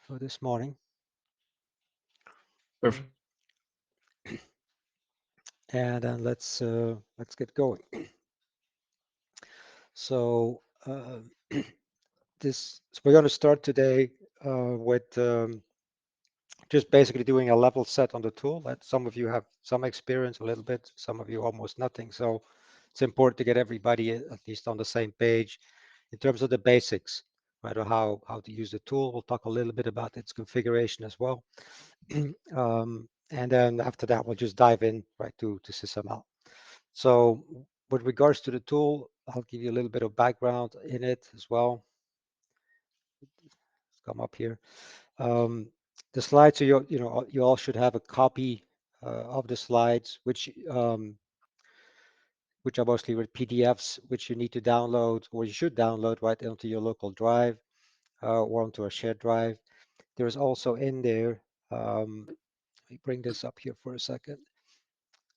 for this morning. Perfect. And then let's get going. So so we're going to start today with just basically doing a level set on the tool. That some of you have some experience, a little bit, some of you almost nothing. So it's important to get everybody at least on the same page in terms of the basics, right? Or how to use the tool. We'll talk a little bit about its configuration as well. And then after that, we'll just dive in right to SysML. So with regards to the tool, I'll give you a little bit of background in it as well. Let's come up here. Um, the slides, so you all should have a copy of the slides, which are mostly with PDFs, which you need to download or you should download right onto your local drive or onto a shared drive. There's also in there. Let me bring this up here for a second.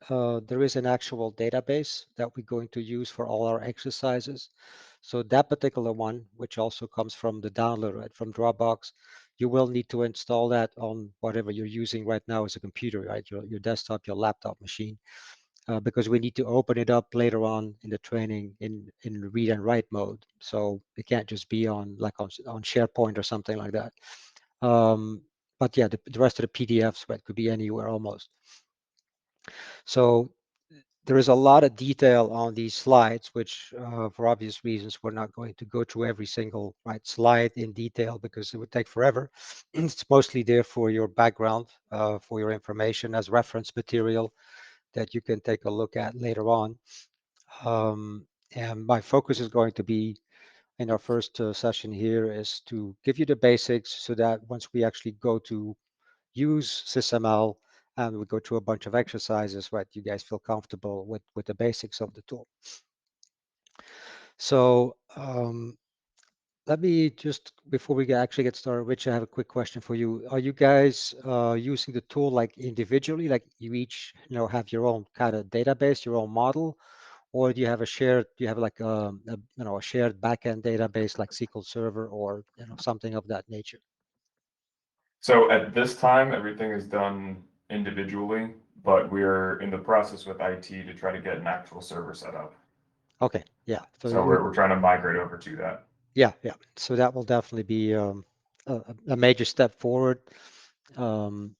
There is an actual database that we're going to use for all our exercises. So that particular one, which also comes from the download, right, from Dropbox, you will need to install that on whatever you're using right now as a computer, right, your desktop, your laptop machine, because we need to open it up later on in the training in read and write mode. So it can't just be on like on SharePoint or something like that. But yeah, the rest of the PDFs, right, could be anywhere almost. So there is a lot of detail on these slides, which for obvious reasons, we're not going to go through every single right slide in detail because it would take forever. It's mostly there for your background, for your information as reference material that you can take a look at later on. And my focus is going to be in our first session here is to give you the basics so that once we actually go to use SysML and we go through a bunch of exercises, right? You guys feel comfortable with the basics of the tool. So let me just, before we actually get started, Rich, I have a quick question for you. Are you guys using the tool like individually, like you each, have your own kind of database, your own model, or do you have do you have like a shared backend database like SQL Server or, something of that nature? So at this time, everything is done individually, but we're in the process with IT to try to get an actual server set up. Okay, yeah. So So we're trying to migrate over to that. yeah, yeah. So that will definitely be a major step forward. Um,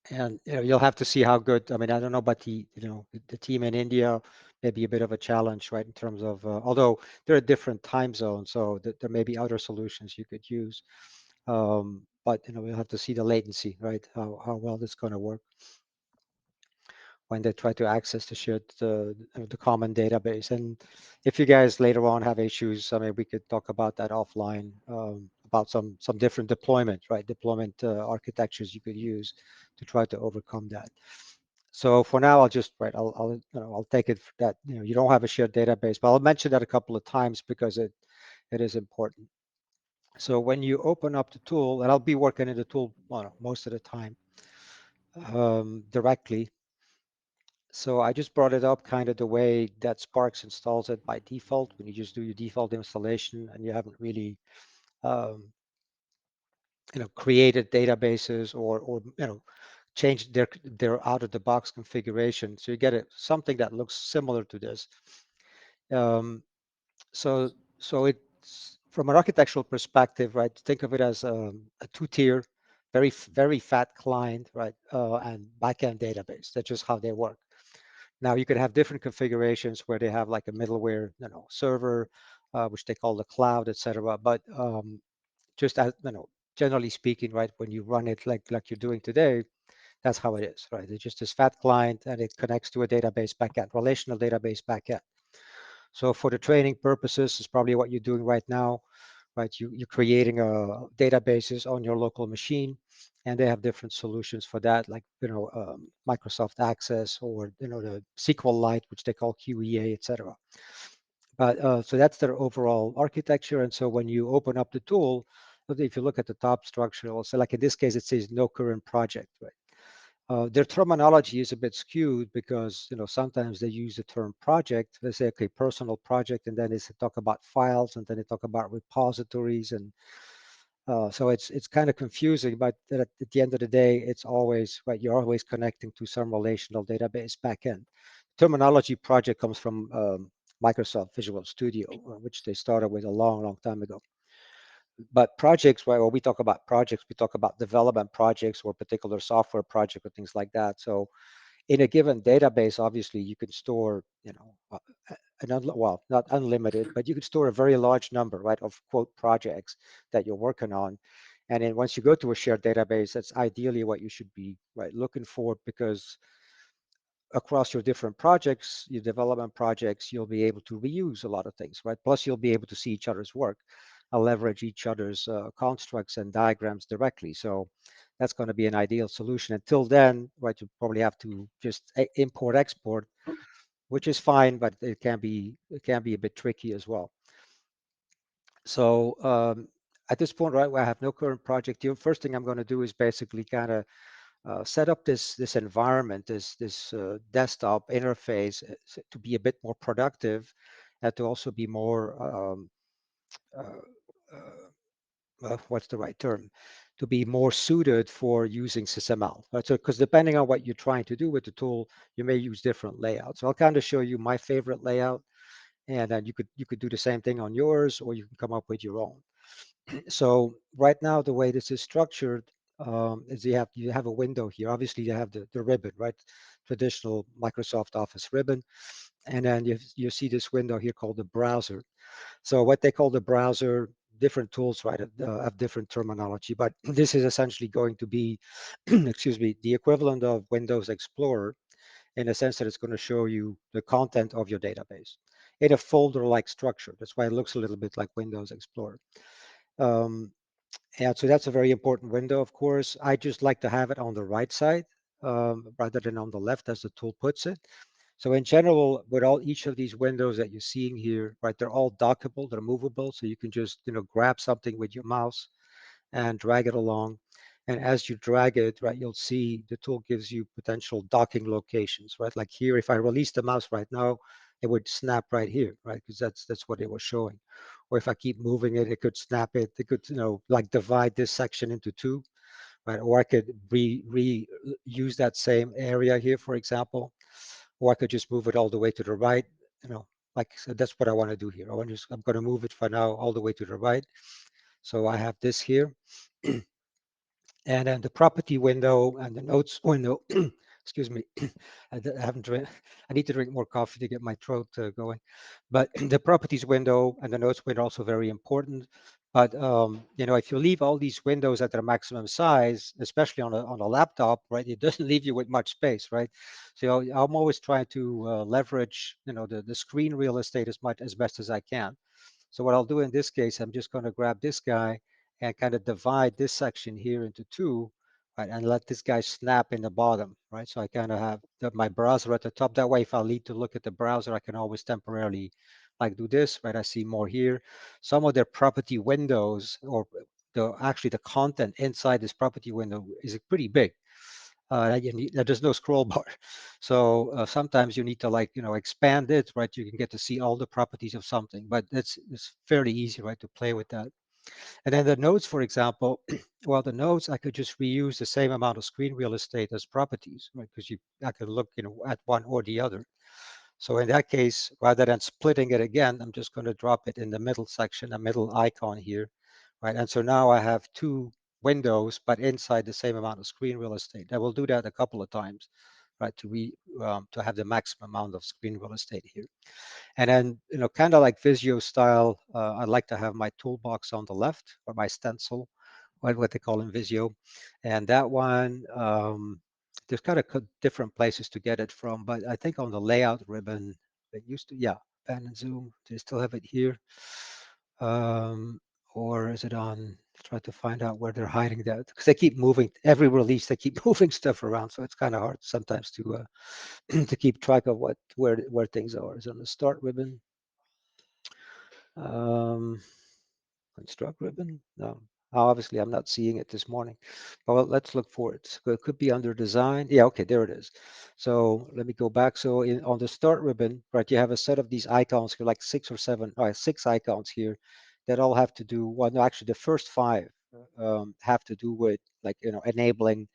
and you'll have to see how good. I mean, I don't know about the team in India, maybe a bit of a challenge, right? In terms of although there are different time zones, so there may be other solutions you could use. But we'll have to see the latency, right? How well this going to work when they try to access the shared the common database. And if you guys later on have issues, I mean, we could talk about that offline, about some different deployment, right? Deployment architectures you could use to try to overcome that. So for now, I'll just right, I'll take it that you don't have a shared database, but I'll mention that a couple of times because it is important. So when you open up the tool, and I'll be working in the tool most of the time directly. So I just brought it up kind of the way that Sparks installs it by default when you just do your default installation and you haven't really um, created databases or changed their out of the box configuration. So you get something that looks similar to this. Um, so so it's from an architectural perspective, right? Think of it as a two-tier, very fat client, right? And backend database. That's just how they work. Now you could have different configurations where they have like a middleware, server, which they call the cloud, etc. But just as generally speaking, right, when you run it like you're doing today, that's how it is, right? It's just this fat client and it connects to a database backend, relational database backend. So for the training purposes, it's probably what you're doing right now, right? You're creating databases on your local machine, and they have different solutions for that, like Microsoft Access or the SQLite, which they call QEA, etc. But so that's their overall architecture. And so when you open up the tool, if you look at the top structure, also like in this case, it says no current project, right? Their terminology is a bit skewed because sometimes they use the term project. They say, okay, personal project, and then they talk about files, and then they talk about repositories, and So it's kind of confusing, but at the end of the day, it's always right. You're always connecting to some relational database backend. Terminology project comes from Microsoft Visual Studio, which they started with a long, long time ago. But projects, well, when we talk about projects, we talk about development projects or particular software project or things like that. So in a given database, obviously you can store, well, not unlimited, but you could store a very large number, right, of quote projects that you're working on. And then once you go to a shared database, that's ideally what you should be right looking for, because across your different projects, your development projects, you'll be able to reuse a lot of things, right? Plus, you'll be able to see each other's work, leverage each other's constructs and diagrams directly. So that's going to be an ideal solution. Until then, right, you probably have to just import export, which is fine, but it can be a bit tricky as well. So at this point, right, where I have no current project, the first thing I'm going to do is basically kind of set up this environment, this desktop interface to be a bit more productive, and to also be more uh, what's the right term? To be more suited for using SysML. Right? So, because depending on what you're trying to do with the tool, you may use different layouts. So I'll kind of show you my favorite layout, and then you could do the same thing on yours, or you can come up with your own. So right now, the way this is structured is you have a window here. Obviously, you have the ribbon, right? Traditional Microsoft Office ribbon, and then you see this window here called the browser. So what they call the browser, different tools, right, have different terminology, but this is essentially going to be, excuse me, the equivalent of Windows Explorer, in a sense that it's going to show you the content of your database in a folder-like structure. That's why it looks a little bit like Windows Explorer. Um, and so that's a very important window, of course. I just like to have it on the right side rather than on the left, as the tool puts it. So in general, with each of these windows that you're seeing here, right, they're all dockable, they're movable. So you can just, grab something with your mouse and drag it along. And as you drag it, right, you'll see the tool gives you potential docking locations, right? Like here, if I release the mouse right now, it would snap right here, right? Because that's what it was showing. Or if I keep moving it, it could snap it. It could, like divide this section into two, right? Or I could use that same area here, for example, or I could just move it all the way to the right. Like so that's what I want to do here. I'm going to move it for now all the way to the right. So I have this here. And then the property window and the notes window, excuse me, I haven't drink, I need to drink more coffee to get my throat going. But the properties window and the notes window are also very important. But if you leave all these windows at their maximum size, especially on a laptop, right, it doesn't leave you with much space, right? So I'm always trying to leverage, the screen real estate as best as I can. So what I'll do in this case, I'm just going to grab this guy and kind of divide this section here into two, right, and let this guy snap in the bottom, right? So I kind of have my browser at the top. That way, if I need to look at the browser, I can always temporarily like do this, right? I see more here. Some of their property windows, or actually the content inside this property window is pretty big. There's no scroll bar. So sometimes you need to expand it, right? You can get to see all the properties of something, but it's fairly easy, right, to play with that. And then the nodes, for example, well, the nodes, I could just reuse the same amount of screen real estate as properties, right? Because I could look, at one or the other. So in that case, rather than splitting it again, I'm just going to drop it in the middle section, a middle icon here, right? And so now I have two windows, but inside the same amount of screen real estate. I will do that a couple of times, right, to have the maximum amount of screen real estate here. And then, kind of like Visio style, I like to have my toolbox on the left, or my stencil, what they call in Visio. And that one, there's kind of different places to get it from, but I think on the layout ribbon, it used to, yeah, pan and zoom. Do you still have it here? Um, or is it on? Try to find out where they're hiding that, because they keep moving. Every release, they keep moving stuff around, so it's kind of hard sometimes to to keep track of where things are. Is it on the start ribbon? Um, Construct ribbon? No. Obviously, I'm not seeing it this morning. Well, let's look for it. So it could be under design. Yeah, okay, there it is. So let me go back. So on the start ribbon, right, you have a set of these icons here, like 6 or 7, six icons here that all have to do, well, no, actually the first 5 have to do with like, enabling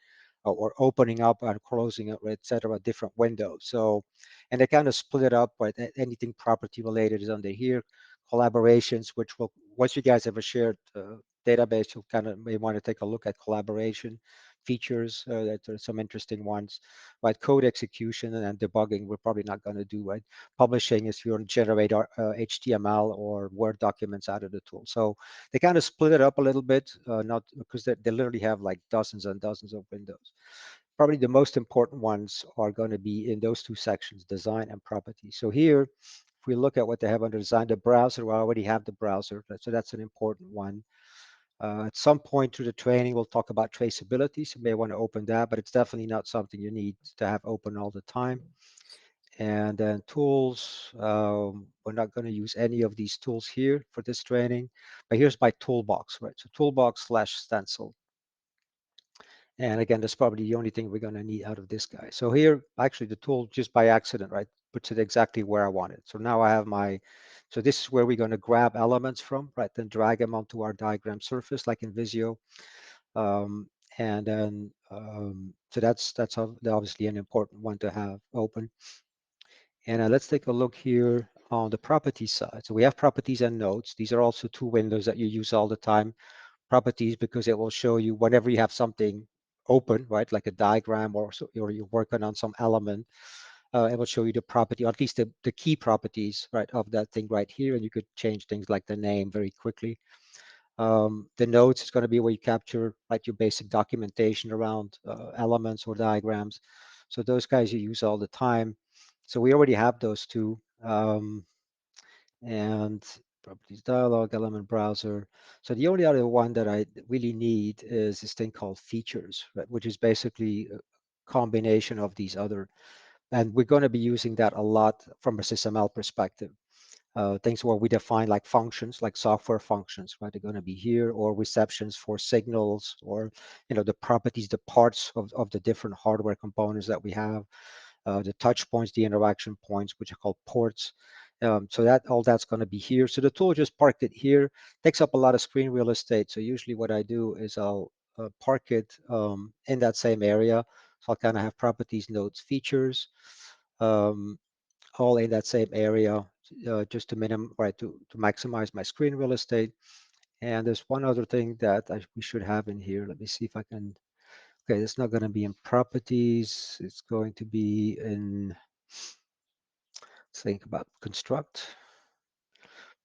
or opening up and closing it, et cetera, different windows. So, and they kind of split it up, right? Anything property related is under here. Collaborations, which will, once you guys have a shared database, you'll kind of may want to take a look at collaboration features. That there's some interesting ones, right? Code execution and then debugging, we're probably not going to do, right? Publishing is if you want to generate HTML or Word documents out of the tool. So they kind of split it up a little bit, not because they literally have like dozens and dozens of windows. Probably the most important ones are going to be in those two sections, design and property. So here, if we look at what they have under design, the browser, we already have the browser. So that's an important one. At some point through the training, we'll talk about traceability. So you may want to open that, but it's definitely not something you need to have open all the time. And then tools, we're not going to use any of these tools here for this training, but here's my toolbox, right? So toolbox/stencil. And again, that's probably the only thing we're going to need out of this guy. So here, actually the tool just by accident, right, puts it exactly where I want it. So now I have my, so this is where we're going to grab elements from, right, then drag them onto our diagram surface like in Visio. And then, so that's obviously an important one to have open. And let's take a look here on the property side. So we have properties and nodes. These are also two windows that you use all the time. Properties, because it will show you whenever you have something open, right, like a diagram or you're working on some element, it will show you the property, or at least the key properties, right, of that thing right here. And you could change things like the name very quickly. The nodes is going to be where you capture like your basic documentation around elements or diagrams. So those guys you use all the time. So we already have those two. And properties dialog, element browser. So the only other one that I really need is this thing called features, right, which is basically a combination of these other, and we're going to be using that a lot from a SysML perspective. Things where we define like functions, like software functions, right? They're going to be here, or receptions for signals, or the properties, the parts of the different hardware components that we have, the touch points, the interaction points, which are called ports. So that all that's going to be here. So the tool just parked it here, takes up a lot of screen real estate. So usually what I do is I'll park it in that same area. So I'll kind of have properties, nodes, features, um, all in that same area, just to to maximize my screen real estate. And there's one other thing that we should have in here. Let me see if I can. Okay, it's not going to be in properties. It's going to be in, let's think about construct,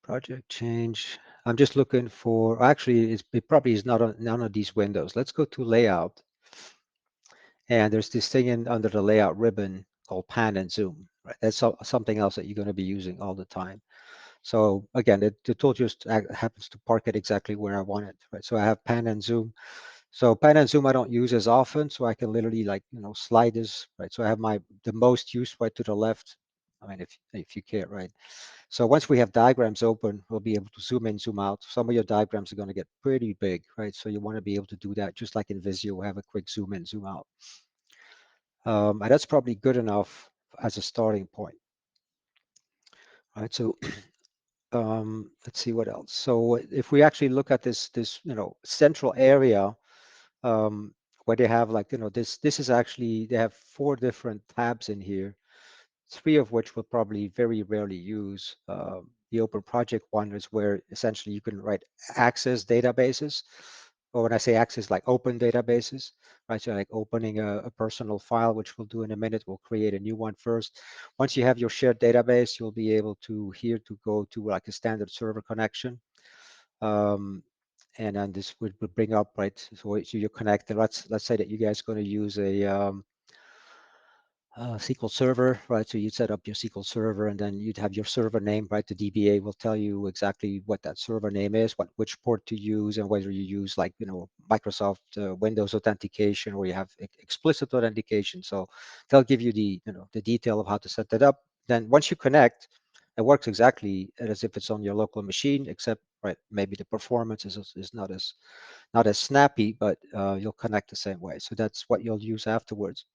project change. I'm just looking for, actually, it probably is not on none of these windows. Let's go to layout. And there's this thing under the layout ribbon called pan and zoom, right? That's something else that you're going to be using all the time. So again, the tool just happens to park it exactly where I want it, right? So I have pan and zoom. So pan and zoom I don't use as often, so I can literally like slide this, right? So I have the most use right to the left. I mean, if you care, right? So once we have diagrams open, we'll be able to zoom in, zoom out. Some of your diagrams are going to get pretty big, right? So you want to be able to do that just like in Visio, have a quick zoom in, zoom out. And that's probably good enough as a starting point. All right, so let's see what else. So if we actually look at this central area, where they have like this is actually, they have 4 different tabs in here, 3 of which we'll probably very rarely use. The open project one is where essentially you can write access databases, or when I say access, like open databases, right? So like opening a personal file, which we'll do in a minute. We'll create a new one first. Once you have your shared database, you'll be able to here to go to like a standard server connection. And then this would bring up, right? So you connect, and let's say that you guys are going to use a SQL Server, right? So you'd set up your SQL Server, and then you'd have your server name, right? The DBA will tell you exactly what that server name is, which port to use, and whether you use like Microsoft Windows authentication, or you have explicit authentication. So they'll give you the detail of how to set that up. Then once you connect, it works exactly as if it's on your local machine, except right? Maybe the performance is not as snappy, but you'll connect the same way. So that's what you'll use afterwards.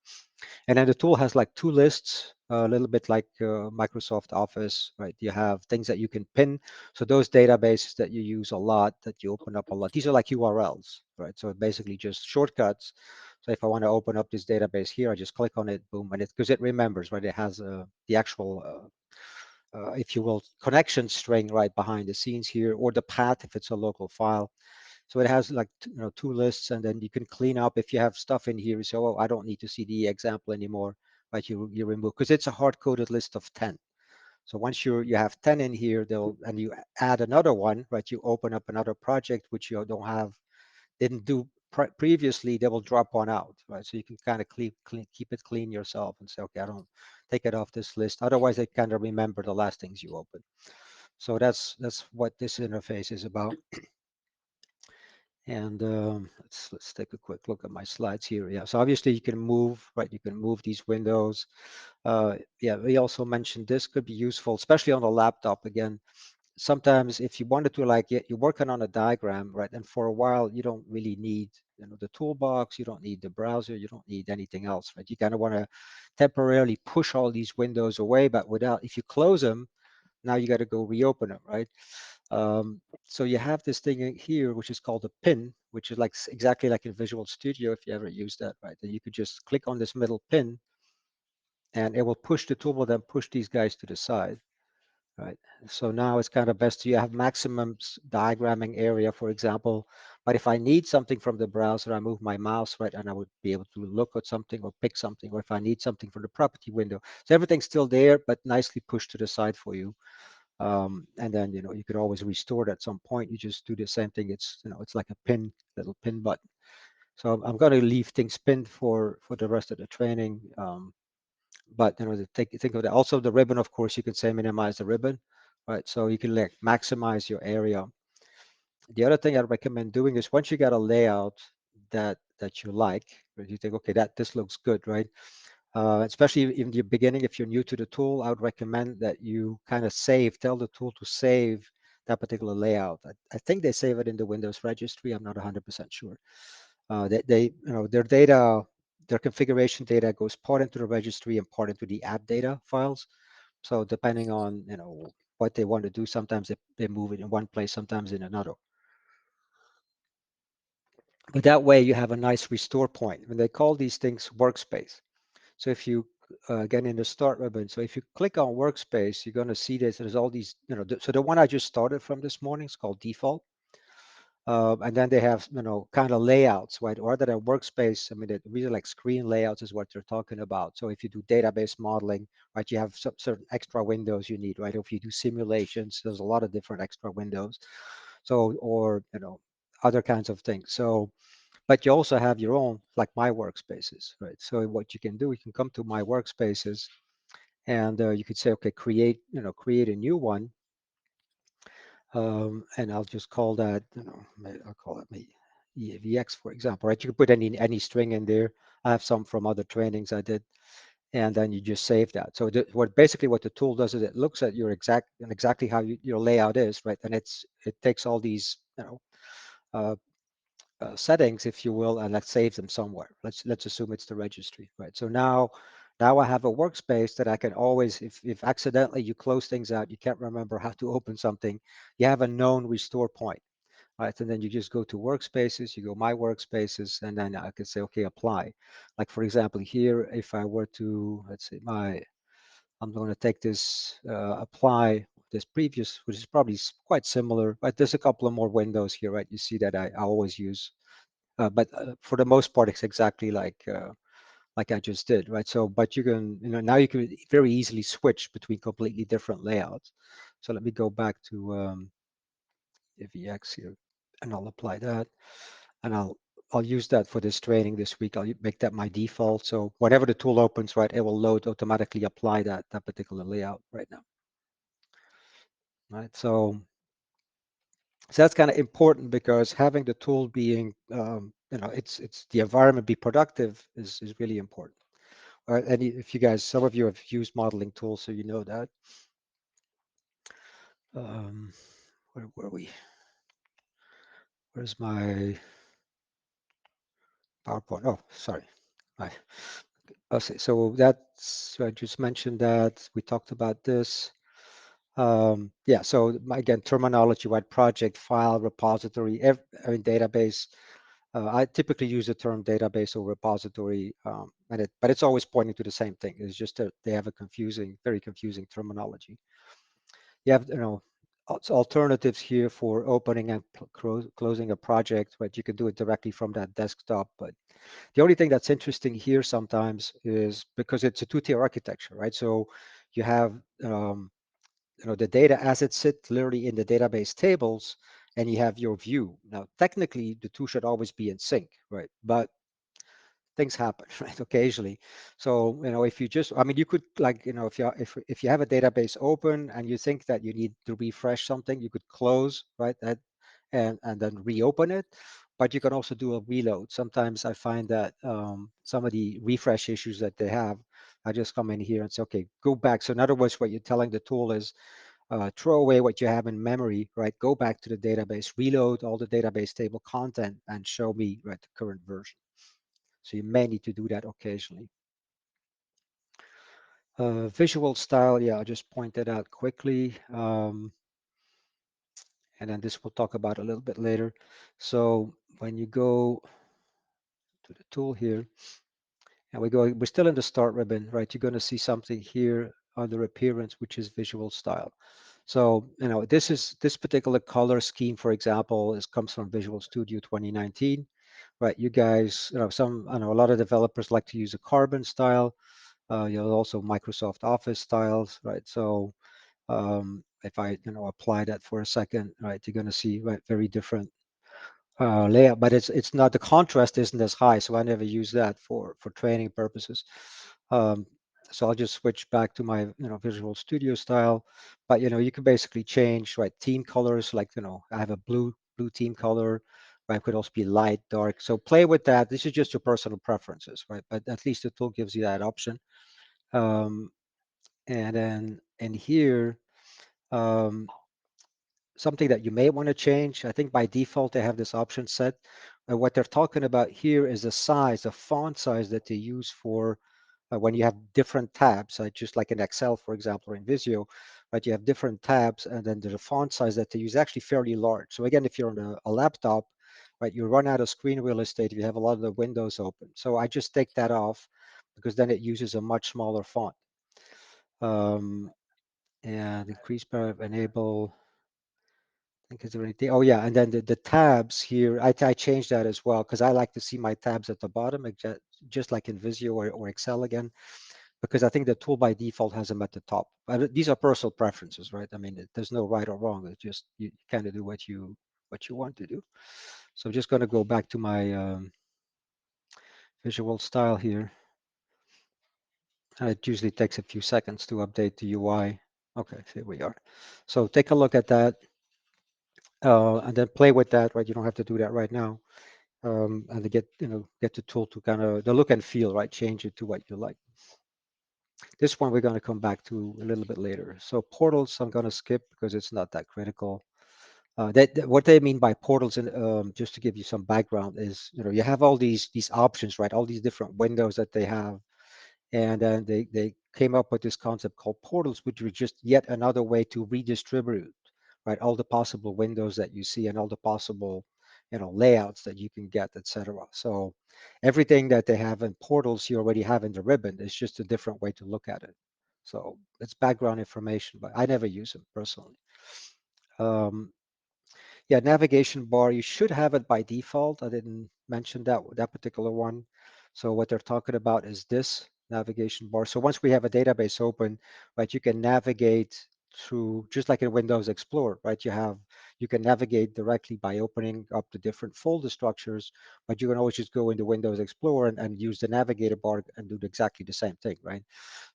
And then the tool has like two lists, a little bit like Microsoft Office, right? You have things that you can pin. So those databases that you use a lot, that you open up a lot, these are like URLs, right? So basically just shortcuts. So if I want to open up this database here, I just click on it, boom, and because it remembers, right? It has the actual if you will, connection string right behind the scenes here, or the path if it's a local file. So it has like two lists, and then you can clean up if you have stuff in here. So I don't need to see the example anymore, but you remove, because it's a hard-coded list of 10. So once you have 10 in here, and you add another one, right? You open up another project which you don't have, didn't do previously, they will drop one out, right? So you can kind of keep it clean yourself and say, okay, I don't take it off this list. Otherwise, they kind of remember the last things you open. So that's what this interface is about. And let's take a quick look at my slides here. Yeah, so obviously you can move, right? You can move these windows. Yeah, we also mentioned this could be useful, especially on a laptop. Again, sometimes if you wanted to, like, you're working on a diagram, right? And for a while, you don't really need, the toolbox, you don't need the browser, you don't need anything else, right? You kind of want to temporarily push all these windows away, but if you close them, now you got to go reopen them, right? So you have this thing here, which is called a pin, which is like exactly like in Visual Studio, if you ever use that, right? Then you could just click on this middle pin, and it will push the tool, will then push these guys to the side, right? So now it's kind of best you have maximum diagramming area, for example. But if I need something from the browser, I move my mouse, right, and I would be able to look at something or pick something, or if I need something from the property window. So everything's still there, but nicely pushed to the side for you. And then, you could always restore it at some point. You just do the same thing. It's like a little pin button. So I'm going to leave things pinned for the rest of the training. But think of that. Also, the ribbon, of course, you can say minimize the ribbon, right? So you can like maximize your area. The other thing I recommend doing is once you got a layout that you like, right, you think, okay, this looks good, right? Especially in the beginning, if you're new to the tool, I would recommend that you kind of tell the tool to save that particular layout. I think they save it in the Windows registry. I'm not 100% sure. Their data, their configuration data goes part into the registry and part into the app data files. So depending on, what they want to do, sometimes they move it in one place, sometimes in another. But that way you have a nice restore point. And they call these things workspace. So if you, again, in the start ribbon, so if you click on workspace, you're going to see this. There's all these, so the one I just started from this morning is called default. And then they have, kind of layouts, right? Or that a workspace, I mean, it really like screen layouts is what they're talking about. So if you do database modeling, right, you have some certain extra windows you need, right? If you do simulations, there's a lot of different extra windows. So, or, other kinds of things. So, but you also have your own, like my workspaces, right? So what you can do, you can come to my workspaces, and you could say, okay, create a new one. And I'll just call that, I'll call it me EAVX, for example, right? You can put any string in there. I have some from other trainings I did, and then you just save that. So basically what the tool does is it looks at exactly how your layout is, right? And it takes all these, uh, settings, if you will, and let's save them somewhere. Let's assume it's the registry, right? So now I have a workspace that I can always, if accidentally you close things out, you can't remember how to open something, you have a known restore point, right? And then you just go to workspaces, you go my workspaces, and then I can say, okay, apply. Like for example, here, if I were to, let's say I'm going to take this, apply this previous, which is probably quite similar, but there's a couple of more windows here, right? You see that I always use, but for the most part, it's exactly like I just did, right? So, but you can, now you can very easily switch between completely different layouts. So let me go back to AVX here, and I'll apply that, and I'll use that for this training this week. I'll make that my default. So whenever the tool opens, right, it will automatically apply that particular layout right now, right? So that's kind of important, because having the tool being, it's the environment be productive is really important. All right, and if you guys, some of you have used modeling tools, so you know that. Where were we? Where's my PowerPoint? Oh, sorry. I, okay, so that's, I just mentioned that. We talked about this. Yeah, so again, terminology, what project, file, repository, I mean, database. I typically use the term database or repository, but it's always pointing to the same thing. It's just that they have a very confusing terminology. You have, alternatives here for opening and closing a project, but you can do it directly from that desktop. But the only thing that's interesting here sometimes is because it's a two-tier architecture, right? So you have the data as it sits literally in the database tables, and you have your view. Now, technically, the two should always be in sync, right? But things happen, right? Occasionally. So, if you just, I mean, you could like, if you have a database open and you think that you need to refresh something, you could close, right? That and then reopen it. But you can also do a reload. Sometimes I find that some of the refresh issues that they have, I just come in here and say, okay, go back. So in other words, what you're telling the tool is throw away what you have in memory, right? Go back to the database, reload all the database table content, and show me, right, the current version. So you may need to do that occasionally. Visual style, yeah, I'll just point that out quickly. And then this we'll talk about a little bit later. So when you go to the tool here, and we're still in the start ribbon, right? You're going to see something here under appearance, which is visual style. So, this particular color scheme, for example, comes from Visual Studio 2019, right? You guys, I know a lot of developers like to use a carbon style. Also Microsoft Office styles, right? So if I, apply that for a second, right, you're going to see, right, very different layout, but it's not, the contrast isn't as high, so I never use that for training purposes. Um, so I'll just switch back to my Visual Studio style, but you can basically change, right, theme colors, like I have a blue theme color, right? Could also be light, dark. So play with that. This is just your personal preferences, right? But at least the tool gives you that option. Um, and then in here, um, something that you may want to change. I think by default they have this option set. What they're talking about here is the size, the font size that they use for when you have different tabs, just like in Excel, for example, or in Visio, right? You have different tabs, and then the font size that they use is actually fairly large. So again, if you're on a laptop, right, you run out of screen real estate if you have a lot of the windows open. So I just take that off because then it uses a much smaller font. Um, and increase power, enable. Think is there anything? Oh yeah, and then the tabs here, I changed that as well because I like to see my tabs at the bottom, just like in Visio or Excel again, because I think the tool by default has them at the top. But these are personal preferences, right? I mean, there's no right or wrong. It's just you kind of do what you want to do. So I'm just going to go back to my visual style here. It usually takes a few seconds to update the UI. Okay, here we are. So take a look at that. And then play with that, right? You don't have to do that right now. And to get the tool to kind of the look and feel, right? Change it to what you like. This one we're going to come back to a little bit later. So portals, I'm going to skip because it's not that critical. What they mean by portals, and just to give you some background, is you have all these options, right? All these different windows that they have, and then they came up with this concept called portals, which was just yet another way to redistribute, right, all the possible windows that you see and all the possible layouts that you can get, etc. So everything that they have in portals you already have in the ribbon. It's just a different way to look at it. So it's background information, but I never use it personally. um, yeah, navigation bar, you should have it by default. I didn't mention that particular one. So what they're talking about is this navigation bar. So once we have a database open, right, you can navigate through, just like in Windows Explorer, right? You can navigate directly by opening up the different folder structures, but you can always just go into Windows Explorer and use the navigator bar and do exactly the same thing, right?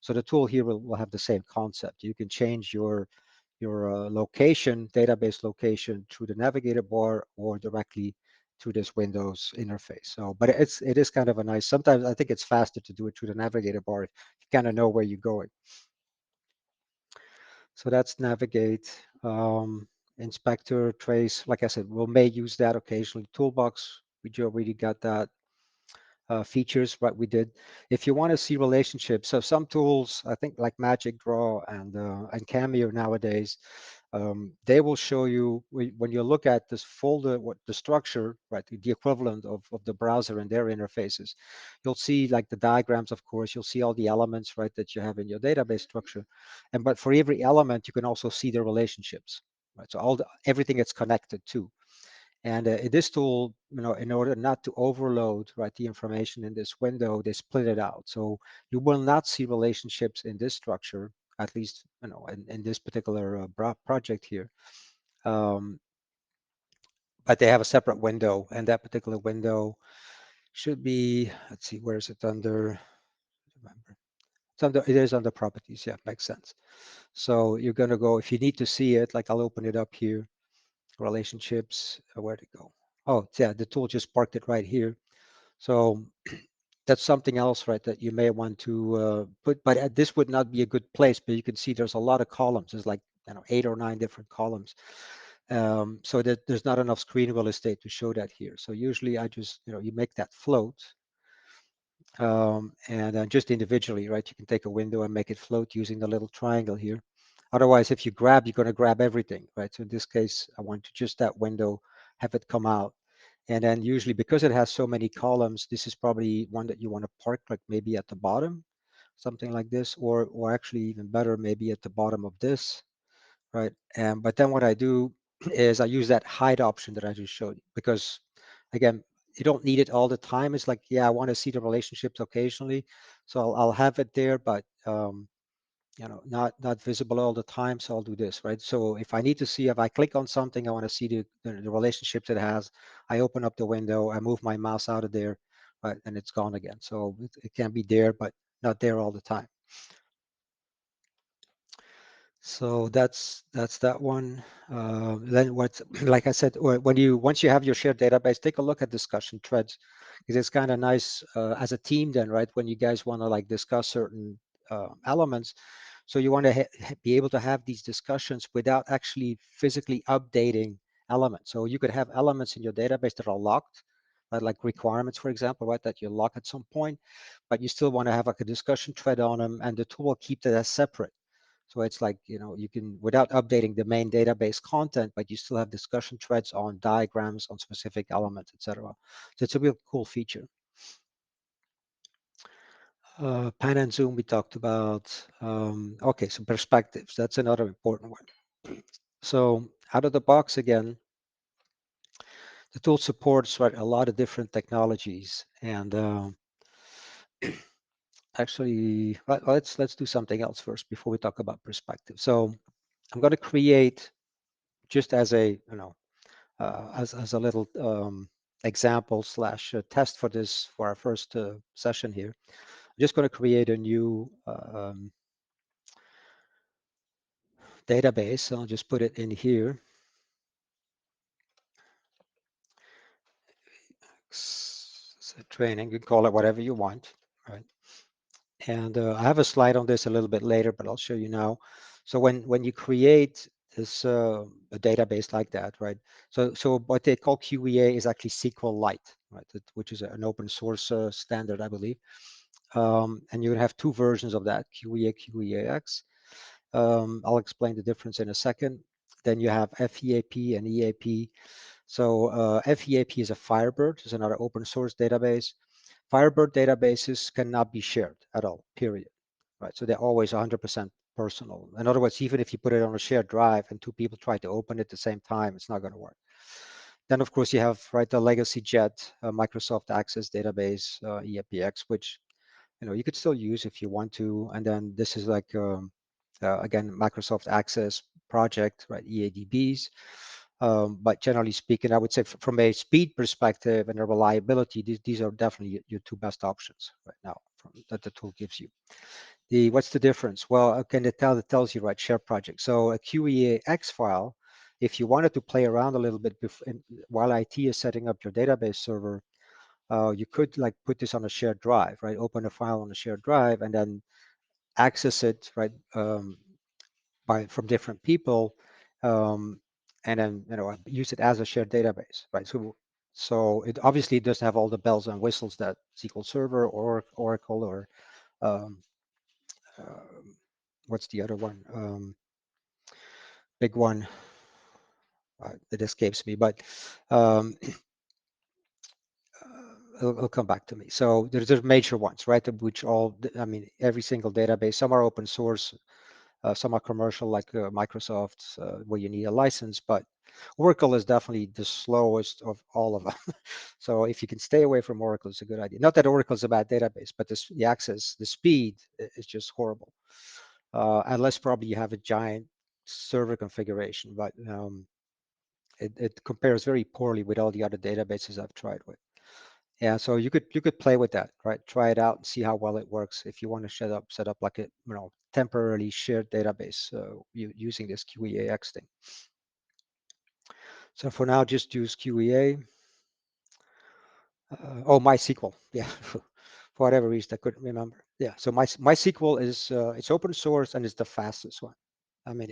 So the tool here will have the same concept. You can change your location, database location through the navigator bar or directly through this Windows interface. So, but it is kind of a nice, sometimes I think it's faster to do it through the navigator bar if you kind of know where you're going. So that's navigate. inspector, trace. Like I said, we may use that occasionally. Toolbox, we already got that. Features, what we did. If you want to see relationships, so some tools, I think like Magic Draw and Cameo nowadays, they will show you when you look at this folder, what the structure, right, the equivalent of the browser and their interfaces. You'll see like the diagrams, of course, you'll see all the elements, right, that you have in your database structure. But for every element, you can also see the relationships, right? So everything it's connected to. And in this tool, in order not to overload, right, the information in this window, they split it out. So you will not see relationships in this structure, at least, in this particular project here. Um, but they have a separate window, and that particular window should be, let's see, where is it under? Remember, it is under properties. Yeah, makes sense. So you're going to go, if you need to see it, like I'll open it up here, relationships, where'd it go? Oh, yeah, the tool just parked it right here. So that's something else, right, that you may want to put, but this would not be a good place, but you can see there's a lot of columns. There's like, 8 or 9 different columns. So that there's not enough screen real estate to show that here. So usually I just, you make that float and then just individually, right, you can take a window and make it float using the little triangle here. Otherwise, if you grab, you're going to grab everything, right? So in this case, I want to just that window, have it come out. And then usually because it has so many columns, this is probably one that you want to park like maybe at the bottom, something like this, or actually even better, maybe at the bottom of this, right? But then what I do is I use that hide option that I just showed you because again, you don't need it all the time. It's like, yeah, I want to see the relationships occasionally. So I'll have it there, but not visible all the time. So I'll do this, right? So if I need to see, if I click on something, I want to see the relationships it has. I open up the window, I move my mouse out of there, right? And it's gone again. So it can be there, but not there all the time. So that's that one. Then what, like I said, once you have your shared database, take a look at discussion threads because it's kind of nice as a team then, right? When you guys want to like discuss certain elements, so you want to be able to have these discussions without actually physically updating elements. So you could have elements in your database that are locked, like requirements, for example, right, that you lock at some point, but you still want to have like a discussion thread on them, and the tool will keep that as separate. So it's like, you can, without updating the main database content, but you still have discussion threads on diagrams, on specific elements, etc. So it's a real cool feature. Pan and zoom we talked about. Okay, so perspectives, that's another important one. So out of the box again, the tool supports, right, a lot of different technologies. And actually, let's do something else first before we talk about perspective. So I'm going to create, just as a, as a little example slash test for this, for our first session here. I'm just going to create a new database. So I'll just put it in here. So training, you can call it whatever you want, right? And I have a slide on this a little bit later, but I'll show you now. So when you create this a database like that, right? So what they call QEA is actually SQLite, right? Which is an open source standard, I believe. And you have 2 versions of that, QEA, QEAX. I'll explain the difference in a second. Then you have FEAP and EAP. So FEAP is a Firebird, it's another open source database. Firebird databases cannot be shared at all, period. Right, so they're always 100% personal. In other words, even if you put it on a shared drive and 2 people try to open it at the same time, it's not going to work. Then, of course, you have, right, the legacy JET, Microsoft Access database, EAPX, which you could still use if you want to. And then this is like again, Microsoft Access project, right, EADBs. But generally speaking, I would say from a speed perspective and a reliability, these are definitely your 2 best options right now that the tool gives you. What's the difference? Well, again, it tells you, right, share project. So a QEAX file, if you wanted to play around a little bit while IT is setting up your database server, you could like put this on a shared drive, right? Open a file on a shared drive and then access it, right, from different people. Um, and then I use it as a shared database, right? So it obviously doesn't have all the bells and whistles that SQL Server or Oracle or um, um, what's the other one? Big one. It escapes me, but um, it'll come back to me. So there's major ones, right? Which all, I mean, every single database. Some are open source, some are commercial, like Microsoft's, where you need a license. But Oracle is definitely the slowest of all of them. So if you can stay away from Oracle, it's a good idea. Not that Oracle is a bad database, but the access, the speed is just horrible. Unless probably you have a giant server configuration, but it compares very poorly with all the other databases I've tried with. Yeah, so you could play with that, right? Try it out and see how well it works. If you want to set up like a temporarily shared database using this QEAX thing. So for now, just use QEA. Oh, MySQL. Yeah, for whatever reason I couldn't remember. Yeah, so MySQL is it's open source and it's the fastest one. I mean,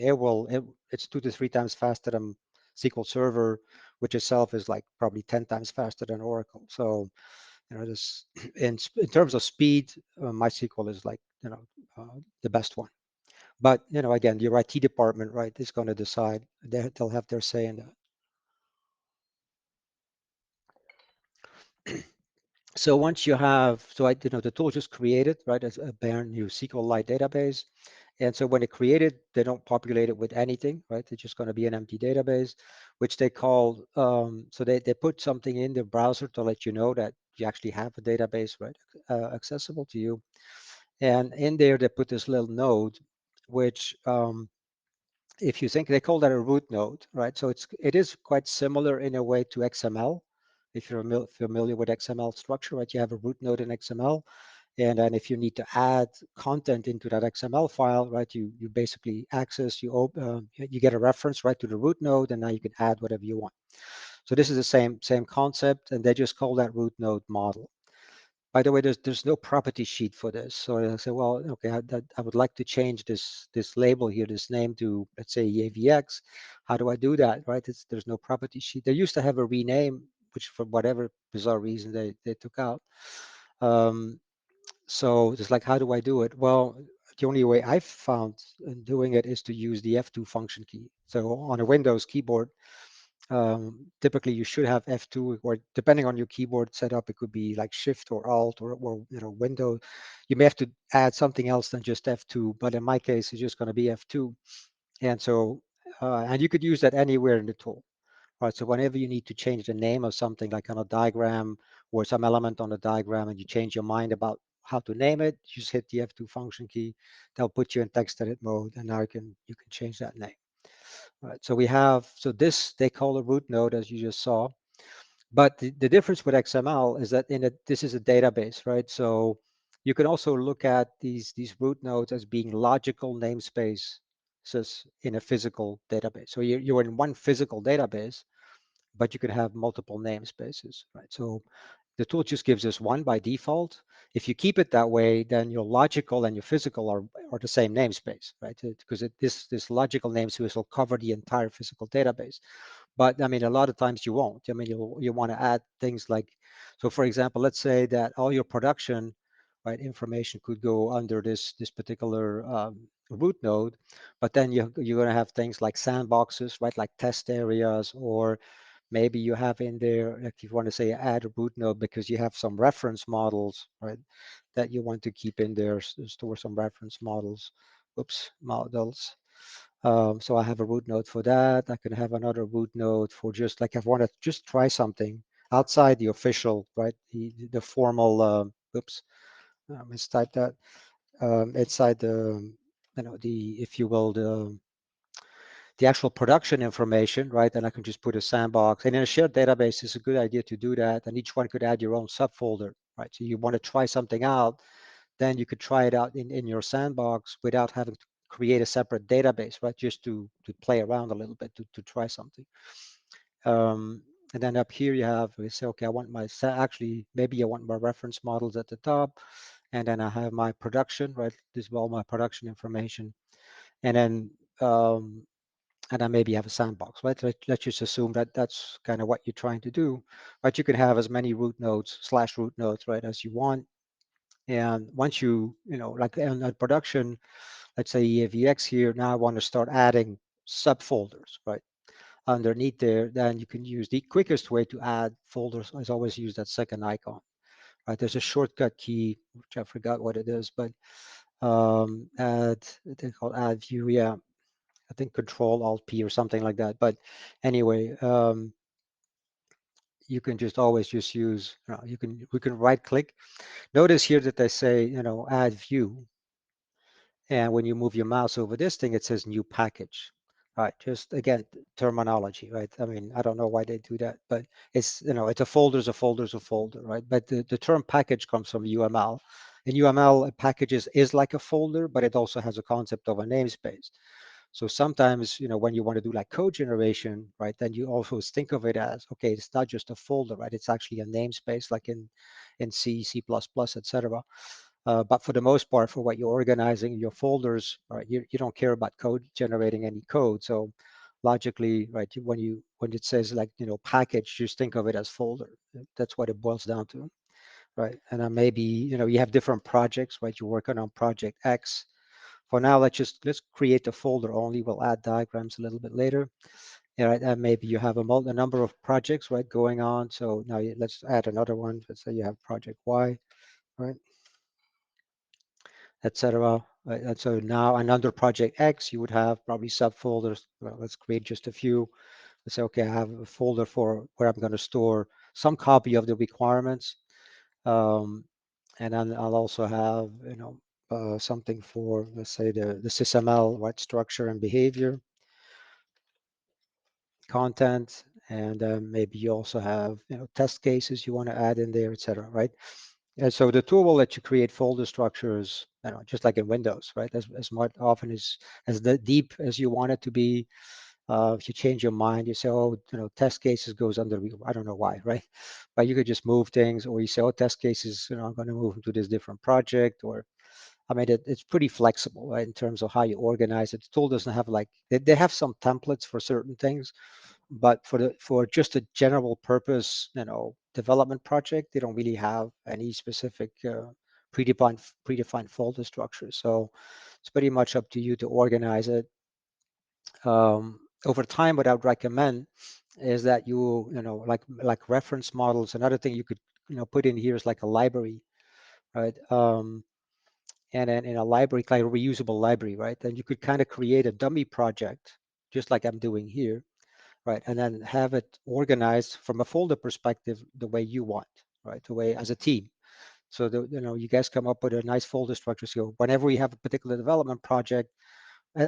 it's 2 to 3 times faster than SQL Server, which itself is like probably 10 times faster than Oracle. So this in terms of speed, MySQL is like the best one. But again, your IT department, right, is going to decide. They'll have their say in that. So once you have, the tool just created, right, as a brand new SQLite database. And so when it created, they don't populate it with anything, right? It's just going to be an empty database, which they call, so they put something in the browser to let you know that you actually have a database, right, accessible to you. And in there, they put this little node, which if you think they call that a root node, right? So it is quite similar in a way to XML. If you're familiar with XML structure, right? You have a root node in XML, and then if you need to add content into that XML file, right? You basically access you get a reference right to the root node, and now you can add whatever you want. So this is the same concept, and they just call that root node model. By the way, there's no property sheet for this. So I say, well, okay, I would like to change this label here, this name to, let's say, AVX. How do I do that, right? There's no property sheet. They used to have a rename, which for whatever bizarre reason they took out. So it's like, how do I do it? Well, the only way I've found in doing it is to use the F2 function key. So on a Windows keyboard, typically you should have F2, or depending on your keyboard setup, it could be like Shift or Alt or Windows. You may have to add something else than just F2, but in my case, it's just going to be F2. And so, and you could use that anywhere in the tool. Right, so whenever you need to change the name of something like on a diagram or some element on the diagram, and you change your mind about how to name it, you just hit the F2 function key. They'll put you in text edit mode, and now you can change that name. Right, so this they call a root node, as you just saw. But the difference with XML is that this is a database, right? So you can also look at these root nodes as being logical namespaces in a physical database. So you're in one physical database, but you could have multiple namespaces, right? So the tool just gives us one by default. If you keep it that way, then your logical and your physical are the same namespace, right? Because this logical namespace will cover the entire physical database. But I mean, a lot of times you won't. I mean, you want to add things like, so for example, let's say that all your production, right, information could go under this particular root node, but then you're going to have things like sandboxes, right, like test areas, or maybe you have in there, if you want to say add a root node because you have some reference models, right, that you want to keep in there, store some reference models. So I have a root node for that. I can have another root node for just like I want to just try something outside the official, right, the formal, I mistyped that, inside if you will, the actual production information, right? Then I can just put a sandbox. And in a shared database, it's a good idea to do that. And each one could add your own subfolder, right? So you want to try something out, then you could try it out in your sandbox without having to create a separate database, right? Just to play around a little bit, to try something. And then up here you have, we say, okay, I want actually, maybe I want my reference models at the top. And then I have my production, right? This is all my production information. And then and then maybe you have a sandbox, right? Let's just assume that that's kind of what you're trying to do, right? You can have as many root nodes / root nodes, right, as you want. And once like in a production, let's say EAVX here, now I want to start adding subfolders, right? Underneath there, then you can use the quickest way to add folders is always use that second icon, right? There's a shortcut key, which I forgot what it is, but they call add view, yeah. I think Control Alt P or something like that. But anyway, you can just always just use, we can right click. Notice here that they say, add view. And when you move your mouse over this thing, it says new package, right? Just again, terminology, right? I mean, I don't know why they do that, but it's, it's a folder's a folder's a folder, right? But the term package comes from UML. In UML, a package is like a folder, but it also has a concept of a namespace. So sometimes, when you want to do like code generation, right, then you also think of it as, okay, it's not just a folder, right? It's actually a namespace like in C, C++, etc. But for the most part, for what you're organizing your folders, right, you don't care about code generating any code. So logically, right, when it says like, package, just think of it as folder. That's what it boils down to, right? And then maybe, you have different projects, right? You're working on project X. For now, let's create a folder only. We'll add diagrams a little bit later. Yeah, right, and maybe you have a number of projects, right, going on. So now let's add another one. Let's say you have project Y, right, etc. Right? And so now under project X, you would have probably subfolders. Well, let's create just a few. Let's say, okay, I have a folder for where I'm going to store some copy of the requirements. And then I'll also have, something for, let's say, the SysML, right, structure and behavior, content, and maybe you also have, test cases you want to add in there, etc. Right? And so the tool will let you create folder structures, just like in Windows, right? As much often as deep as you want it to be. If you change your mind, you say, oh, test cases goes under, I don't know why, right? But you could just move things, or you say, oh, test cases, I'm going to move them to this different project, or I mean, it's pretty flexible, right, in terms of how you organize it. The tool doesn't have like they have some templates for certain things, but for just a general purpose, development project, they don't really have any specific predefined folder structure. So it's pretty much up to you to organize it. Over time, what I would recommend is that like reference models. Another thing you could put in here is like a library, right? And then in a library, like a reusable library, right? Then you could kind of create a dummy project, just like I'm doing here, right? And then have it organized from a folder perspective the way you want, right? The way as a team. So you guys come up with a nice folder structure. So whenever we have a particular development project,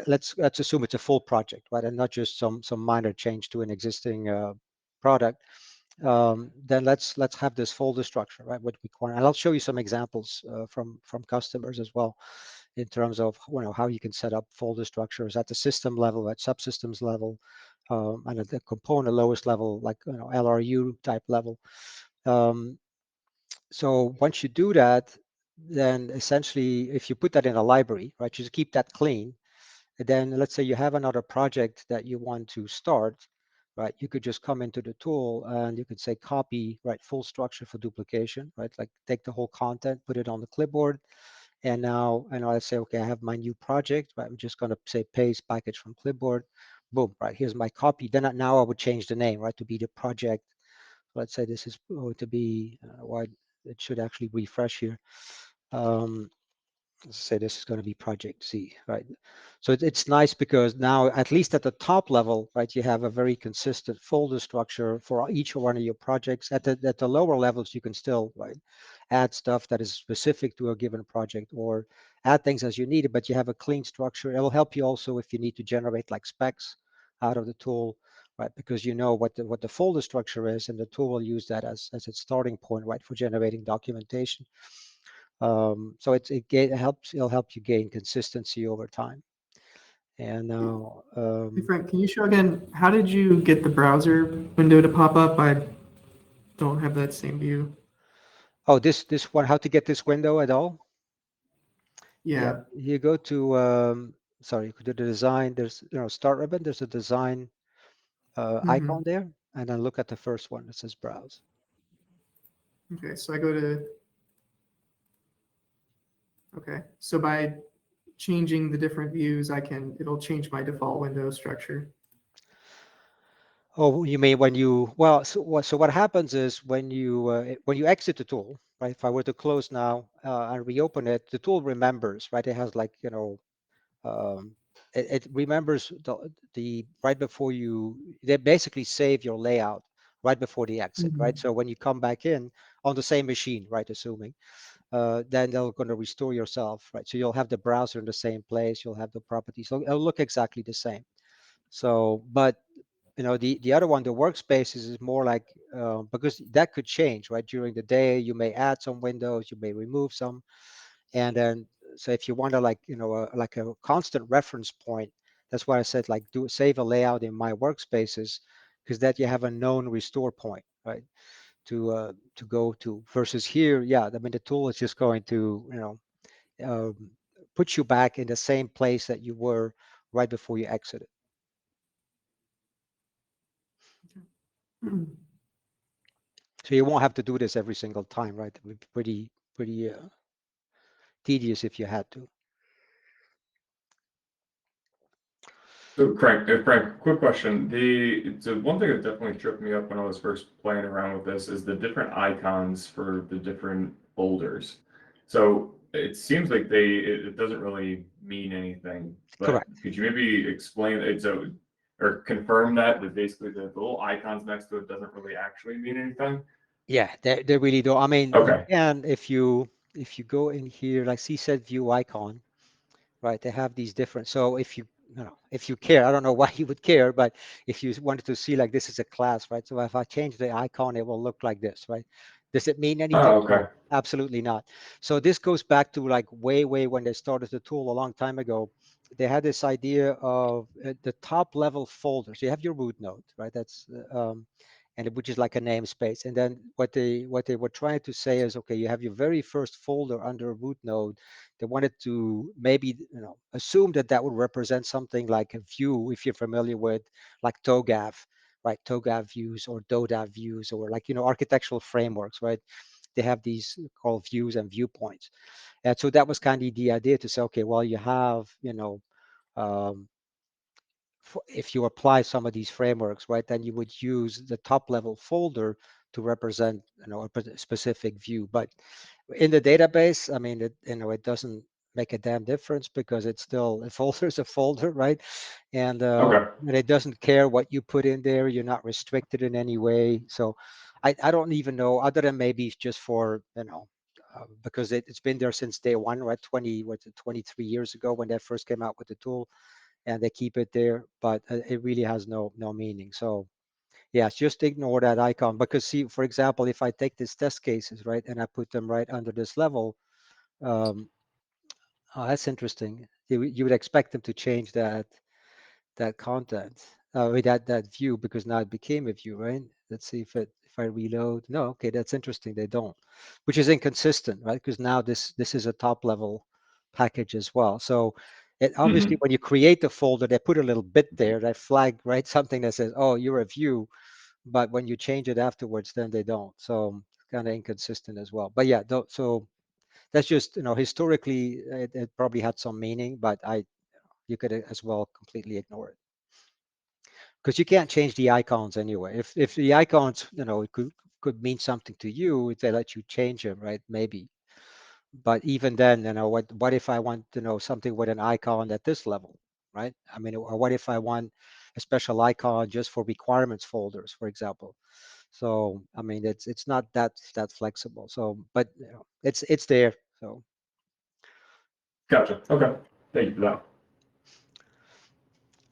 let's assume it's a full project, right? And not just some minor change to an existing product. Then let's have this folder structure, right? What we want, and I'll show you some examples from customers as well, in terms of how you can set up folder structures at the system level, at subsystems level, and at the component lowest level, like LRU type level. So once you do that, then essentially, if you put that in a library, right, just keep that clean. And then let's say you have another project that you want to start, right? You could just come into the tool and you could say copy, right, full structure for duplication, right? Like take the whole content, put it on the clipboard. And now I say, okay, I have my new project, right? I'm just going to say paste package from clipboard. Boom, right? Here's my copy. Then now I would change the name, right, to be the project. Let's say this is going to be, why it should actually refresh here. Let's say this is going to be project Z, right? So it's nice because now, at least at the top level, right, you have a very consistent folder structure for each one of your projects. At the lower levels, you can still, right, add stuff that is specific to a given project or add things as you need it, but you have a clean structure. It will help you also if you need to generate like specs out of the tool, right? Because you know what the folder structure is, and the tool will use that as its starting point, right, for generating documentation. So it'll help you gain consistency over time. And now, Hey Frank, can you show again, how did you get the browser window to pop up? I don't have that same view. oh, this one, how to get this window at all? Yeah, Yeah. you go to sorry, the design, there's, start ribbon, there's a design icon there, and then look at the first one that says browse. Okay, so I go to, okay, so by changing the different views, it'll change my default window structure. Oh, you mean when you, well, so what happens is when you exit the tool, right? If I were to close now and reopen it, the tool remembers, right? It has like, it remembers the right before they basically save your layout right before the exit, right? So when you come back in on the same machine, right, assuming, then they're going to restore yourself, right? So you'll have the browser in the same place, you'll have the properties, so it'll look exactly the same. So, but the other one, the workspaces, is more like because that could change, right? During the day, you may add some windows, you may remove some, and then so if you want to like like a constant reference point, that's why I said like save a layout in my workspaces, because that you have a known restore point, right? To go to, versus here, yeah, I mean the tool is just going to put you back in the same place that you were right before you exited. So you won't have to do this every single time, right? It would be pretty tedious if you had to. So Frank, quick question. The one thing that definitely tripped me up when I was first playing around with this is the different icons for the different folders. So it seems like it doesn't really mean anything, but Correct. could you maybe explain it so or confirm that basically the little icons next to it doesn't really actually mean anything? Yeah, they really don't. I mean, you Okay. can if you go in here, like see set view icon, right? They have these different. So if you care, I don't know why you would care, but if you wanted to see like this is a class, right? So if I change the icon, it will look like this, right? Does it mean anything? Oh, okay. No, absolutely not. So this goes back to like way when they started the tool a long time ago. They had this idea of the top level folder. So you have your root node, right? That's and which is like a namespace. And then what they were trying to say is, okay, you have your very first folder under a root node. They wanted to maybe assume that would represent something like a view, if you're familiar with like TOGAF, right? TOGAF views or DODAV views, or like architectural frameworks, right? They have these called views and viewpoints. And so that was kind of the idea to say, okay, well, you have um, if you apply some of these frameworks, right, then you would use the top level folder to represent a specific view. But in the database, I mean, it doesn't make a damn difference, because it's still a folder is a folder, right? And Okay. it doesn't care what you put in there. You're not restricted in any way. So I don't even know, other than maybe just for because it's been there since day one, right? 23 years ago when they first came out with the tool, and they keep it there, but it really has no meaning. So yeah, just ignore that icon, because see, for example, if I take these test cases, right, and I put them right under this level, um, oh, that's interesting. You would expect them to change that content, with that view, because now it became a view, right? Let's see if I reload. No, okay, that's interesting. They don't, which is inconsistent, right? Because now this is a top level package as well. So it obviously, when you create the folder, they put a little bit there that flag, right? Something that says, oh, you're a view, but when you change it afterwards, then they don't. So kind of inconsistent as well. But yeah, so that's just historically it probably had some meaning, but you could as well completely ignore it, because you can't change the icons anyway. If the icons, it could mean something to you, if they let you change them, right? Maybe. But even then, what if I want to know something with an icon at this level, right? I mean, or what if I want a special icon just for requirements folders, for example? So I mean, it's not that flexible. So, but it's there. So Gotcha. Okay. Thank you for that.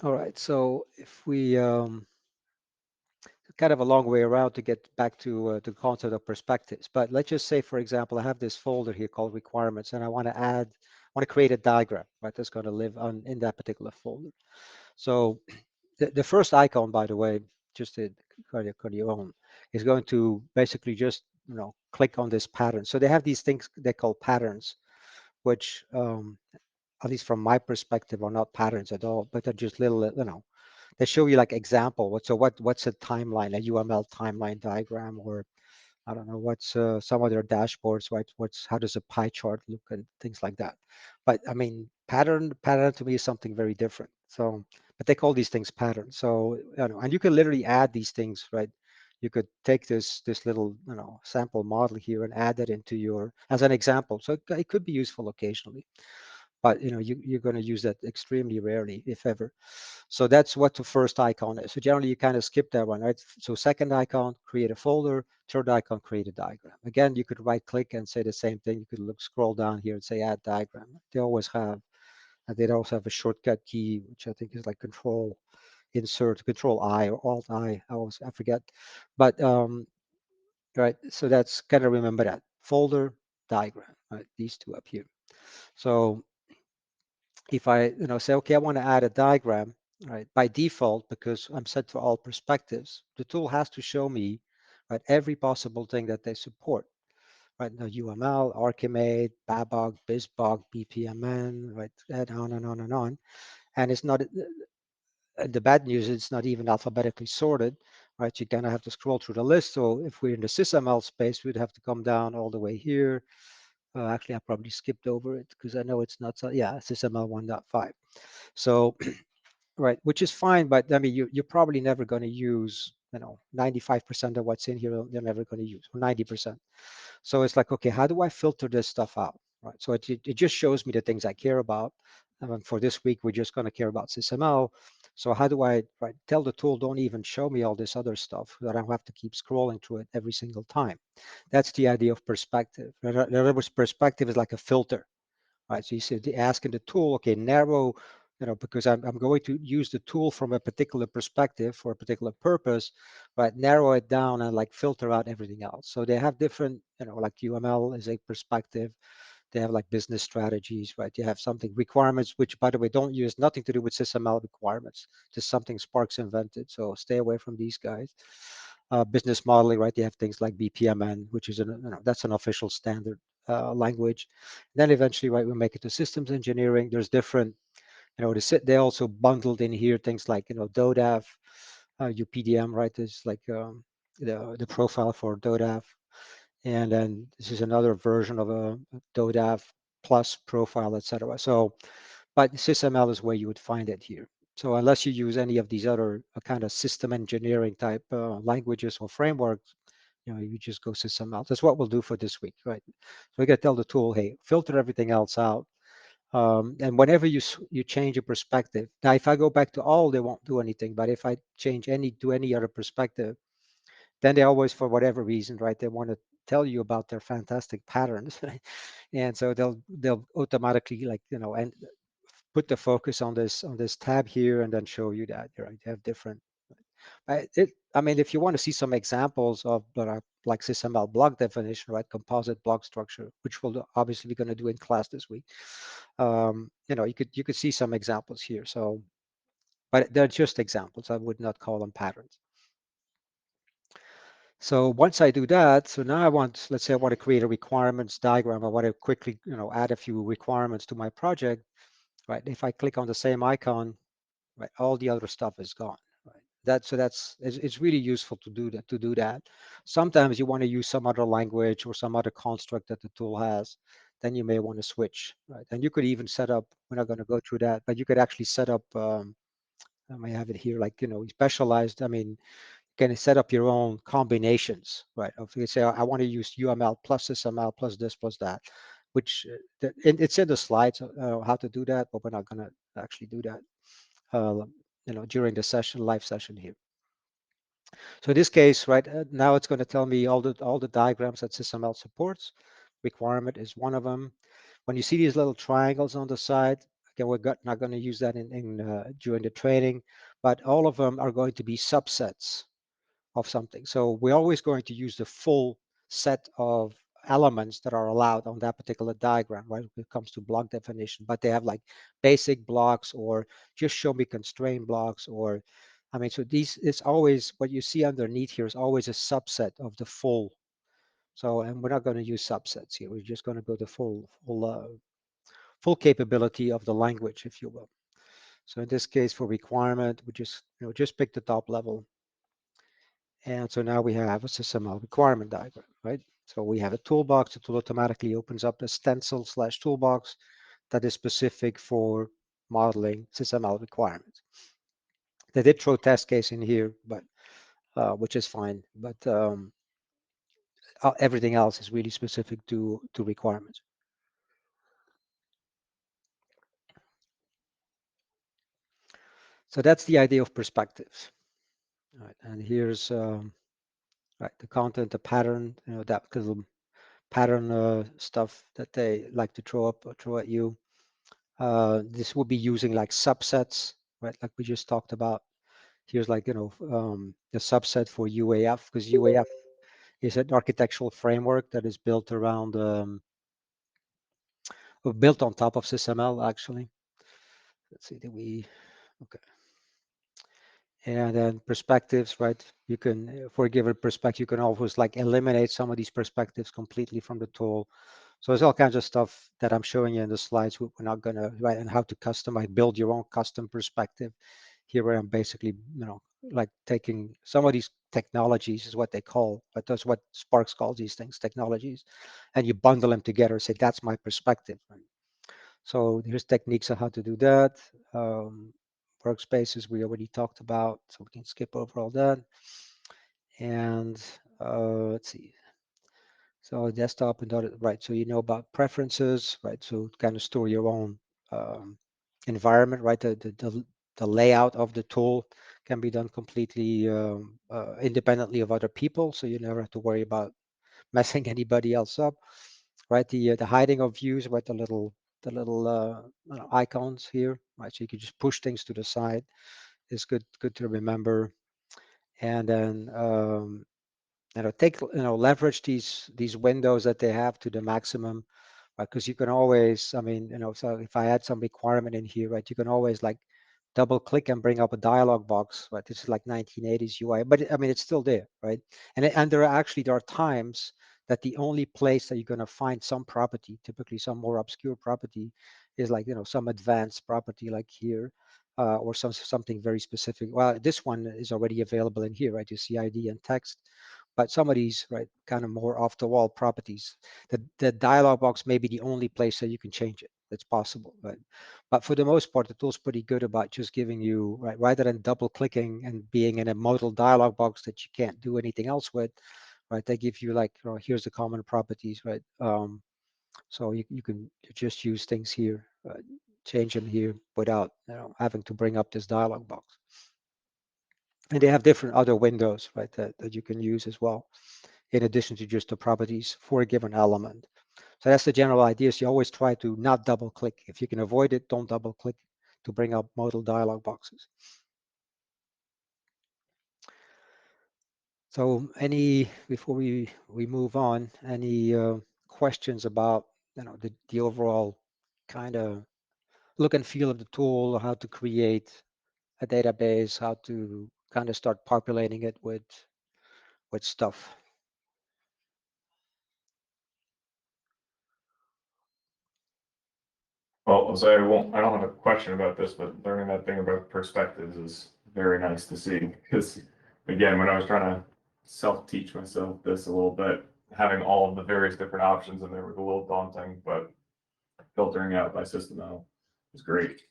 all right. So if we kind of a long way around to get back to the concept of perspectives. But let's just say, for example, I have this folder here called requirements, and I want to create a diagram, right? That's going to live in that particular folder. So the first icon, by the way, just to kind of your own, is going to basically just click on this pattern. So they have these things they call patterns, which at least from my perspective, are not patterns at all, but they're just little, they show you like example. What's a timeline, a UML timeline diagram, or I don't know what's some of their dashboards, right? How does a pie chart look and things like that. But I mean, pattern to me is something very different. So, but they call these things patterns. So, and you can literally add these things, right? You could take this little sample model here and add it into your as an example. So it could be useful occasionally, but you're going to use that extremely rarely, if ever. So that's what the first icon is. So generally you kind of skip that one, right? So second icon, create a folder. Third icon, create a diagram. Again, you could right click and say the same thing. You could scroll down here and say add diagram. They always have, and they also have a shortcut key, which I think is like control insert, control I or alt I forget. But right, so that's kind of remember that folder diagram, right? These two up here. So if I say, okay, I want to add a diagram, right? By default, because I'm set for all perspectives, the tool has to show me, right, every possible thing that they support, right? Now UML, Archimate, Babok, BizBok, BPMN, right, and on and on and on. And it's not the bad news. It's not even alphabetically sorted, right? You're gonna have to scroll through the list. So if we're in the SysML space, we'd have to come down all the way here. Actually, I probably skipped over it because I know it's not. Yeah, SysML 1.5. So, right, which is fine, but I mean, you're probably never going to use, 95% of what's in here, you're never going to use, or 90%. So it's like, okay, how do I filter this stuff out, right? So it just shows me the things I care about. For this week, we're just going to care about SysML. So how do I tell the tool, don't even show me all this other stuff that I don't have to keep scrolling through it every single time. That's the idea of perspective. In other words, perspective is like a filter, right? So you said asking the tool, okay, narrow, because I'm going to use the tool from a particular perspective for a particular purpose, right? Narrow it down and like filter out everything else. So they have different, like UML is a perspective. They have like business strategies, right? You have something requirements, which by the way, don't use nothing to do with SysML requirements, just something Sparks invented. So stay away from these guys. Business modeling, right? You have things like BPMN, which is that's an official standard language. Then eventually, right, we make it to systems engineering. There's different, they also bundled in here things like, DODAV, UPDM, right? There's like the profile for DODAV. And then this is another version of a DODAV plus profile, etc. So, but SysML is where you would find it here. So unless you use any of these other kind of system engineering type languages or frameworks, you just go SysML. That's what we'll do for this week, right? So we got to tell the tool, hey, filter everything else out. And whenever you change a perspective, now if I go back to all, they won't do anything. But if I change any other perspective, then they always, for whatever reason, right, they want to tell you about their fantastic patterns, and so they'll automatically and put the focus on this tab here and then show you that you have different. I mean, if you want to see some examples of like SysML block definition, right, composite block structure, which we'll obviously be going to do in class this week, you could see some examples here. So, but they're just examples. I would not call them patterns. So once I do that, so now let's say I want to create a requirements diagram. I want to quickly, add a few requirements to my project, right? If I click on the same icon, right, all the other stuff is gone, right? It's really useful to do that. Sometimes you want to use some other language or some other construct that the tool has, then you may want to switch, right? And you could even set up, we're not going to go through that, but you could actually set up, I may have it here, like, specialized, I mean, can set up your own combinations, right? If you say, I want to use UML plus SysML plus this plus that, which it's in the slides how to do that, but we're not going to actually do that, during the live session here. So in this case, right now it's going to tell me all the diagrams that SysML supports. Requirement is one of them. When you see these little triangles on the side, again, we're not going to use that during the training, but all of them are going to be subsets of something. So we're always going to use the full set of elements that are allowed on that particular diagram, right? When it comes to block definition, but they have like basic blocks or just show me constraint blocks or, I mean, so it's always, what you see underneath here is always a subset of the full. So, and we're not going to use subsets here. We're just going to go to full capability of the language, if you will. So in this case, for requirement, we just pick the top level. And so now we have a SysML requirement diagram, right? So we have a toolbox. The tool automatically opens up the stencil/toolbox that is specific for modeling SysML requirements. They did throw test case in here, but which is fine. But everything else is really specific to requirements. So that's the idea of perspectives. All right, and here's right, the content, the pattern, that little pattern stuff that they like to throw at you. This will be using like subsets, right? Like we just talked about. Here's like, the subset for UAF, because UAF is an architectural framework that is built around, built on top of SysML actually. Let's see, okay. And then perspectives, right? You can, for a given perspective, you can always like eliminate some of these perspectives completely from the tool. So there's all kinds of stuff that I'm showing you in the slides. We're not gonna, right, and how to customize, build your own custom perspective. Here where I'm basically, like taking some of these technologies is what they call, but that's what Sparks calls these things, technologies, and you bundle them together and say, that's my perspective. Right? So here's techniques on how to do that. Workspaces we already talked about, so we can skip over all that. And let's see. So desktop and right. So you know about preferences, right? So kind of store your own environment, right? The layout of the tool can be done completely independently of other people, so you never have to worry about messing anybody else up, right? The hiding of views, right? The little icons here, right? So you can just push things to the side. It's good to remember. And then leverage these windows that they have to the maximum, right? Because you can always, I mean, so if I add some requirement in here, right, you can always like double click and bring up a dialog box, right? This is like 1980s UI, but I mean, it's still there, right? And there are times that the only place that you're going to find some property, typically some more obscure property, is like, some advanced property like here, or something very specific. Well, this one is already available in here, right? You see ID and text, but some of these, right, kind of more off the wall properties, the dialog box may be the only place that you can change it. It's possible, right? But for the most part, the tool's pretty good about just giving you, right, rather than double clicking and being in a modal dialog box that you can't do anything else with, right? They give you like, here's the common properties, right? So you can just use things here, change them here without, having to bring up this dialog box. And they have different other windows, right, that you can use as well, in addition to just the properties for a given element. So that's the general idea. So you always try to not double click. If you can avoid it, don't double click to bring up modal dialog boxes. So before we move on, any questions about, the overall kind of look and feel of the tool, how to create a database, how to kind of start populating it with stuff? Well, I'll say I don't have a question about this, but learning that thing about perspectives is very nice to see. Because again, when I was trying to self-teach myself this a little bit, having all of the various different options in there was a little daunting, but filtering out by SysML is great.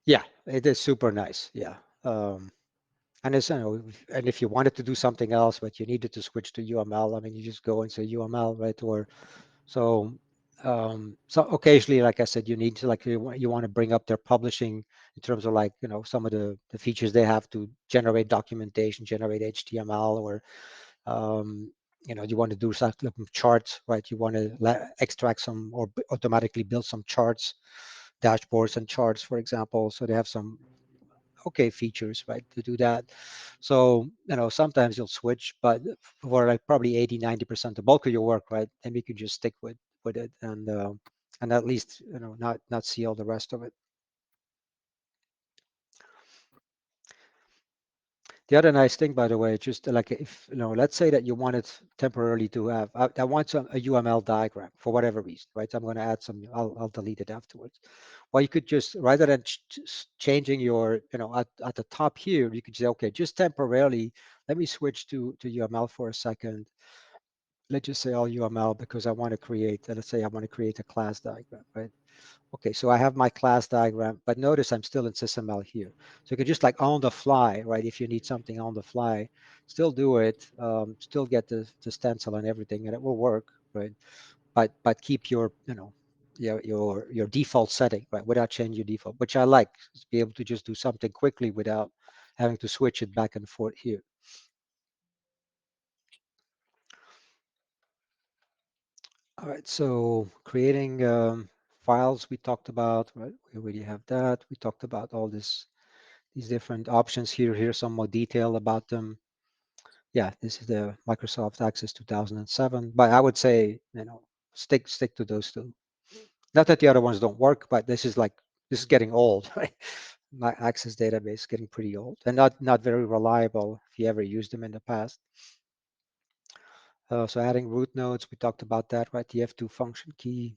Yeah, it is super nice. Yeah. And it's, and if you wanted to do something else, but you needed to switch to UML, I mean, you just go and say UML, right? Or so occasionally, like I said, you need to, like, you want to bring up their publishing in terms of like, some of the features they have to generate documentation, generate HTML, or you want to do something like charts, right? You want to extract some or automatically build some charts, dashboards and charts, for example. So they have some okay features, right, to do that. So, sometimes you'll switch, but for like probably 80-90% the bulk of your work, right, then you can just stick with it, and at least, not see all the rest of it. The other nice thing, by the way, just like if, let's say that you wanted temporarily to have, I want a UML diagram for whatever reason, right? I'm going to add some, I'll delete it afterwards. Well, you could just, rather than changing your, at the top here, you could say, okay, just temporarily, let me switch to UML for a second. Let's just say all UML because I want to create, let's say I want to create a class diagram, right? Okay, so I have my class diagram, but notice I'm still in SysML here. So you can just like on the fly, right? If you need something on the fly, still do it, still get the stencil and everything, and it will work, right? But keep your, your default setting, right? Without changing your default, which I like, is be able to just do something quickly without having to switch it back and forth here. All right, so creating files we talked about, right? We already have that. We talked about all these different options here. Here's some more detail about them. Yeah, this is the Microsoft Access 2007, but I would say, stick to those two. Not that the other ones don't work, but this is getting old, right? My Access database is getting pretty old and not very reliable if you ever used them in the past. So adding root nodes, we talked about that, right? The F2 function key,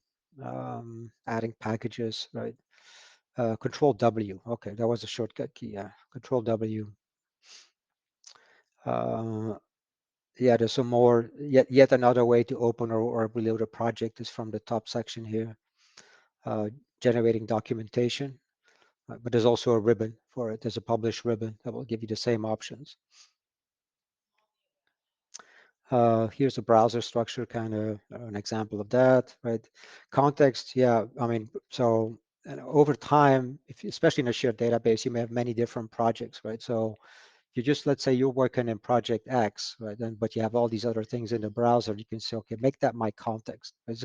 adding packages, right? Control W. Okay, that was a shortcut key. Yeah, Control W. Yeah, there's some more. Yet another way to open or reload a project is from the top section here. Generating documentation, but there's also a ribbon for it. There's a publish ribbon that will give you the same options. Here's a browser structure, kind of an example of that, right? Context, yeah, I mean, so over time, especially in a shared database, you may have many different projects, right? So you just, let's say you're working in project X, right? Then, but you have all these other things in the browser. You can say, okay, make that my context. It's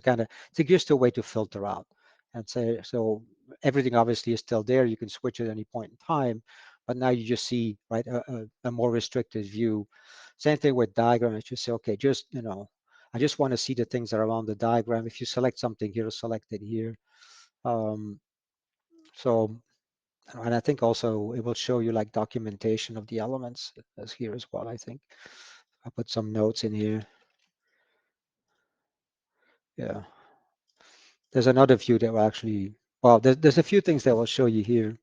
just a way to filter out and say, so everything obviously is still there. You can switch at any point in time, but now you just see, right, a more restricted view. Same thing with diagram. It's just say, okay, just, I just want to see the things that are on the diagram. If you select something here, select it here. So and I think also it will show you like documentation of the elements as here as well, I think. I put some notes in here. Yeah. There's another view that will actually, well, there's a few things that will show you here,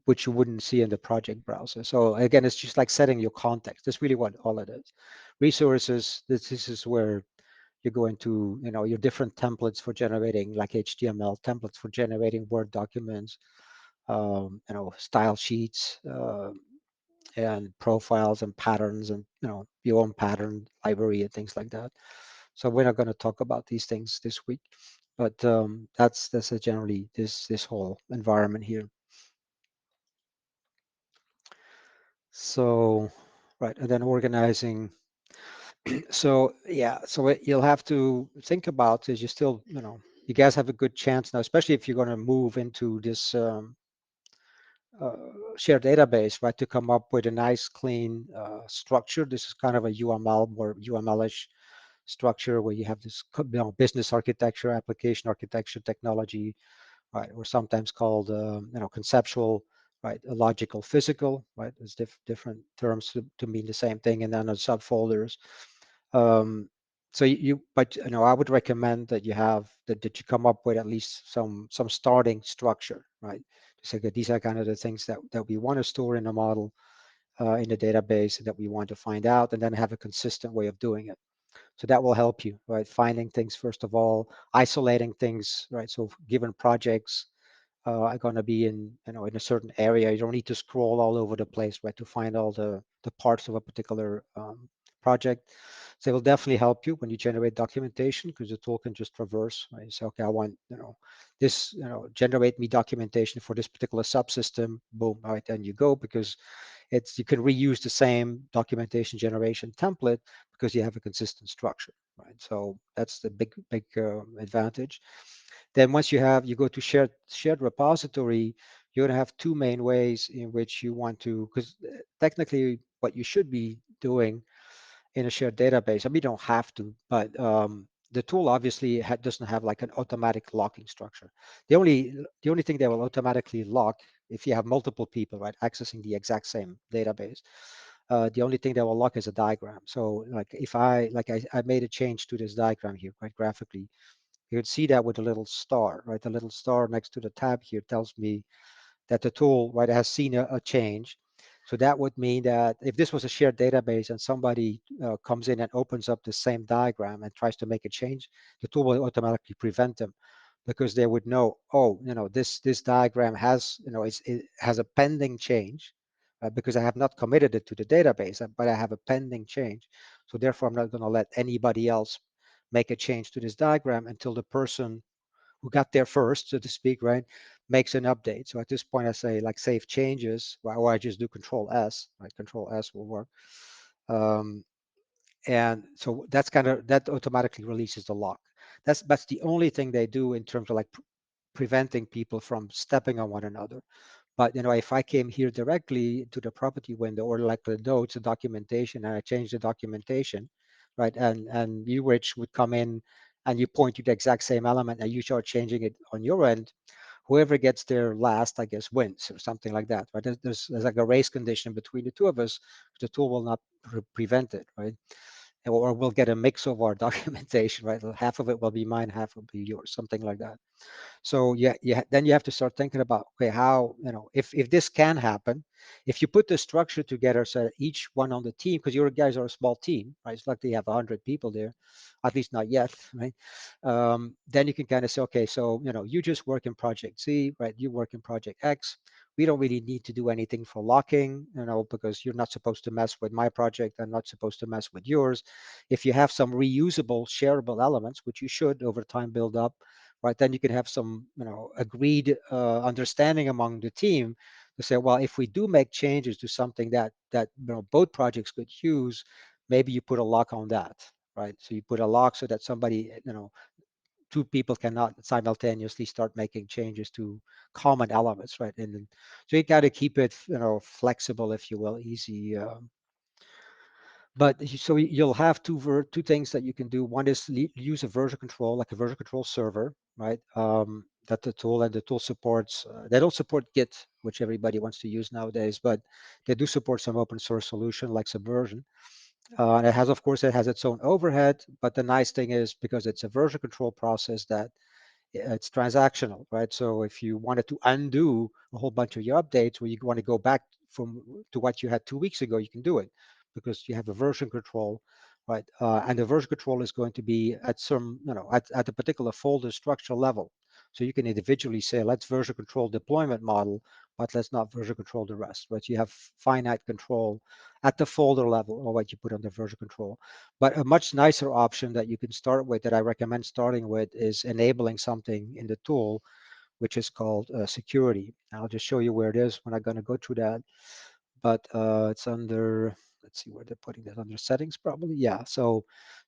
which you wouldn't see in the project browser. So again, it's just like setting your context. That's really what all it is. Resources, this is where you're going to, your different templates for generating like HTML templates for generating Word documents, style sheets, and profiles and patterns and your own pattern library and things like that. So we're not going to talk about these things this week, but that's generally this whole environment here. So right, and then organizing. So yeah, so what you'll have to think about is you guys have a good chance now, especially if you're going to move into this shared database, right, to come up with a nice clean structure. This is kind of a UML, more UML-ish structure where you have this business architecture, application architecture, technology, right, or sometimes called conceptual, right, logical, physical, right. There's different terms to mean the same thing, and then the subfolders. So but I would recommend that that you come up with at least some starting structure, right? To say that these are kind of the things that we want to store in a model, in the database, that we want to find out, and then have a consistent way of doing it. So that will help you, right? Finding things first of all, isolating things, right? So given projects are going to be in a certain area, you don't need to scroll all over the place, right, to find all the parts of a particular project. So it will definitely help you when you generate documentation, because the tool can just traverse, right? So okay, I want this, generate me documentation for this particular subsystem. Boom, right, and you go, because you can reuse the same documentation generation template because you have a consistent structure, right? So that's the big advantage. Then once you go to shared repository, you're going to have two main ways in which you want to, because technically what you should be doing in a shared database, I mean, you don't have to, but the tool obviously doesn't have like an automatic locking structure. The only thing that will automatically lock if you have multiple people, right, accessing the exact same database, the only thing that will lock is a diagram. So like if I made a change to this diagram here, right, graphically, you would see that with a little star, right? The little star next to the tab here tells me that the tool, right, has seen a change. So that would mean that if this was a shared database and somebody comes in and opens up the same diagram and tries to make a change, the tool will automatically prevent them because they would know, oh, this diagram has, it has a pending change because I have not committed it to the database, but I have a pending change. So therefore, I'm not going to let anybody else make a change to this diagram until the person who got there first, so to speak, right, makes an update. So at this point, I say like save changes, or I just do Control S, right? Control S will work. And so that automatically releases the lock. That's the only thing they do in terms of like preventing people from stepping on one another. But if I came here directly to the property window or like the notes, the documentation, and I change the documentation, right? And you, Rich, would come in and you point to the exact same element and you start changing it on your end. Whoever gets there last, I guess, wins or something like that, right? There's like a race condition between the two of us. The tool will not prevent it, right? Or we'll get a mix of our documentation, right? Half of it will be mine, half will be yours, something like that. So yeah, then you have to start thinking about, okay, how, if this can happen, if you put the structure together so that each one on the team, because your guys are a small team, right? It's like they have 100 people there, at least not yet, right? Then you can kind of say, okay, so you just work in project Z, right? You work in project X. We don't really need to do anything for locking, because you're not supposed to mess with my project. I'm not supposed to mess with yours. If you have some reusable, shareable elements, which you should over time build up, right, then you can have some agreed understanding among the team to say, well, if we do make changes to something that both projects could use, maybe you put a lock on that, right? So you put a lock so that somebody, two people cannot simultaneously start making changes to common elements, right? And so you got to keep it flexible, if you will, easy. But so you'll have two things that you can do. One is use a version control, like a version control server, right? That the tool supports. They don't support Git, which everybody wants to use nowadays, but they do support some open source solution like Subversion. And of course, it has its own overhead. But the nice thing is because it's a version control process that it's transactional, right? So if you wanted to undo a whole bunch of your updates, or you want to go back to what you had 2 weeks ago, you can do it because you have a version control, right? And the version control is going to be at some, at a particular folder structure level. So you can individually say, let's version control deployment model, but let's not version control the rest, right? You have finite control at the folder level or what you put under version control. But a much nicer option that you can start with, that I recommend starting with, is enabling something in the tool, which is called security. I'll just show you where it is when I'm going to go through that. But it's under, let's see where they're putting that, under settings probably. Yeah. So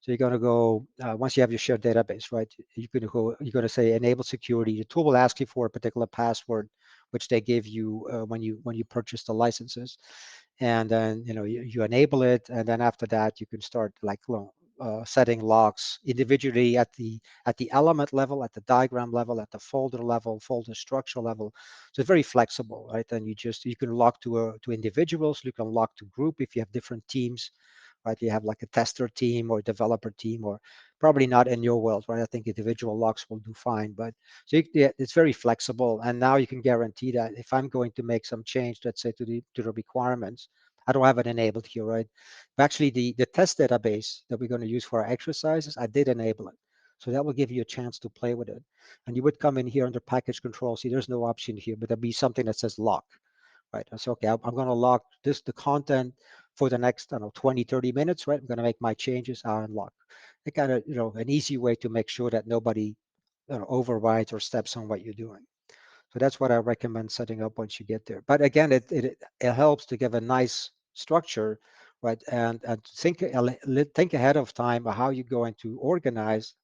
you're going to go, once you have your shared database, right? You're going to say enable security. The tool will ask you for a particular password, which they give you when you purchase the licenses. And then you enable it, and then after that you can start like setting locks individually at the element level, at the diagram level, at the folder level, folder structure level. So it's very flexible, right? And you can lock to individuals, you can lock to group if you have different teams, right? You have like a tester team or developer team, or probably not in your world, right? I think individual locks will do fine, but so it's very flexible. And now you can guarantee that if I'm going to make some change, let's say to the requirements, I don't have it enabled here, right? But actually, the test database that we're going to use for our exercises, I did enable it. So that will give you a chance to play with it. And you would come in here under package control. See, there's no option here, but there'll be something that says lock, right? I say, okay, I'm going to lock the content for the next, I don't know, 20, 30 minutes, right? I'm going to make my changes, I'll unlock. It kind of, an easy way to make sure that nobody overrides or steps on what you're doing. So that's what I recommend setting up once you get there. But again, it helps to give a nice structure, right? And think ahead of time how you're going to organize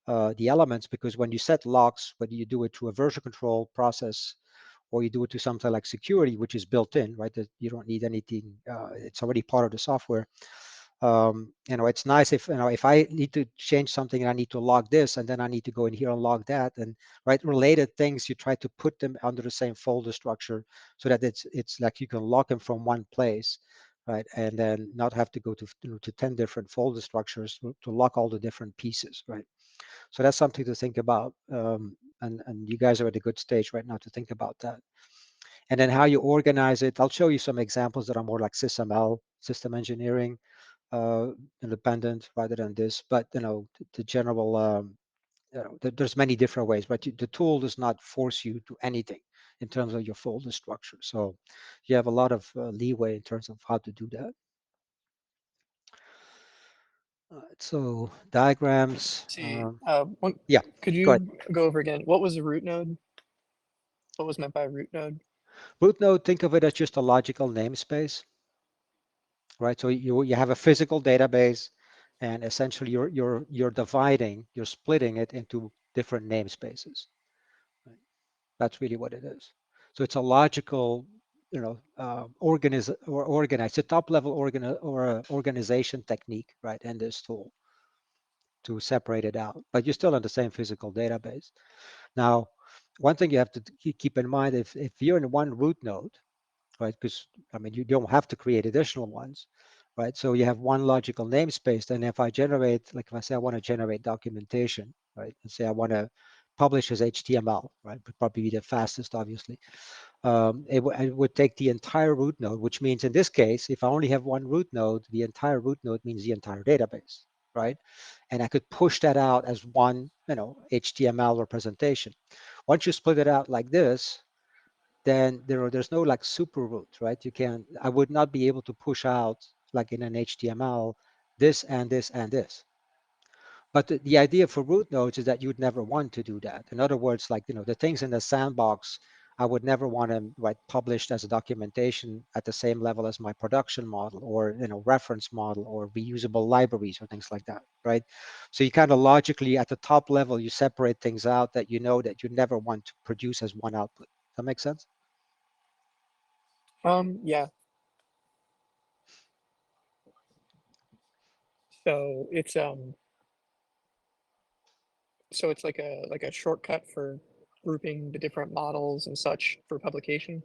the elements, because when you set locks, whether you do it through a version control process or you do it to something like security, which is built in, right? That you don't need anything, it's already part of the software. It's nice if I need to change something and I need to log this, and then I need to go in here and log that, and related things, you try to put them under the same folder structure so that it's like you can log them from one place, right? And then not have to go to 10 different folder structures to lock all the different pieces, right? So that's something to think about. And you guys are at a good stage right now to think about that. And then how you organize it. I'll show you some examples that are more like SysML, system engineering, independent rather than this. But the general, there's many different ways. But the tool does not force you to anything in terms of your folder structure. So you have a lot of leeway in terms of how to do that. So diagrams. See, Yeah, could go ahead. you go over again? What was a root node? What was meant by a root node? Root node, think of it as just a logical namespace, right? So you have a physical database, and essentially you're dividing, you're splitting it into different namespaces. Right? That's really what it is. So it's a logical, organized, a top level organization technique, right? And this tool to separate it out, but you're still in the same physical database. Now, one thing you have to keep in mind, if you're in one root node, right? Because you don't have to create additional ones, right? So you have one logical namespace. And if I generate, like if I say I want to generate documentation, right? And say I want to publish as HTML, right? Would probably be the fastest, obviously. It would take the entire root node, which means in this case, if I only have one root node, the entire root node means the entire database, right? And I could push that out as one, HTML representation. Once you split it out like this, then there's no like super root, right? I would not be able to push out like in an HTML, this and this and this. But the idea for root nodes is that you'd never want to do that. In other words, like, the things in the sandbox, I would never want to write published as a documentation at the same level as my production model or, reference model or reusable libraries or things like that, right? So you kind of logically at the top level, you separate things out that that you never want to produce as one output. Does that make sense? Yeah. So it's like a shortcut for grouping the different models and such for publication.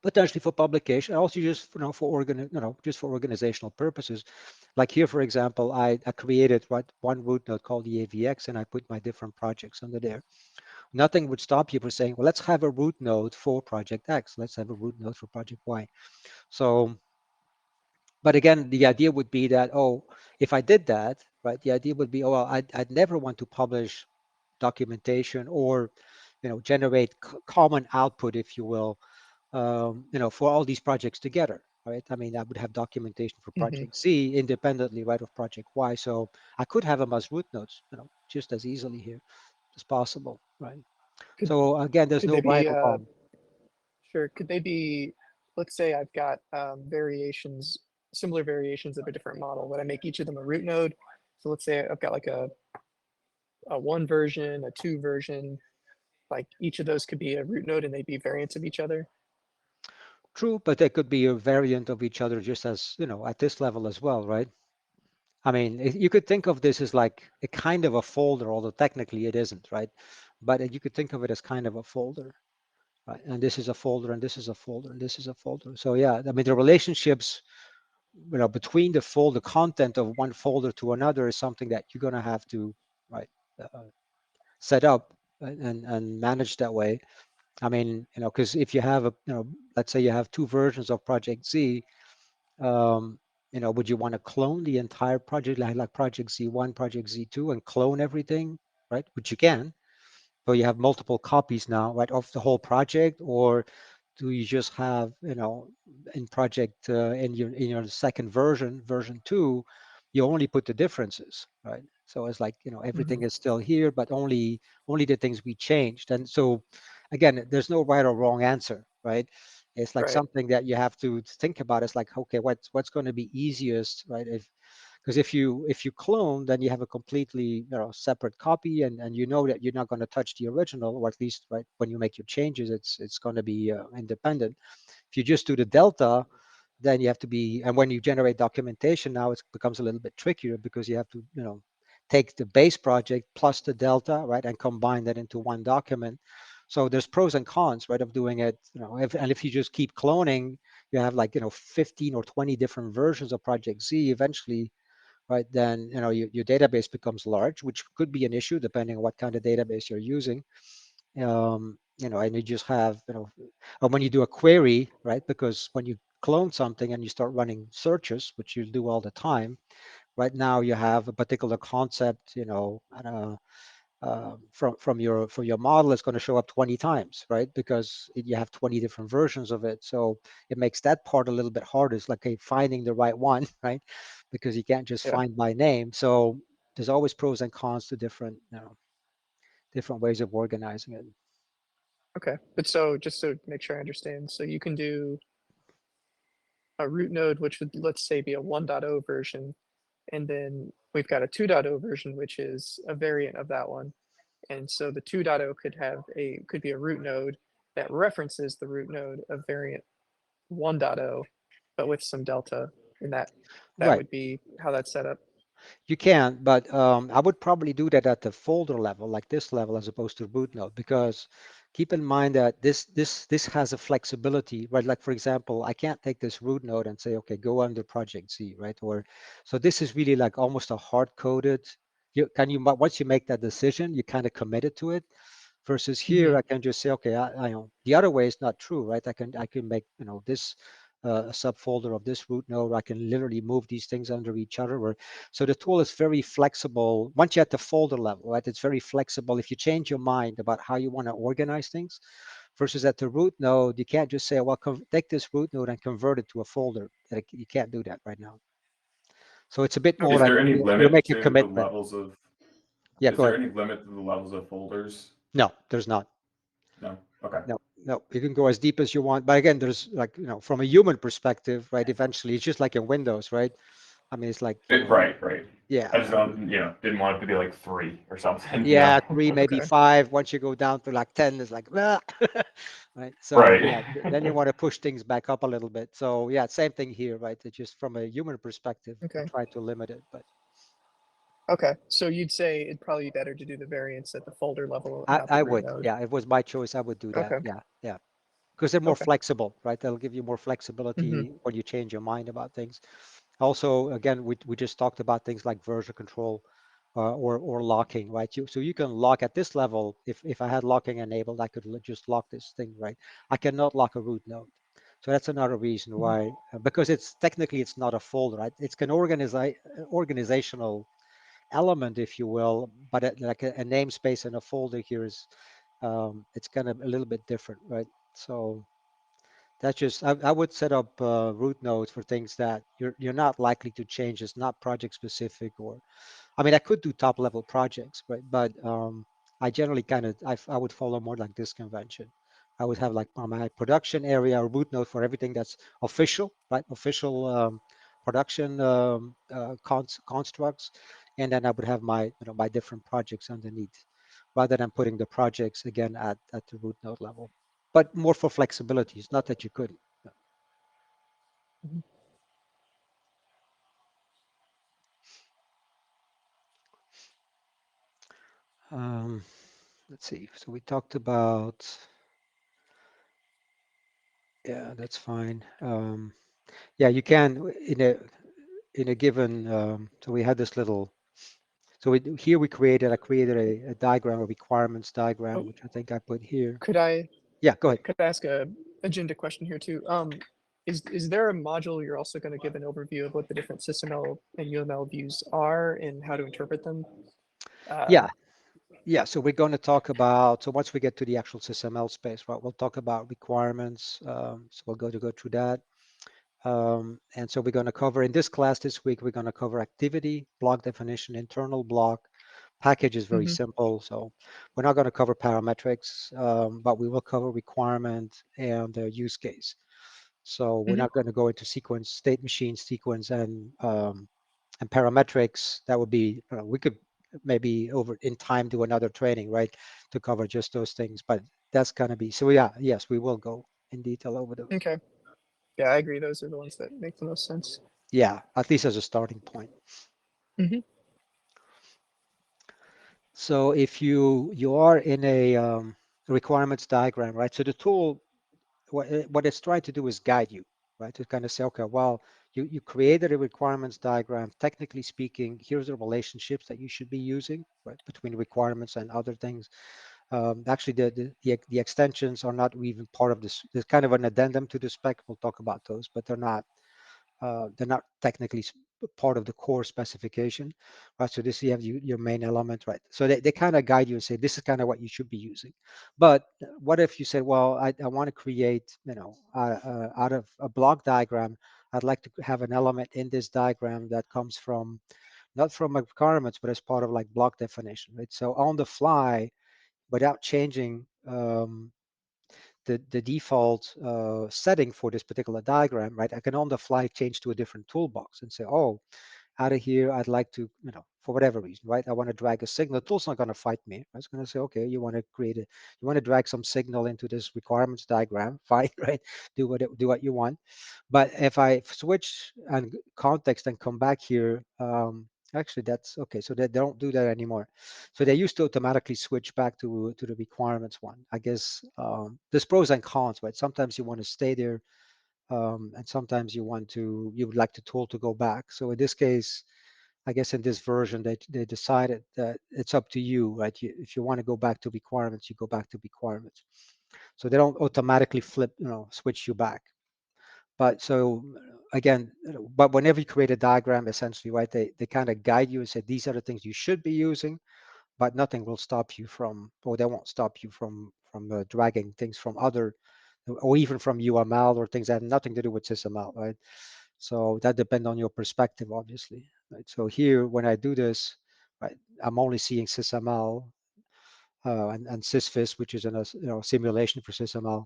Potentially for publication, also just just for organizational purposes. Like here, for example, I created one root node called the AVX, and I put my different projects under there. Nothing would stop you from saying, well, let's have a root node for project X. Let's have a root node for project Y. So, but again, the idea would be that, if I did that, right, the idea would be, well, I'd never want to publish documentation or, generate common output, if you will, for all these projects together, right? I would have documentation for project Z independently, right, of project Y. So I could have them as root nodes, just as easily here as possible, right? So again, there's Could no they right be or wrong. sure? Could they be? Let's say I've got similar variations of a different model, but I make each of them a root node. So let's say I've got like a 1 version, a 2 version. Like each of those could be a root node, and they'd be variants of each other. True, but they could be a variant of each other just as, at this level as well, right? You could think of this as like a kind of a folder, although technically it isn't, right? But you could think of it as kind of a folder, right? And this is a folder, and this is a folder, and this is a folder. So yeah, the relationships, between the content of one folder to another is something that you're going to have to, right, set up and manage that way. Because if you have let's say you have two versions of Project Z, would you want to clone the entire project, like Project Z1, Project Z2, and clone everything, right? Which you can. So you have multiple copies now, right, of the whole project, or do you just have, in project in your second version 2, you only put the differences, right? So it's like, everything is still here, but only the things we changed. And so again, there's no right or wrong answer, right? It's like Right. something that you have to think about. It's like, okay, what's going to be easiest, right? Because if you clone, then you have a completely separate copy, and that you're not going to touch the original, or at least when you make your changes, it's going to be independent. If you just do the delta, then you have to be, and when you generate documentation now, it becomes a little bit trickier because you have to, take the base project plus the delta, right, and combine that into one document. So there's pros and cons, right, of doing it, and if you just keep cloning, you have like, 15 or 20 different versions of Project Z eventually, right, then, your database becomes large, which could be an issue depending on what kind of database you're using. And you just have, or when you do a query, right, because when you clone something and you start running searches, which you do all the time, right now you have a particular concept, from your model is going to show up 20 times, right? Because you have 20 different versions of it. So it makes that part a little bit harder. It's like finding the right one, right? Because you can't just Yeah. find by name. So there's always pros and cons to different ways of organizing it. Okay, but so just to make sure I understand, so you can do a root node, which would, let's say, be a 1.0 version, and then we've got a 2.0 version, which is a variant of that one. And so the 2.0 could be a root node that references the root node of variant 1.0, but with some delta, and that Right. would be how that's set up. You can, but I would probably do that at the folder level, like this level, as opposed to root node, because keep in mind that this has a flexibility, right? Like for example, I can't take this root node and say, okay, go under Project Z, right? Or so this is really like almost a hard-coded. Once you make that decision, you kind of committed to it. Versus here, I can just say, okay, I the other way is not true, right? I can make this a subfolder of this root node. I can literally move these things under each other. So the tool is very flexible. Once you're at the folder level, right, it's very flexible. If you change your mind about how you want to organize things, versus at the root node, you can't just say, well, take this root node and convert it to a folder. You can't do that right now. So it's a bit more Is like there any you limit make a to the commitment. levels of? Yeah, Is go there ahead. any limit to the levels of folders? No, there's not. No. Okay. No, you can go as deep as you want. But again, there's like, from a human perspective, right? Eventually, it's just like in Windows, right? I mean, it's like, Right. yeah. I just don't, didn't want it to be like 3 or something. Yeah, 3, maybe Okay. 5. Once you go down to like 10, it's like, right? So Right. yeah, then you want to push things back up a little bit. So yeah, same thing here, right? It's just from a human perspective, you Okay. try to limit it. But Okay, so you'd say it'd probably be better to do the variants at the folder level, I, not the I root would, node. yeah, it was my choice. I would do that. Okay. Yeah. Because they're more Okay. flexible, right? They'll give you more flexibility when you change your mind about things. Also, again, we just talked about things like version control or locking, right? So you can lock at this level. If I had locking enabled, I could just lock this thing, right? I cannot lock a root node. So that's another reason why, because it's technically it's not a folder, right? It's an organizational element, if you will, but like a namespace in a folder here is it's kind of a little bit different, right? So that's just I would set up root nodes for things that you're not likely to change. It's not project specific, or I mean I could do top level projects, right? But I generally I would follow more like this convention. I would have like my production area a root node for everything that's official, right? Official production constructs, and then I would have my my different projects underneath, rather than putting the projects again at the root node level. But more for flexibility. It's not that you couldn't. Let's see. So we talked about, yeah, that's fine. Yeah, you can in a given. So we had this little. So I created a diagram, a requirements diagram, Oh, which I think I put here. could I Yeah, go ahead. ask a agenda question here too? Is there a module you're also going to give an overview of what the different SysML and UML views are and how to interpret them? Yeah, yeah. So we're going to talk about. So once we get to the actual SysML space, right, we'll talk about requirements. So we'll go through that. And so we're going to cover in this class this week, we're going to cover activity, block definition, internal block. Package is very simple. So we're not going to cover parametrics, but we will cover requirement and use case. So we're not going to go into sequence, state machine sequence and parametrics. That would be, we could maybe over in time do another training, right, to cover just those things. But that's going to be, so yeah, yes, we will go in detail over those. Okay. Yeah, I agree. Those are the ones that make the most sense. Yeah, at least as a starting point. Mhm. So if you are in a requirements diagram, right? So the tool, what it's trying to do is guide you, right? To kind of say, okay, well, you created a requirements diagram. Technically speaking, here's the relationships that you should be using, right, between requirements and other things. Actually, the extensions are not even part of this. There's kind of an addendum to the spec. We'll talk about those, but they're not technically part of the core specification, right? So this you have your main element, right? So they kind of guide you and say, this is kind of what you should be using. But what if you say, well, I want to create, out of a block diagram, I'd like to have an element in this diagram that comes from, not from requirements, but as part of like block definition, right? So on the fly, without changing the default setting for this particular diagram, right? I can on the fly change to a different toolbox and say, oh, out of here, I'd like to, for whatever reason, right? I want to drag a signal. The tool's not going to fight me. It's going to say, okay, you want to drag some signal into this requirements diagram, fine, right? Do what you want. But if I switch and context and come back here, actually that's okay. So they don't do that anymore. So they used to automatically switch back to the requirements one. I guess there's pros and cons, right? Sometimes you want to stay there, and sometimes you would like the tool to go back. So in this case, I guess in this version, they decided that it's up to you, right? If you want to go back to requirements, you go back to requirements. So they don't automatically switch you back. But so again, but whenever you create a diagram, essentially, right, they kind of guide you and say, these are the things you should be using, but nothing will stop you from, or they won't stop you from dragging things from other, or even from UML or things that have nothing to do with SysML, right? So that depends on your perspective, obviously, right? So here, when I do this, right, I'm only seeing SysML and SysFis, which is a simulation for SysML.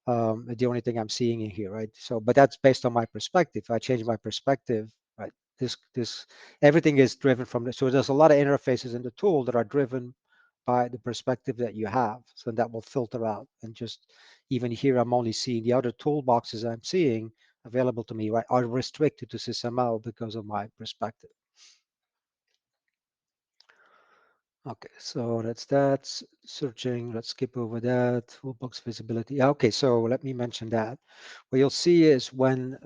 The only thing I'm seeing in here, right? So, but that's based on my perspective. If I change my perspective, right? This everything is driven from this. So there's a lot of interfaces in the tool that are driven by the perspective that you have. So that will filter out. And just even here, I'm only seeing the other toolboxes I'm seeing available to me, right, are restricted to SysML because of my perspective. Okay, so that's that. Searching, let's skip over that. Toolbox visibility. Okay, so let me mention that. What you'll see is when,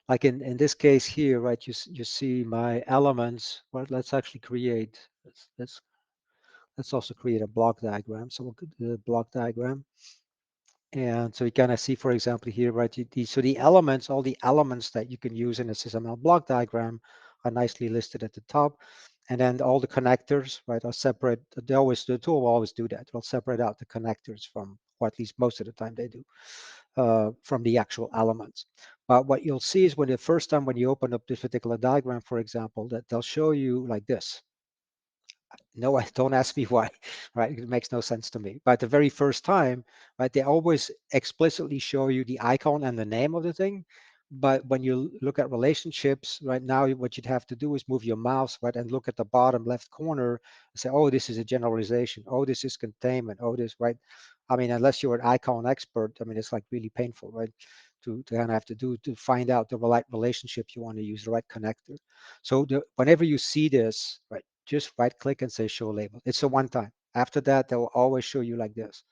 like in this case here, right, you see my elements. Well, let's actually create, let's also create a block diagram. So we'll do the block diagram. And so you kind of see, for example, here, right, so the elements, all the elements that you can use in a SysML block diagram are nicely listed at the top. And then all the connectors, right, are separate. The tool will always do that. It'll separate out the connectors from, or at least most of the time they do, from the actual elements. But what you'll see is when the first time when you open up this particular diagram, for example, that they'll show you like this. No, don't ask me why, right? It makes no sense to me. But the very first time, right, they always explicitly show you the icon and the name of the thing. But when you look at relationships, right now, what you'd have to do is move your mouse, right, and look at the bottom left corner and say, oh, this is a generalization. Oh, this is containment. Oh, this, right? I mean, unless you're an icon expert, I mean, it's like really painful, right? To kind of have to do to find out the right relationship you want to use, the right connector. So whenever you see this, right, just right click and say show label. It's a one time. After that, they will always show you like this.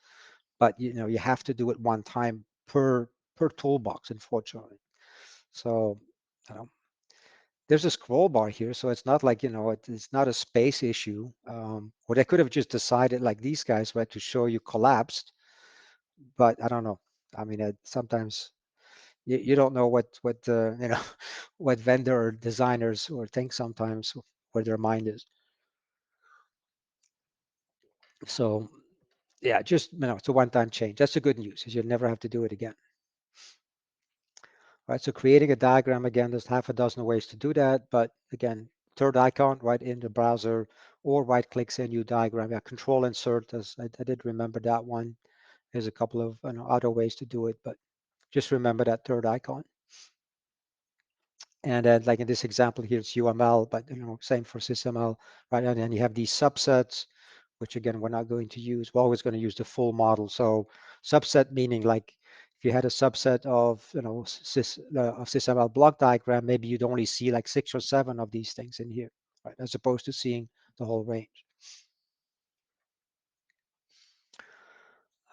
But you have to do it one time per toolbox, unfortunately. So there's a scroll bar here, so it's not like it's not a space issue. Or they could have just decided like these guys, right, to show you collapsed. But I don't know. I mean, sometimes you don't know what what vendor or designers or think sometimes where their mind is. So yeah, just it's a one-time change. That's the good news, is you'll never have to do it again. Right, so creating a diagram, again, there's half a dozen ways to do that, but again, third icon right in the browser, or right click, say new diagram. Yeah, control insert, as I did remember that one. There's a couple of other ways to do it, but just remember that third icon. And then like in this example here, it's UML, but same for SysML, right? And then you have these subsets, which again, we're not going to use. We're always going to use the full model. So subset meaning like if you had a subset of, of SysML block diagram, maybe you'd only see like 6 or 7 of these things in here, right? As opposed to seeing the whole range.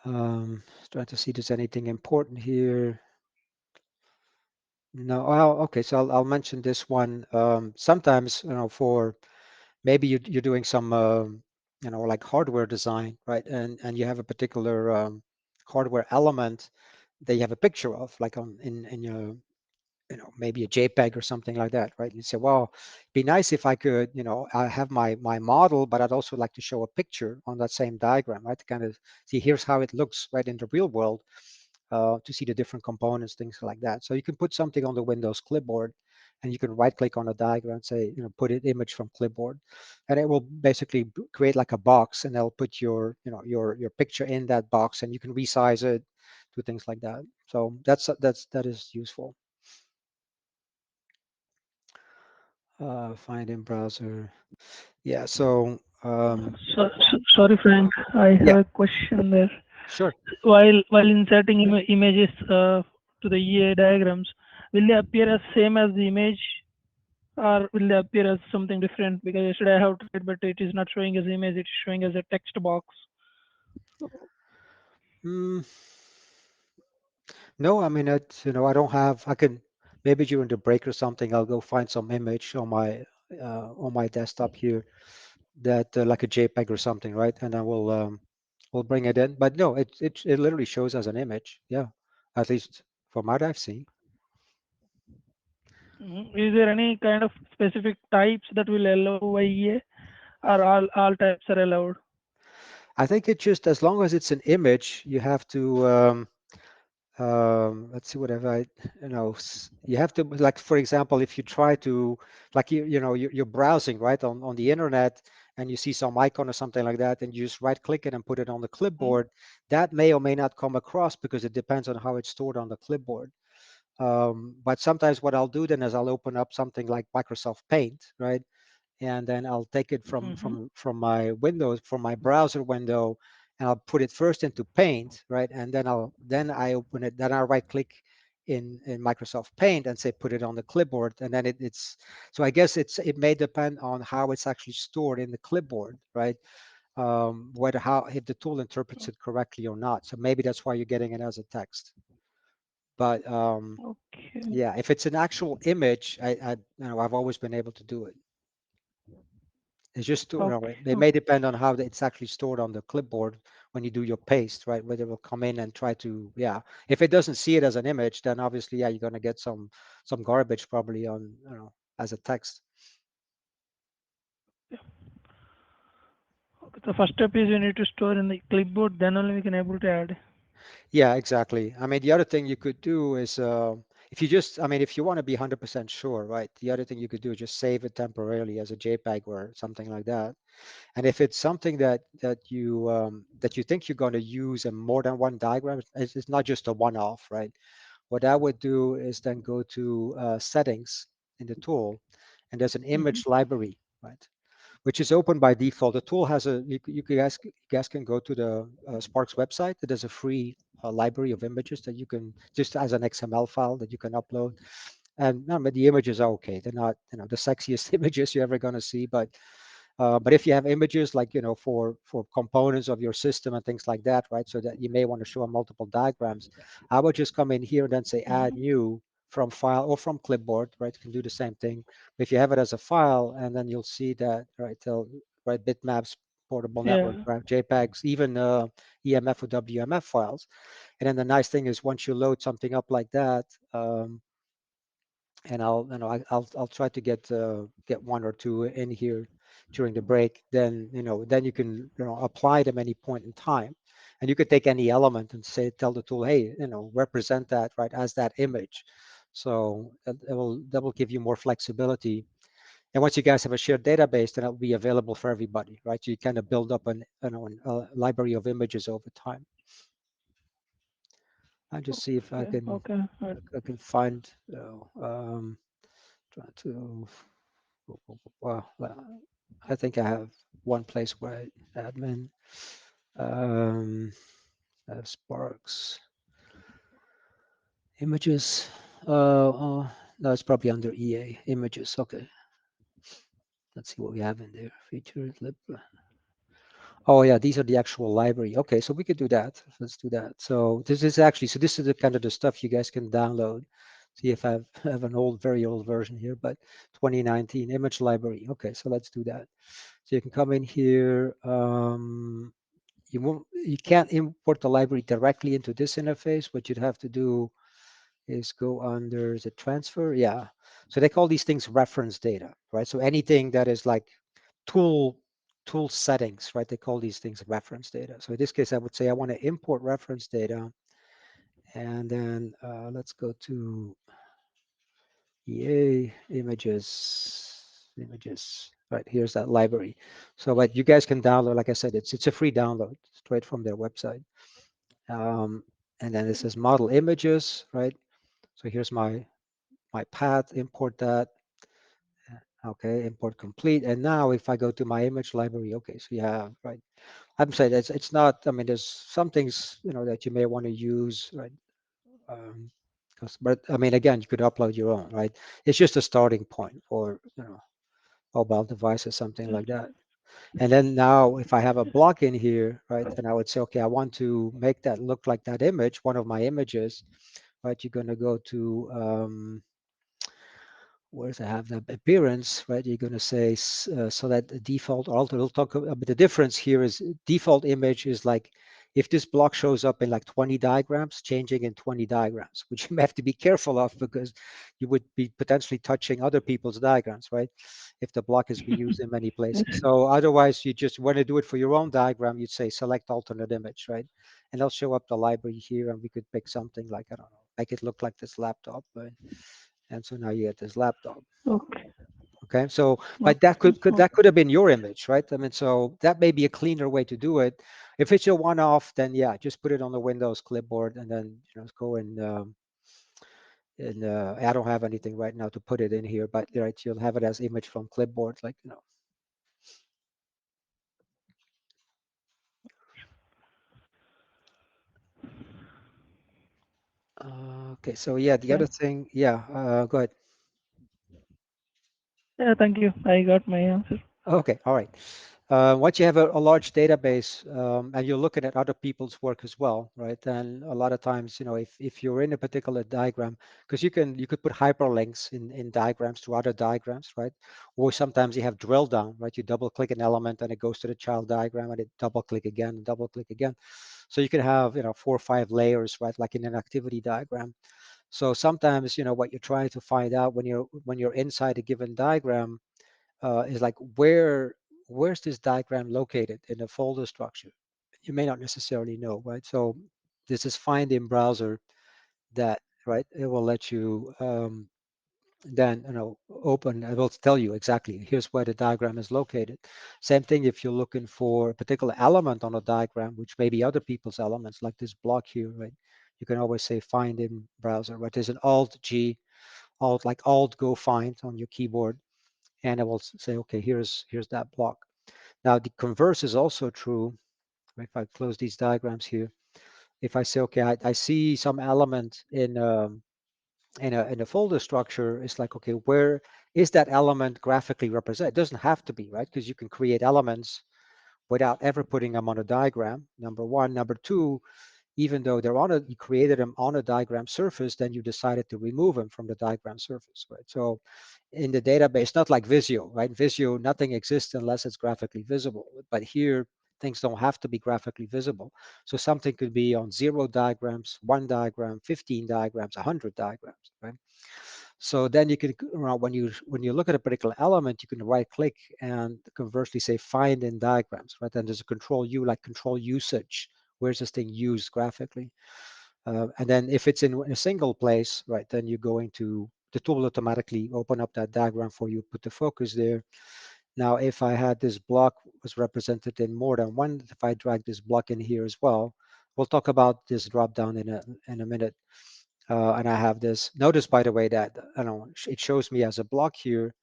Trying to see if there's anything important here. No, well, okay, so I'll mention this one. Sometimes, for maybe you're doing some, like hardware design, right? And you have a particular hardware element that you have a picture of, like in your, maybe a JPEG or something like that, right? You say, well, it'd be nice if I could, I have my model, but I'd also like to show a picture on that same diagram, right? To kind of see, here's how it looks right in the real world, to see the different components, things like that. So you can put something on the Windows clipboard, and you can right click on a diagram and say, put it image from clipboard, and it will basically create like a box, and it'll put your, your picture in that box, and you can resize it, do things like that. So that is useful. Find in browser. Yeah. So Sorry, Frank. I have yeah, a question there. sure. While inserting images to the EA diagrams, will they appear as same as the image, or will they appear as something different? Because yesterday I have tried, but it is not showing as image; it is showing as a text box. Mm, no, I mean, I don't have. I can maybe during the break or something, I'll go find some image on my desktop here that like a JPEG or something, right? And I will bring it in. But no, it literally shows as an image. Yeah, at least from what I've seen. Is there any kind of specific types that will allow EA, or all types are allowed? I think it just, as long as it's an image, you have to. Let's see, whatever you have to, like, for example, if you try to, like, you're browsing right on the internet, and you see some icon or something like that, and you just right click it and put it on the clipboard, that may or may not come across, because it depends on how it's stored on the clipboard. But sometimes what I'll do then is I'll open up something like Microsoft Paint, right? And then I'll take it from my Windows, from my browser window, and I'll put it first into Paint, right? And then I open it, then I right click in Microsoft Paint and say put it on the clipboard, and then it's, so I guess it may depend on how it's actually stored in the clipboard, right? Whether, how, if the tool interprets it correctly or not. So maybe that's why you're getting it as a text. But Okay. yeah, if it's an actual image, I've always been able to do it. It's just, Okay. it may depend on how it's actually stored on the clipboard when you do your paste, right? Whether it will come in and try to, yeah. If it doesn't see it as an image, then obviously, yeah, you're gonna get some garbage probably on, as a text. Okay. The first step is you need to store in the clipboard, then only we can able to add. Yeah, exactly. I mean, the other thing you could do is, if you just, I mean, if you want to be 100% sure, right? The other thing you could do is just save it temporarily as a JPEG or something like that. And if it's something that you think you're going to use in more than one diagram, it's not just a one-off, right? What I would do is then go to settings in the tool, and there's an image library, right? Which is open by default. The tool has you guys can go to the Sparks website. There's a free library of images that you can, just as an XML file that you can upload. And no, but the images are okay. They're not, the sexiest images you're ever going to see, but if you have images like, for components of your system and things like that, right? So that you may want to show multiple diagrams, I would just come in here and then say add new from file or from clipboard, right? You can do the same thing. But if you have it as a file, and then you'll see that, right? Right, bitmaps, portable network, Yeah. right, JPEGs, even EMF or WMF files. And then the nice thing is once you load something up like that, and I'll try to get one or two in here during the break. Then then you can apply them any point in time, and you could take any element and say, tell the tool, hey, represent that right as that image. So that will give you more flexibility. And once you guys have a shared database, then it'll be available for everybody, right? So you kind of build up a library of images over time. I'll just see if I Okay. can Okay. find. Try to. Well, I think I have one place where admin, Sparks. Images. No, it's probably under EA. Images. Okay. Let's see what we have in there. Featured lib. Oh yeah, these are the actual library. Okay, so we could do that. Let's do that. So this is actually, so this is the kind of the stuff you guys can download. See if I have an old, very old version here, but 2019 image library. Okay, so let's do that. So you can come in here. You can't import the library directly into this interface. What you'd have to do is go under the transfer. Yeah. So they call these things reference data, right? So anything that is like tool settings, right? They call these things reference data. So in this case, I would say I want to import reference data, and then let's go to EA images. Right, here's that library. So what you guys can download, like I said, it's a free download straight from their website. And then it says model images, right? So here's my path, import that. Okay, import complete. And now if I go to my image library, okay, so you have, right, I'm saying it's not, I mean, there's some things, that you may want to use, right? But I mean, again, you could upload your own, right? It's just a starting point for, mobile devices, something like that. And then now if I have a block in here, right, then I would say, okay, I want to make that look like that image, one of my images, right? You're going to go to, where's I have the appearance, right? You're going to say, so that the default alter, we'll talk about the difference here is default image is like, if this block shows up in like 20 diagrams, changing in 20 diagrams, which you may have to be careful of because you would be potentially touching other people's diagrams, right? If the block is being used in many places. So otherwise you just want to do it for your own diagram, you'd say select alternate image, right? And they'll show up the library here and we could pick something like, I don't know, make it look like this laptop, right? And so now you get this laptop. Okay. Okay, so but that could have been your image, right? I mean, so that may be a cleaner way to do it. If it's a one-off, then yeah, just put it on the Windows clipboard and then go and I don't have anything right now to put it in here, but right, you'll have it as image from clipboard, like okay, so yeah, the Yeah. other thing, yeah, go ahead. Yeah, thank you. I got my answer. Okay, all right. Once you have a large database and you're looking at other people's work as well, right? Then a lot of times, if you're in a particular diagram, because you could put hyperlinks in diagrams to other diagrams, right? Or sometimes you have drill down, right? You double click an element and it goes to the child diagram and it double click again and double click again. So you can have 4 or 5 layers, right? Like in an activity diagram. So sometimes, what you're trying to find out when you're inside a given diagram is like where's this diagram located in the folder structure? You may not necessarily know, right? So this is find in browser that, right, it will let you then open, it will tell you exactly here's where the diagram is located. Same thing if you're looking for a particular element on a diagram, which may be other people's elements, like this block here, right? You can always say find in browser, right? There's an Alt G, Alt go find on your keyboard, and it will say, okay, here's that block. Now the converse is also true. If I close these diagrams here, if I say, okay, I see some element in a folder structure, it's like, okay, where is that element graphically represented? It doesn't have to be, right? Because you can create elements without ever putting them on a diagram, number one. Number two, even though you created them on a diagram surface, then you decided to remove them from the diagram surface, right? So in the database, not like Visio, right? Visio, nothing exists unless it's graphically visible. But here, things don't have to be graphically visible. So something could be on 0 diagrams, 1 diagram, 15 diagrams, 100 diagrams, right? So then you can, when you look at a particular element, you can right click and conversely say find in diagrams, right? Then there's a control U, like control usage. Where's this thing used graphically? And then if it's in a single place, right, then you're going to, the tool will automatically open up that diagram for you, put the focus there. Now, if I had this block was represented in more than one, if I drag this block in here as well, we'll talk about this drop down in a minute. And I have this, notice by the way that, I don't know, it shows me as a block here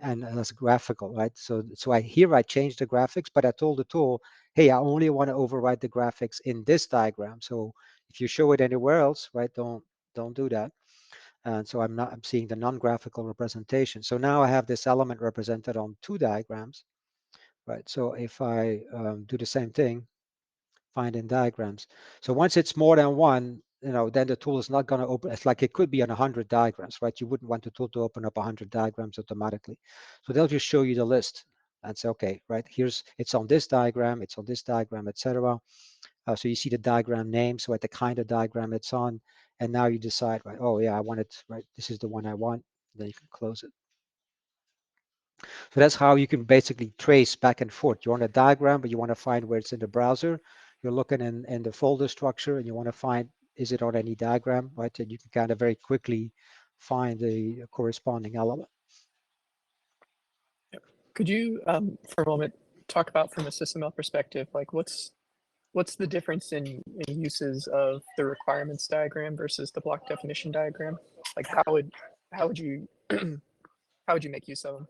and as graphical, right? So I changed the graphics, but I told the tool, hey, I only want to override the graphics in this diagram. So if you show it anywhere else, right, don't don't do that. And so I'm seeing the non-graphical representation. So now I have this element represented on 2 diagrams, right? So if I do the same thing, find in diagrams. So once it's more than one, then the tool is not going to open. It's like it could be on 100 diagrams, right? You wouldn't want the tool to open up 100 diagrams automatically. So they'll just show you the list and say, okay, right, it's on this diagram, it's on this diagram, etc. So you see the diagram name, so at the kind of diagram it's on, and now you decide, right, oh yeah, I want it, right, this is the one I want, then you can close it. So that's how you can basically trace back and forth. You want a diagram, but you want to find where it's in the browser. You're looking in the folder structure and you want to find, is it on any diagram, right? And you can kind of very quickly find the corresponding element. Could you, for a moment, talk about from a SysML perspective, like what's the difference in uses of the requirements diagram versus the block definition diagram? Like how would you how would you make use of them?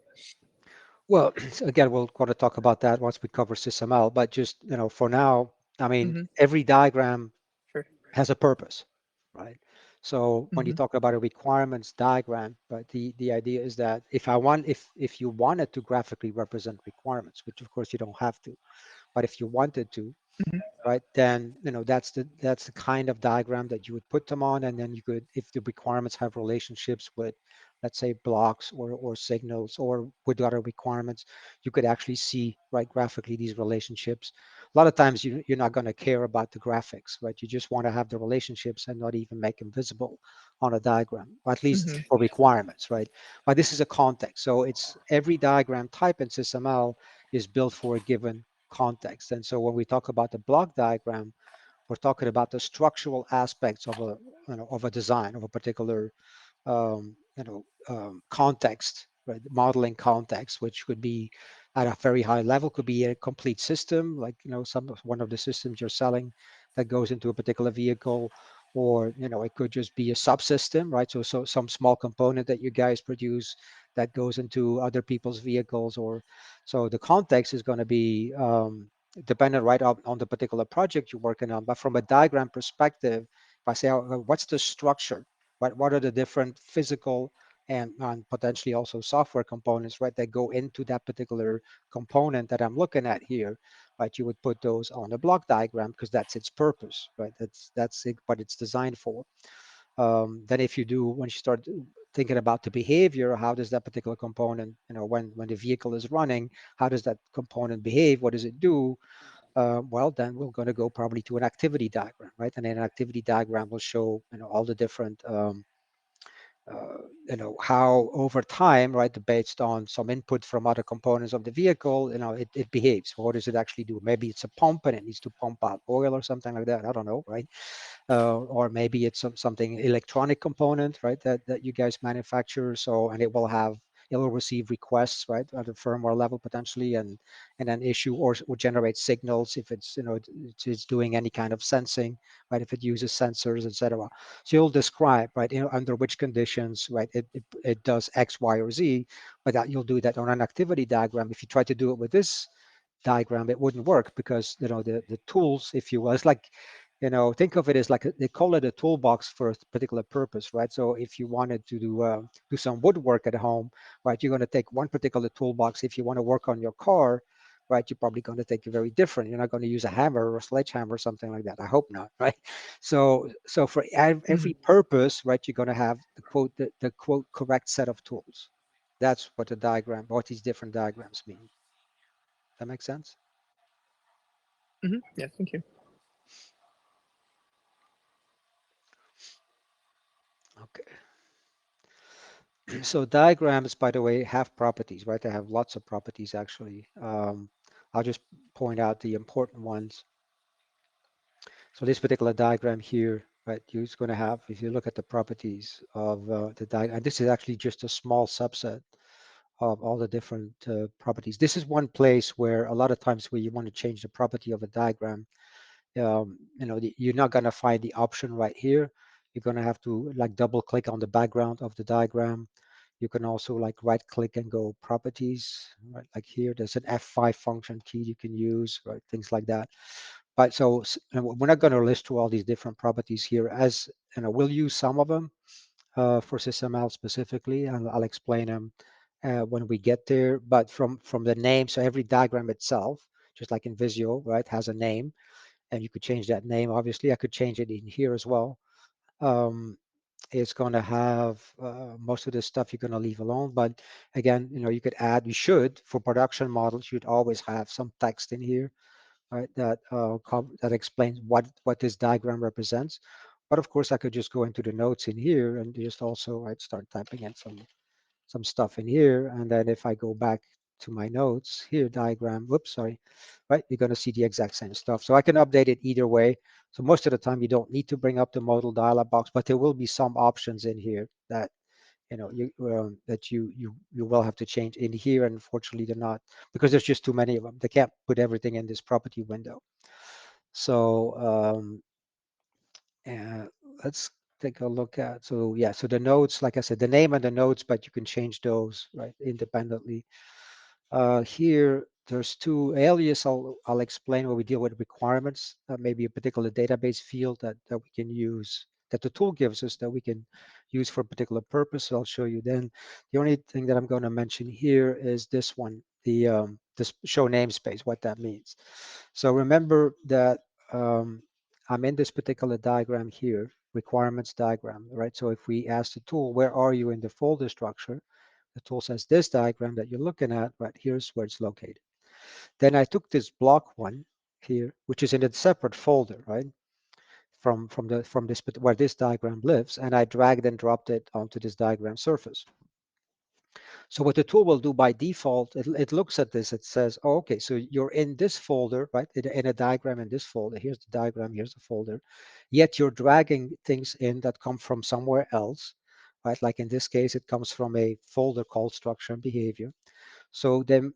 Well, again, we'll want to talk about that once we cover SysML, but just, for now, I mean, every diagram Sure. has a purpose, right? So when you talk about a requirements diagram, but the idea is that if you wanted to graphically represent requirements, which of course you don't have to, but if you wanted to, right, then that's the kind of diagram that you would put them on, and then you could, if the requirements have relationships with, let's say, blocks or signals or with other requirements, you could actually see, right, graphically these relationships. A lot of times you're not going to care about the graphics, right? You just want to have the relationships and not even make them visible on a diagram, or at least for requirements, right? But this is a context, so it's every diagram type in SysML is built for a given context. And so when we talk about the block diagram, we're talking about the structural aspects of a design of a particular context, right? Modeling context, which could be at a very high level, could be a complete system, like one of the systems you're selling that goes into a particular vehicle, or it could just be a subsystem, right? So some small component that you guys produce that goes into other people's vehicles, or so the context is going to be dependent right on the particular project you're working on. But from a diagram perspective, if I say, what's the structure, right? What are the different physical and potentially also software components, right, that go into that particular component that I'm looking at here, right? You would put those on a block diagram because that's its purpose, right? That's it, what it's designed for. Then when you start thinking about the behavior, how does that particular component, when the vehicle is running, how does that component behave? What does it do? Well, then we're going to go probably to an activity diagram, right? And an activity diagram will show, all the different, how over time, right, based on some input from other components of the vehicle, it behaves. What does it actually do? Maybe it's a pump and it needs to pump out oil or something like that. I don't know, right? Or maybe it's something electronic component, right, that you guys manufacture. So, and it will receive requests, right, at the firmware level potentially, and then issue or generate signals if it's it's doing any kind of sensing, right, if it uses sensors, etc. So you'll describe, right, under which conditions, right, it does X, Y, or Z, but that you'll do that on an activity diagram. If you try to do it with this diagram, it wouldn't work because the tools, if you will, it's like, think of it as like they call it a toolbox for a particular purpose, right? So if you wanted to do some woodwork at home, right, you're going to take one particular toolbox. If you want to work on your car, right, you're probably going to take it very different. You're not going to use a hammer or a sledgehammer or something like that. I hope not, right? So for every purpose, right, you're going to have the quote correct set of tools. That's what what these different diagrams mean. That makes sense? Yeah, thank you. Okay. So diagrams, by the way, have properties, right? They have lots of properties, actually. I'll just point out the important ones. So this particular diagram here, right, you're going to have, if you look at the properties of the diagram, and this is actually just a small subset of all the different properties. This is one place where a lot of times where you want to change the property of a diagram, you're not going to find the option right here. You're going to have to like double click on the background of the diagram. You can also like right click and go properties, right? Like here, there's an F5 function key you can use, right? Things like that. But so and we're not going to list through all these different properties here. As we'll use some of them for SysML specifically, and I'll explain them when we get there. But from the name, so every diagram itself, just like in Visio, right, has a name, and you could change that name. Obviously, I could change it in here as well. It's going to have most of this stuff you're going to leave alone. But again, you could add, you should, for production models, you'd always have some text in here, right, that that explains what this diagram represents. But of course, I could just go into the notes in here and just also, right, start typing in some stuff in here. And then if I go back to my notes here, diagram, whoops, sorry, right, you're going to see the exact same stuff. So I can update it either way. So most of the time you don't need to bring up the modal dialog box, but there will be some options in here that you will have to change in here. And unfortunately, they're not, because there's just too many of them. They can't put everything in this property window. So let's take a look at, so yeah, so the notes, like I said, the name and the notes, but you can change those, right, independently. Here, there's two alias. I'll explain when we deal with requirements. Maybe a particular database field that we can use, that the tool gives us, that we can use for a particular purpose. I'll show you then. The only thing that I'm going to mention here is this one, the this show namespace, what that means. So remember that I'm in this particular diagram here, requirements diagram, right? So if we ask the tool, where are you in the folder structure? The tool says this diagram that you're looking at, right, here's where it's located. Then I took this block one here, which is in a separate folder, right, from this, where this diagram lives, and I dragged and dropped it onto this diagram surface. So what the tool will do by default, it looks at this, it says, oh, okay, so you're in this folder, right, in a diagram in this folder. Here's the diagram, here's the folder. Yet you're dragging things in that come from somewhere else, right? Like in this case, it comes from a folder called structure and behavior. So then,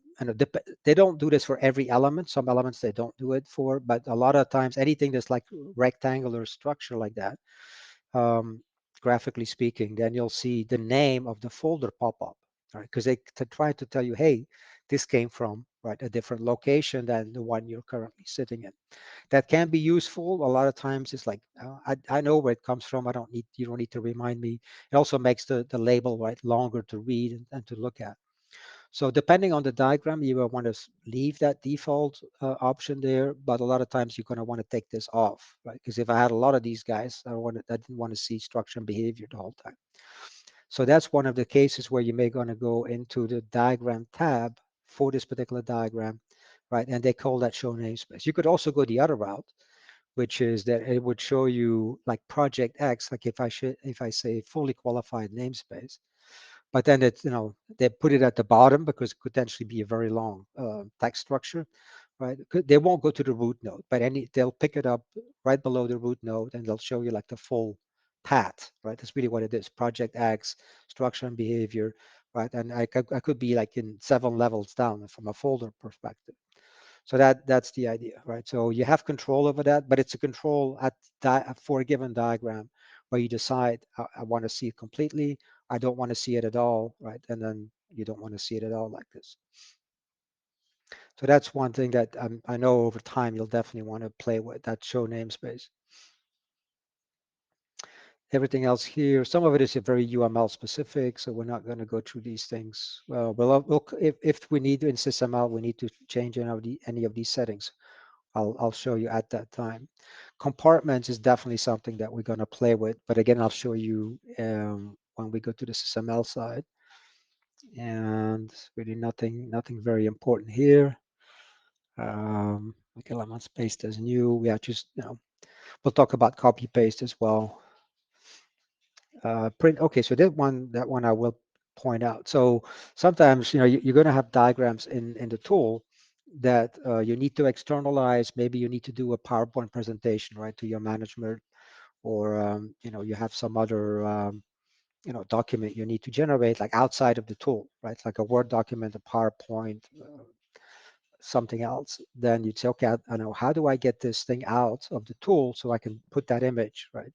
they don't do this for every element. Some elements they don't do it for, but a lot of times anything that's like rectangular structure like that, graphically speaking, then you'll see the name of the folder pop up, right? Because they try to tell you, hey, this came from, right, a different location than the one you're currently sitting in. That can be useful. A lot of times it's like, I know where it comes from. You don't need to remind me. It also makes the label, right, longer to read and to look at. So depending on the diagram, you will want to leave that default option there, but a lot of times you're going to want to take this off, right? Because if I had a lot of these guys, I didn't want to see structure and behavior the whole time. So that's one of the cases where you may going to go into the diagram tab for this particular diagram, right? And they call that show namespace. You could also go the other route, which is that it would show you like project X, like if I say fully qualified namespace, but then they put it at the bottom because it could potentially be a very long text structure, right? They won't go to the root node, but they'll pick it up right below the root node and they'll show you like the full path, right? That's really what it is: project X, structure and behavior, right? And I could be like in 7 levels down from a folder perspective. So that's the idea, right? So you have control over that, but it's a control for a given diagram where you decide, I want to see it completely, I don't want to see it at all, right? And then you don't want to see it at all like this. So that's one thing that I know over time you'll definitely want to play with, that show namespace. Everything else here, some of it is very UML specific, so we're not going to go through these things. If we need to in SysML, we need to change any of these settings. I'll show you at that time. Compartments is definitely something that we're going to play with, but again, I'll show you when we go to the SysML side. And really nothing very important here. Okay, let's paste as new. We are just, we'll talk about copy paste as well. Print. Okay, so that one I will point out. So sometimes you're going to have diagrams in the tool that you need to externalize. Maybe you need to do a PowerPoint presentation, right, to your management, or you have some other document you need to generate like outside of the tool, right? Like a Word document, a PowerPoint, something else. Then you'd say, okay, I know, how do I get this thing out of the tool so I can put that image, right,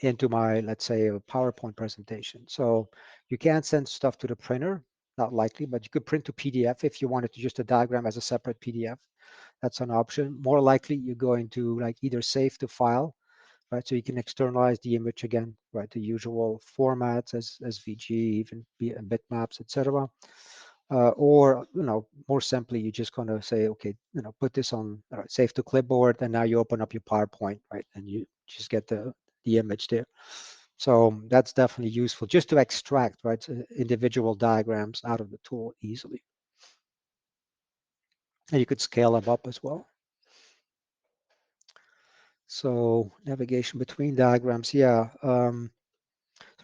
into my, let's say, a PowerPoint presentation. So you can't send stuff to the printer, not likely, but you could print to PDF if you wanted to just a diagram as a separate PDF. That's an option. More likely, you're going to like either save the file, right? So you can externalize the image again, right? The usual formats as SVG, even bitmaps, etc. Or more simply, you're just going to say, okay, put this on, save to clipboard, and now you open up your PowerPoint, right? And you just get the image there. So that's definitely useful just to extract, right, individual diagrams out of the tool easily. And you could scale them up as well. So navigation between diagrams, yeah. So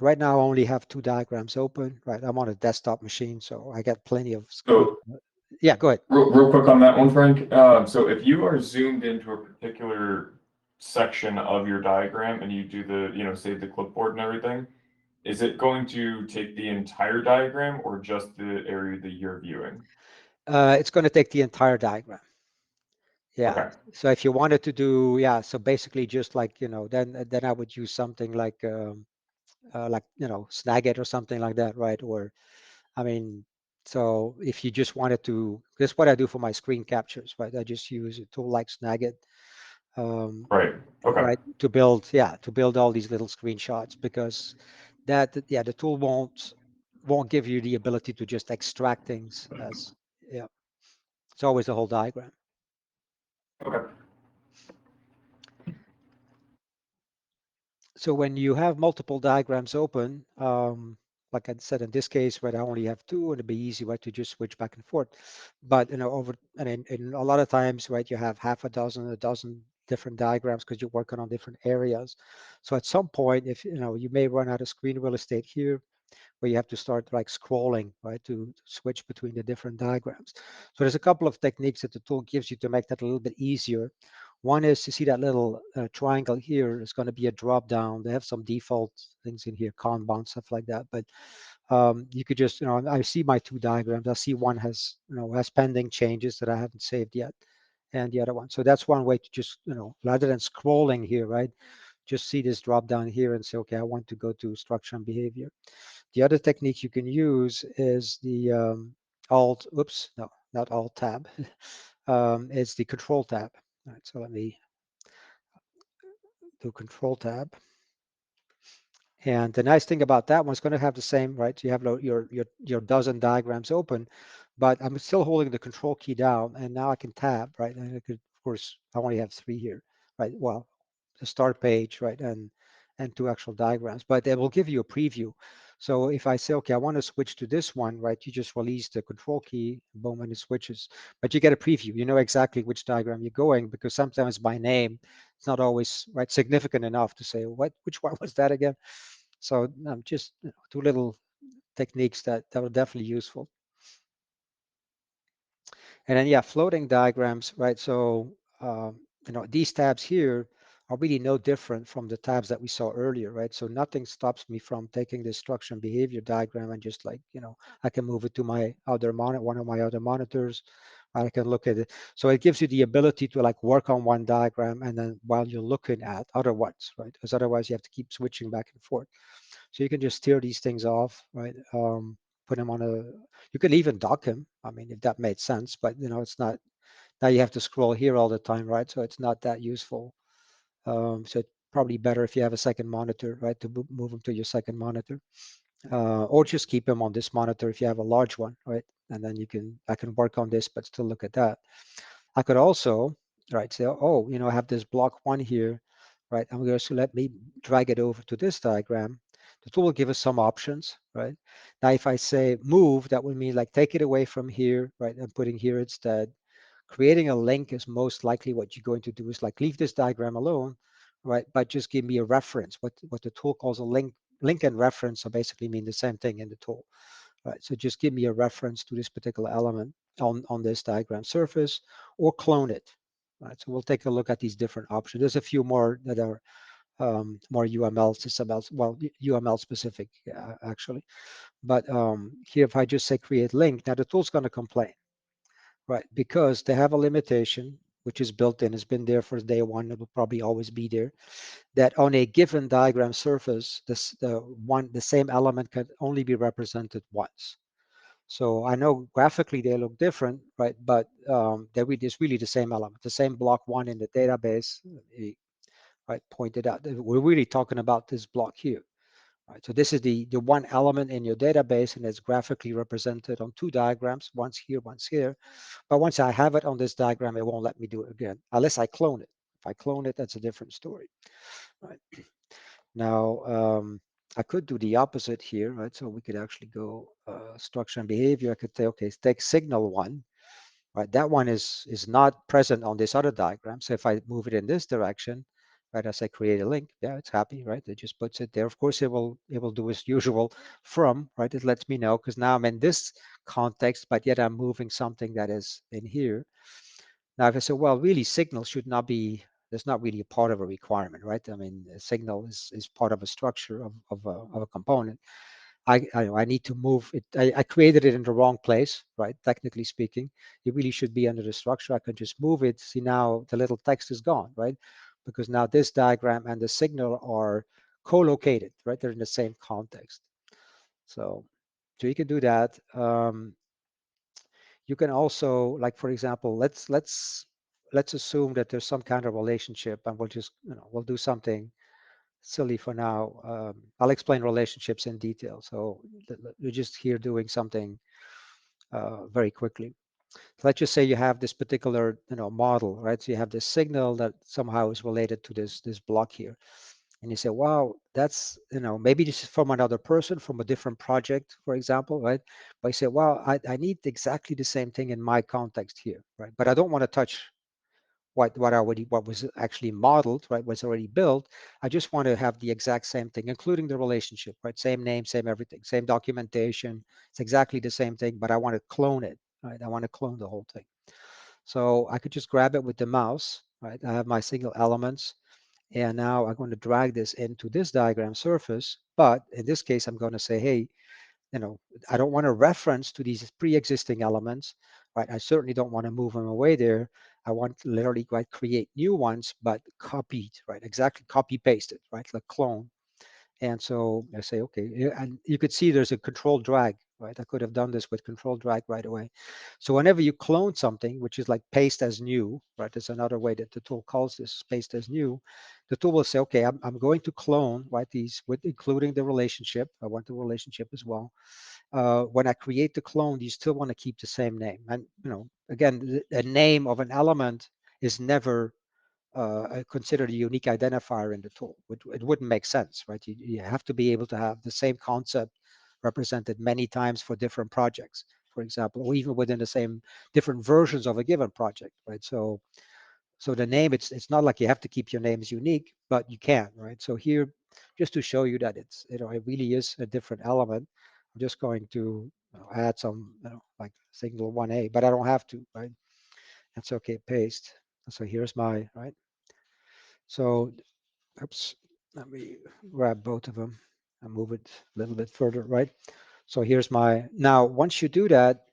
right now I only have 2 diagrams open, right? I'm on a desktop machine, so I got plenty of screen. So Yeah, go ahead. real quick on that one, Frank. So if you are zoomed into a particular section of your diagram and you do the, save the clipboard and everything, is it going to take the entire diagram or just the area that you're viewing? It's going to take the entire diagram. Yeah. Okay. So if you wanted to do, yeah, so basically just like, then I would use something like Snagit or something like that, right? Or, I mean, so if you just wanted to, that's what I do for my screen captures, right? I just use a tool like Snagit, Right. Okay. right, to build all these little screenshots, because the tool won't give you the ability to just extract things as, yeah, it's always the whole diagram. Okay. So when you have multiple diagrams open, like I said, in this case, right, I only have 2, and it'd be easy, right, to just switch back and forth. But in a lot of times, right, you have half a dozen different diagrams because you're working on different areas. So at some point, if you may run out of screen real estate here, where you have to start like scrolling, right, to switch between the different diagrams. So there's a couple of techniques that the tool gives you to make that a little bit easier. One is to see that little triangle here is going to be a drop down. They have some default things in here, Kanban, stuff like that. But you could just, I see my 2 diagrams. I see one has, has pending changes that I haven't saved yet, and the other one. So that's one way to just, rather than scrolling here, right, just see this drop down here and say, okay, I want to go to structure and behavior. The other technique you can use is the Alt, oops, no, not Alt tab. It's the Control tab. All right, so let me do Control tab. And the nice thing about that one's going to have the same, right? So you have your dozen diagrams open, but I'm still holding the Control key down, and now I can tab, right? And I could, of course, I only have 3 here, right? Well, the start page, right, and 2 actual diagrams, but it will give you a preview. So if I say, okay, I want to switch to this one, right, you just release the Control key, boom, and it switches. But you get a preview. You know exactly which diagram you're going, because sometimes by name, it's not always right significant enough to say which one was that again. So just 2 little techniques that are definitely useful. And then, yeah, floating diagrams, right? So, these tabs here are really no different from the tabs that we saw earlier, right? So nothing stops me from taking this structure and behavior diagram and just like, I can move it to my other one of my other monitors. I can look at it. So it gives you the ability to like work on one diagram and then while you're looking at other ones, right? Because otherwise you have to keep switching back and forth. So you can just tear these things off, right? Put them on you could even dock them. I mean, if that made sense, but it's not, now you have to scroll here all the time, right? So it's not that useful. So it's probably better if you have a second monitor, right? To move them to your second monitor, or just keep them on this monitor if you have a large one, right? And then I can work on this, but still look at that. I could also, right, say, oh, I have this block 1 here, right? I'm going to let me drag it over to this diagram. The tool will give us some options, right? Now, if I say move, that would mean like take it away from here, right? And putting here instead. Creating a link is most likely what you're going to do is like leave this diagram alone, right? But just give me a reference. What the tool calls a link and reference so basically mean the same thing in the tool, right? So just give me a reference to this particular element on this diagram surface, or clone it, right? So we'll take a look at these different options. There's a few more that are more UML, SysML, well, UML specific actually. But here, if I just say create link, now the tool's going to complain, right? Because they have a limitation, which is built in, it's been there for day 1, it will probably always be there, that on a given diagram surface, the same element can only be represented once. So I know graphically they look different, right? But it's really the same element, the same block one in the database. Right, pointed out. We're really talking about this block here. Right, so this is the one element in your database, and it's graphically represented on two diagrams, once here, once here. But once I have it on this diagram, it won't let me do it again, unless I clone it. If I clone it, that's a different story. Right. Now, I could do the opposite here, right? So we could actually go structure and behavior. I could say, okay, take signal one, right? That one is not present on this other diagram. So if I move it in this direction, right, as I create a link, yeah, it's happy, right? It just puts it there. Of course, it will do its usual from, right? It lets me know because now I'm in this context, but yet I'm moving something that is in here. Now, if I say, well, really, signal should not be, that's not really a part of a requirement, right? I mean, a signal is part of a structure of a component. I need to move it. I created it in the wrong place, right? Technically speaking, it really should be under the structure. I can just move it. See, now the little text is gone, right? Because now this diagram and the signal are co-located, right? They're in the same context. So you can do that. You can also, like, for example, let's assume that there's some kind of relationship, and we'll just, we'll do something silly for now. I'll explain relationships in detail. So you're just here doing something very quickly. So let's just say you have this particular, model, right? So you have this signal that somehow is related to this block here. And you say, wow, that's, maybe this is from another person, from a different project, for example, right? But you say, wow, I need exactly the same thing in my context here, right? But I don't want to touch what was actually modeled, right? What's already built. I just want to have the exact same thing, including the relationship, right? Same name, same everything, same documentation. It's exactly the same thing, but I want to clone it, right? I want to clone the whole thing. So I could just grab it with the mouse, right? I have my single elements. And now I'm going to drag this into this diagram surface. But in this case, I'm going to say, hey, I don't want to reference to these pre-existing elements, right? I certainly don't want to move them away there. I want to literally, right, create new ones, but copied, right? Exactly copy pasted, right? Like clone. And so I say, okay, and you could see there's a control drag, right? I could have done this with control drag right away. So whenever you clone something, which is like paste as new, right? There's another way that the tool calls this, paste as new. The tool will say, okay, I'm going to clone, right? These with including the relationship. I want the relationship as well. When I create the clone, you still want to keep the same name. And, again, the name of an element is never considered a unique identifier in the tool. It wouldn't make sense, right? You have to be able to have the same concept represented many times for different projects, for example, or even within the same different versions of a given project, right? So the name, it's not like you have to keep your names unique, but you can, right? So here, just to show you that it really is a different element, I'm just going to add some, like signal 1A, but I don't have to, right? That's okay, paste. So here's my, right? So, oops, let me grab both of them and move it a little bit further, right? So here's my, now, once you do that,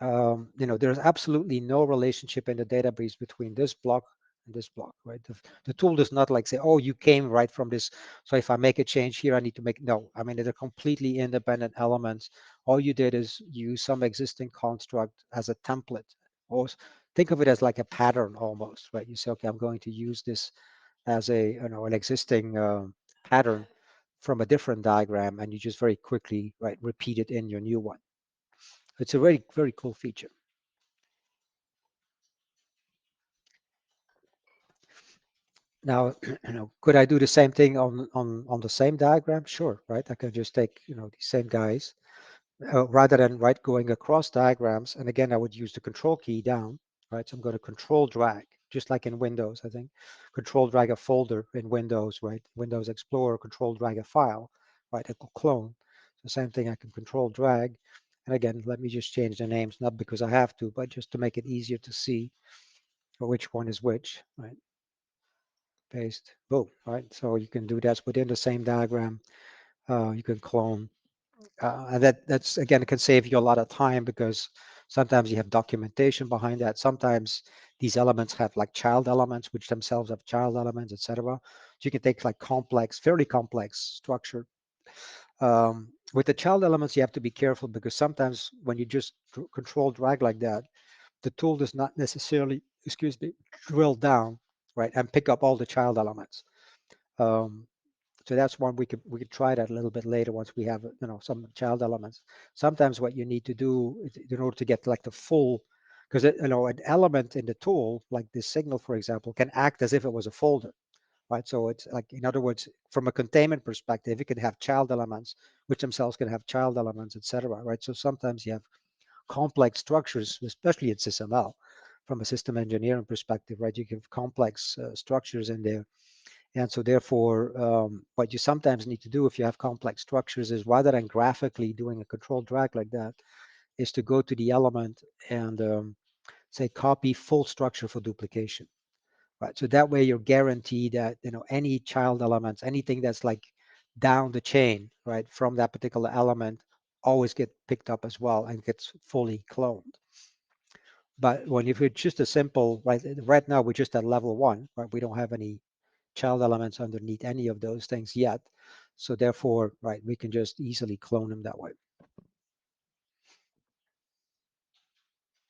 there's absolutely no relationship in the database between this block and this block, right? The tool does not like say, oh, you came right from this. So if I make a change here, I need to make, no, I mean, they're completely independent elements. All you did is use some existing construct as a template. Or think of it as like a pattern almost, right? You say, okay, I'm going to use this as a, an existing pattern from a different diagram, and you just very quickly, right, repeat it in your new one. It's a very, very cool feature. Now, could I do the same thing on the same diagram? Sure, right? I can just take, these same guys, rather than going across diagrams. And again, I would use the control key down, right? So I'm going to control drag, just like in Windows, I think. Control drag a folder in Windows, right? Windows Explorer, control drag a file, right? I could clone. The same thing, I can control drag. And again, let me just change the names, not because I have to, but just to make it easier to see which one is which, right? Paste, boom, right? So you can do that within the same diagram. You can clone. And that's, again, it can save you a lot of time because sometimes you have documentation behind that. Sometimes these elements have like child elements, which themselves have child elements, etc. So you can take like complex, fairly complex structure With the child elements, you have to be careful because sometimes when you just control drag like that, the tool does not necessarily, excuse me, drill down, right, and pick up all the child elements. Um, so that's one we could try that a little bit later once we have some child elements. Sometimes what you need to do in order to get like the full, because an element in the tool like this signal, for example, can act as if it was a folder, right? So it's like, in other words, from a containment perspective, it can have child elements, which themselves can have child elements, etc. Right? So sometimes you have complex structures, especially in SysML, from a system engineering perspective, right? You can have complex structures in there. And so therefore, what you sometimes need to do if you have complex structures is, rather than graphically doing a control drag like that, is to go to the element and say copy full structure for duplication, right? So that way you're guaranteed that any child elements, anything that's like down the chain, right, from that particular element, always get picked up as well and gets fully cloned. But if it's just a simple, right now we're just at level 1, right? We don't have any child elements underneath any of those things yet. So therefore, right, we can just easily clone them that way.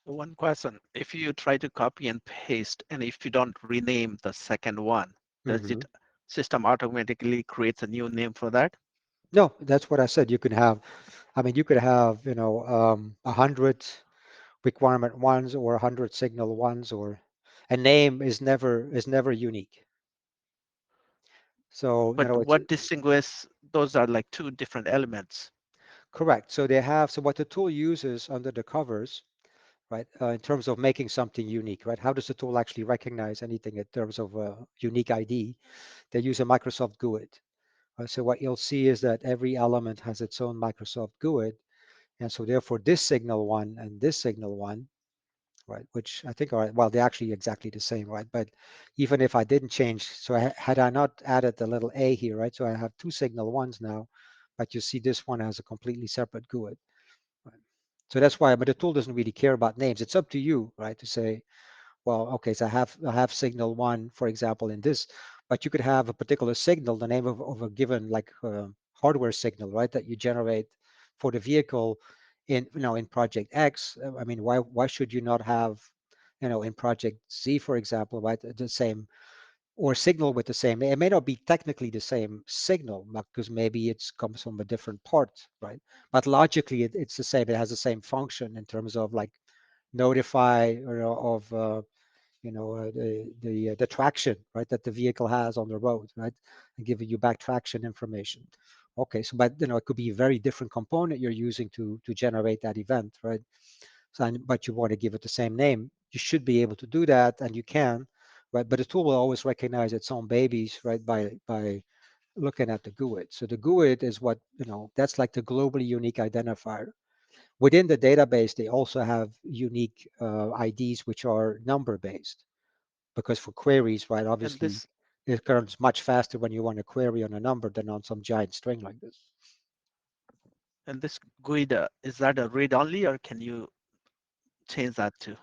One question, if you try to copy and paste, and if you don't rename the second one, does Mhm. it system automatically creates a new name for that? No, that's what I said. You could have, you could have, 100 requirement ones or 100 signal ones, or a name is never unique. So, But it's what distinguishes those are like two different elements. correct. So so what the tool uses under the covers, right, in terms of making something unique, right? How does the tool actually recognize anything in terms of a unique ID? They use a Microsoft GUID. So what you'll see is that every element has its own Microsoft GUID. And so therefore this signal one and this signal one, right, which I think are, well, they're actually exactly the same, right? But even if I didn't change, so had I not added the little A here, right? So I have two signal ones now, but you see this one has a completely separate GUID. Right? So that's why, but the tool doesn't really care about names. It's up to you, right, to say, well, okay, so I have signal one, for example, in this, but you could have a particular signal, the name of a given like hardware signal, right, that you generate for the vehicle in project X. I mean, why should you not have, in project Z, for example, right, the same, or signal with the same? It may not be technically the same signal because maybe it comes from a different part, right? But logically, it's the same. It has the same function in terms of like notify of the traction, right, that the vehicle has on the road, right, and giving you back traction information. Okay, so but it could be a very different component you're using to generate that event, right? So, but you want to give it the same name, you should be able to do that, and you can, right? But the tool will always recognize its own babies, right, by looking at the GUID. So the GUID is what, that's like the globally unique identifier. Within the database, they also have unique IDs, which are number based, because for queries, right, And obviously this it comes much faster when you want to query on a number than on some giant string like this. GUID, is that a read only, or can you change that too?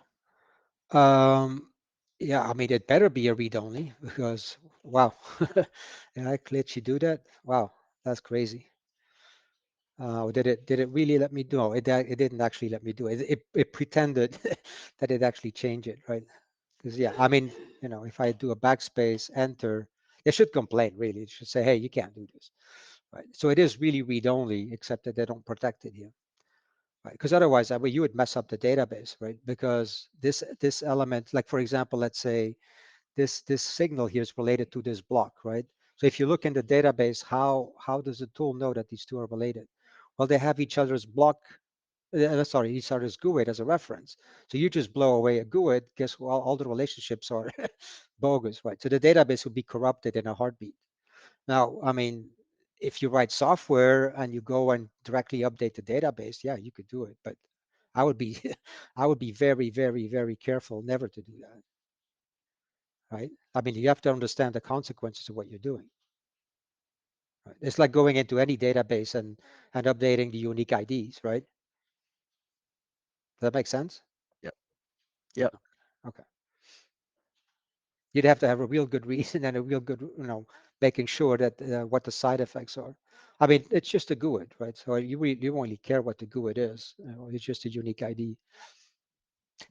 Yeah, I mean, it better be a read only because, wow, did I glitchy do that? Wow, that's crazy. Did it really let me do? No, it didn't actually let me do it. It pretended that it actually changed it, right? Because yeah, I mean, if I do a backspace, enter, it should complain really. It should say, hey, you can't do this, right? So it is really read only, except that they don't protect it here, right? Because otherwise, I mean, you would mess up the database, right? Because this element, like for example, let's say this signal here is related to this block, right? So if you look in the database, how does the tool know that these two are related? Well, they have each other's block, sorry, each other's GUID as a reference. So you just blow away a GUID, guess what? All the relationships are bogus, right? So the database would be corrupted in a heartbeat. Now, I mean, if you write software and you go and directly update the database, yeah, you could do it. But I would be, I would be very, very, very careful never to do that, right? I mean, you have to understand the consequences of what you're doing. Right? It's like going into any database and updating the unique IDs, right? Does that make sense? Yep. Yep. Okay. You'd have to have a real good reason and a real good, making sure that what the side effects are. I mean, it's just a GUID, right? So you don't really care what the GUID is. It's just a unique ID.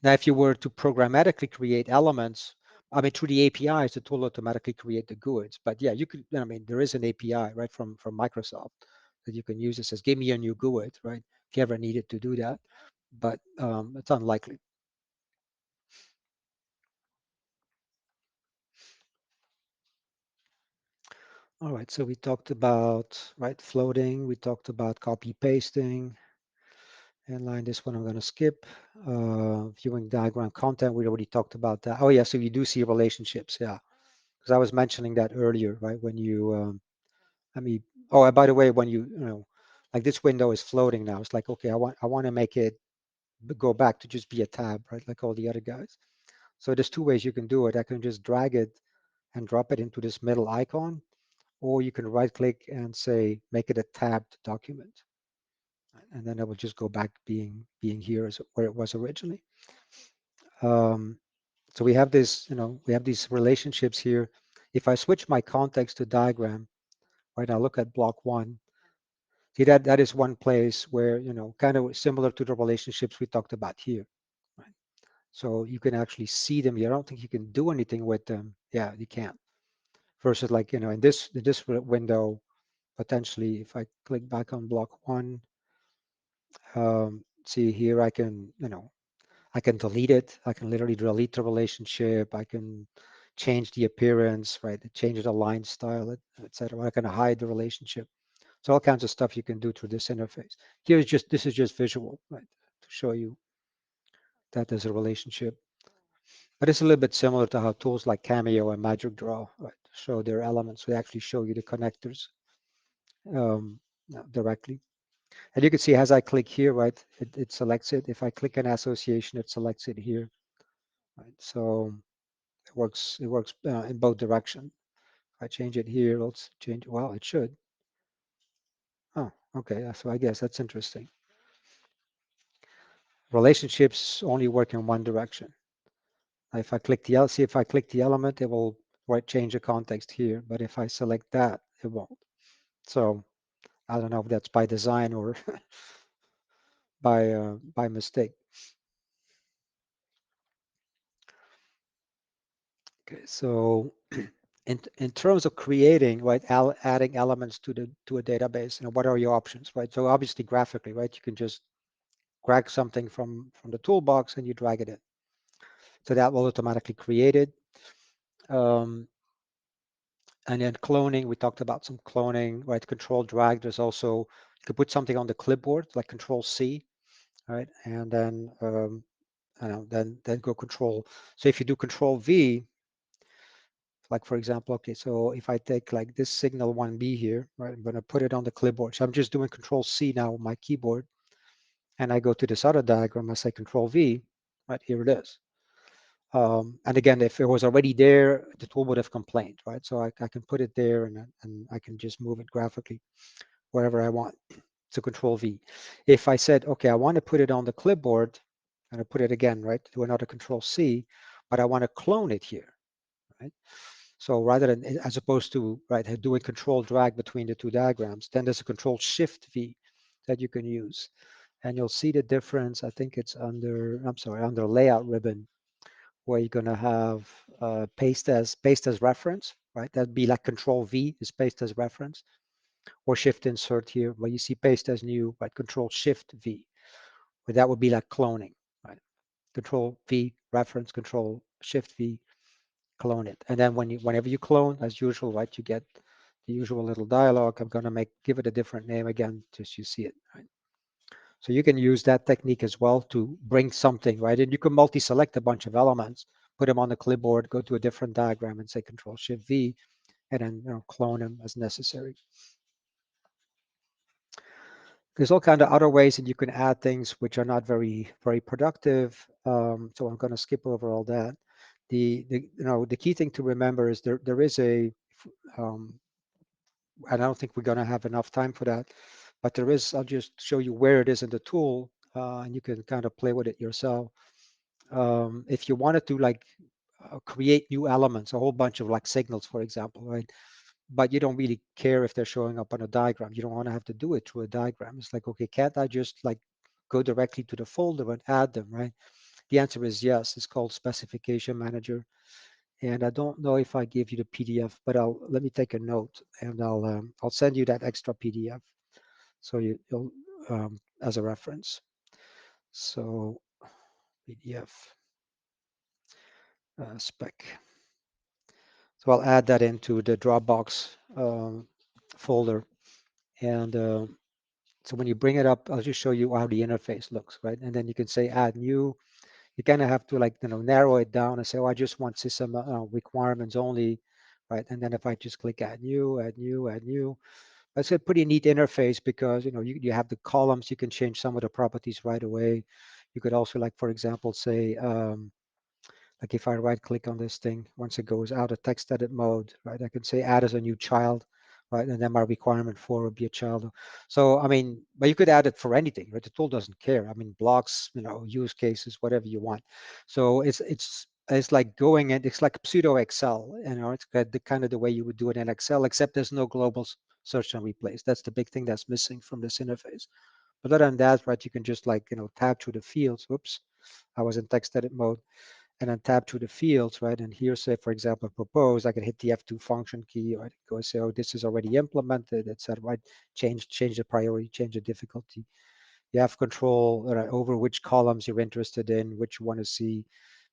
Now, if you were to programmatically create elements, I mean, through the APIs, the tool automatically create the GUIDs. But yeah, you could, I mean, there is an API, right, from Microsoft that you can use. It says, give me a new GUID, right? If you ever needed to do that, but it's unlikely. All right, so we talked about, right, floating. We talked about copy pasting. Inline, this one I'm going to skip. Viewing diagram content, we already talked about that. Oh yeah, so you do see relationships, yeah. Because I was mentioning that earlier, right? When you, I mean, oh, and by the way, when you know, like this window is floating now. It's like, okay, I want to make it go back to just be a tab, right? Like all the other guys. So there's two ways you can do it. I can just drag it and drop it into this middle icon, or you can right click and say, make it a tabbed document. And then it will just go back being here as where it was originally. So we have this, you know, we have these relationships here. If I switch my context to diagram, right, I look at block 1. See, that is one place where, you know, kind of similar to the relationships we talked about here. Right? So you can actually see them here. I don't think you can do anything with them. Yeah, you can't. Versus like, you know, in this window, potentially, if I click back on block 1, see here, I can, you know, I can delete it. I can literally delete the relationship. I can change the appearance, right? Change the line style, etc. I can hide the relationship. So all kinds of stuff you can do through this interface. This is just visual, right? To show you that there's a relationship. But it's a little bit similar to how tools like Cameo and Magic Draw, right, show their elements. They actually show you the connectors directly. And you can see as I click here, right, it selects it. If I click an association, it selects it here. Right? So it works in both directions. If I change it here, let's change, well, it should. Oh, okay, so I guess that's interesting. Relationships only work in one direction. If I click the, see if I click the element, it will change the context here. But if I select that, it won't. So I don't know if that's by design or by mistake. Okay, so in terms of creating, right, adding elements to a database, you know, what are your options, right? So obviously graphically, right, you can just grab something from the toolbox and you drag it in. So that will automatically create it. And then cloning, we talked about some cloning, right? Control drag. There's also, you could put something on the clipboard like Control C, right? And then I don't know, then go Control. So if you do Control V, like for example, okay, so if I take like this signal 1B here, right, I'm going to put it on the clipboard. So I'm just doing Control C now on my keyboard, and I go to this other diagram. I say Control V, right? Here it is. And again, if it was already there, the tool would have complained, right? So I can put it there and I can just move it graphically wherever I want. So Control V. If I said, okay, I want to put it on the clipboard, and I put it again, right? Do another Control C, but I want to clone it here, right? So rather than, as opposed to, right, doing Control drag between the two diagrams, then there's a Control Shift V that you can use. And you'll see the difference. I think it's under, I'm sorry, under layout ribbon, where you're going to have paste as reference, right? That'd be like Control V is paste as reference, or Shift Insert here, where you see paste as new, right? Control Shift V, where that would be like cloning, right? Control V reference, Control Shift V, clone it, and then whenever you clone, as usual, right, you get the usual little dialogue. I'm going to give it a different name again, just you see it, right? So you can use that technique as well to bring something, right? And you can multi-select a bunch of elements, put them on the clipboard, go to a different diagram and say Control Shift V, and then, you know, clone them as necessary. There's all kind of other ways that you can add things which are not very productive. So I'm going to skip over all that. The key thing to remember is there is a, and I don't think we're going to have enough time for that, but there is, I'll just show you where it is in the tool, and you can kind of play with it yourself. If you wanted to like create new elements, a whole bunch of like signals, for example, right? but you don't really care if they're showing up on a diagram. You don't want to have to do it through a diagram. It's like, okay, can't I just like go directly to the folder and add them, right? The answer is yes. It's called Specification Manager. And I don't know if I gave you the PDF, but let me take a note and I'll send you that extra PDF so you'll as a reference. So PDF spec. So I'll add that into the Dropbox folder. And so when you bring it up, I'll just show you how the interface looks, right? And then you can say add new. You kind of have to like, narrow it down and say, oh, I just want system requirements only, right? And then if I just click add new, add new, add new, that's a pretty neat interface because, you have the columns, you can change some of the properties right away. You could also like, for example, say, like if I right click on this thing, once it goes out of text edit mode, right, I can say add as a new child, right? And then my requirement for would be a child. So, I mean, but you could add it for anything, right? The tool doesn't care. I mean, blocks, use cases, whatever you want. So it's like going in, it's like pseudo Excel, it's the kind of the way you would do it in Excel, except there's no global search and replace. That's the big thing that's missing from this interface. But other than that, right, you can just like, tab through the fields. Whoops, I was in text edit mode. And then tab through the fields, right? And here, say, for example, propose, I can hit the F2 function key, right? Go say, oh, this is already implemented, etc. Right? Change the priority, change the difficulty. You have control right, over which columns you're interested in, which you want to see.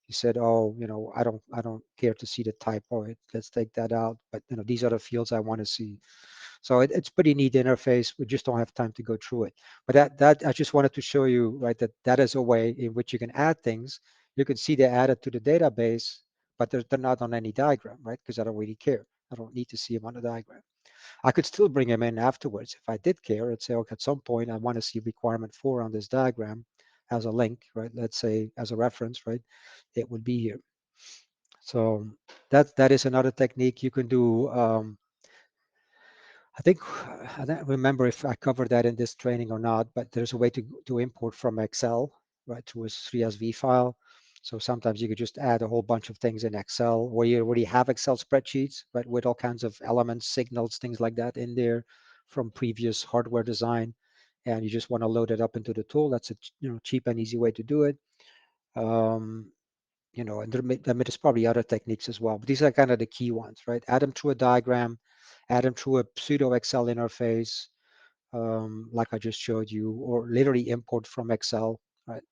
You said, oh, I don't care to see the type. All right, let's take that out. But these are the fields I want to see. So it's pretty neat interface. We just don't have time to go through it. But that I just wanted to show you, right, that is a way in which you can add things. You can see they're added to the database, but they're not on any diagram, right? Because I don't really care. I don't need to see them on the diagram. I could still bring them in afterwards if I did care. I'd say, okay, at some point I want to see requirement 4 on this diagram as a link, right? Let's say as a reference, right? It would be here. So that is another technique you can do. I don't remember if I covered that in this training or not, but there's a way to import from Excel, right, to a CSV file. So sometimes you could just add a whole bunch of things in Excel where you already have Excel spreadsheets, right, with all kinds of elements, signals, things like that in there from previous hardware design. And you just want to load it up into the tool. That's a cheap and easy way to do it. And there's probably other techniques as well, but these are kind of the key ones, right? Add them through a diagram, add them through a pseudo Excel interface, like I just showed you, or literally import from Excel, right?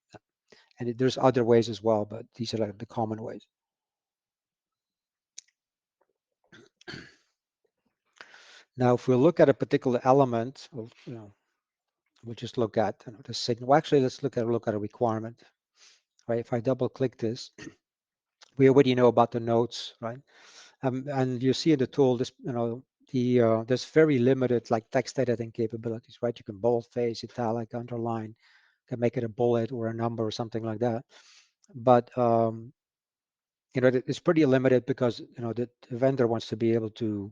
And there's other ways as well, but these are like the common ways. Now, if we look at a particular element, we'll just look at the signal. Well, actually, let's look at a requirement, right? If I double click this, we already know about the nodes, right? And you see in the tool, this, there's very limited like text editing capabilities, right? You can boldface, italic, underline, can make it a bullet or a number or something like that. But it's pretty limited because the vendor wants to be able to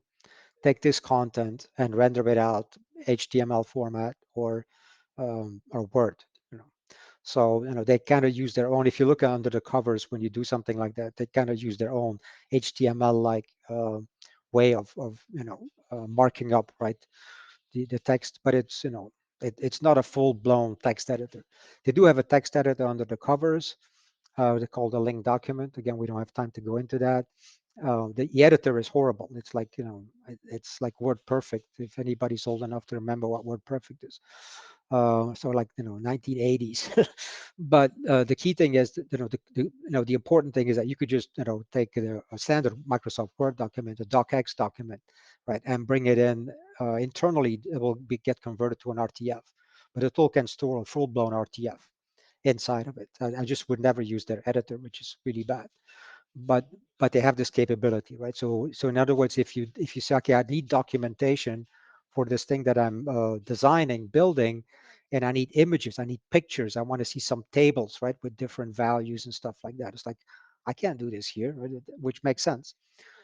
take this content and render it out HTML format or Word. So they kind of use their own. If you look under the covers when you do something like that, they kind of use their own HTML-like way of marking up, right, the text. But it's it's not a full-blown text editor. They do have a text editor under the covers. They call the link document. Again, we don't have time to go into that. The editor is horrible. It's like it's like WordPerfect. If anybody's old enough to remember what WordPerfect is, so like 1980s. But the key thing is that, the important thing is that you could just take a standard Microsoft Word document, a docx document, right, and bring it in internally. It will get converted to an RTF, but the tool can store a full-blown RTF inside of it. I just would never use their editor, which is really bad. But they have this capability, right? So in other words, if you say, okay, I need documentation for this thing that I'm designing, building, and I need images, I need pictures, I want to see some tables, right, with different values and stuff like that. It's like, I can't do this here, right? Which makes sense.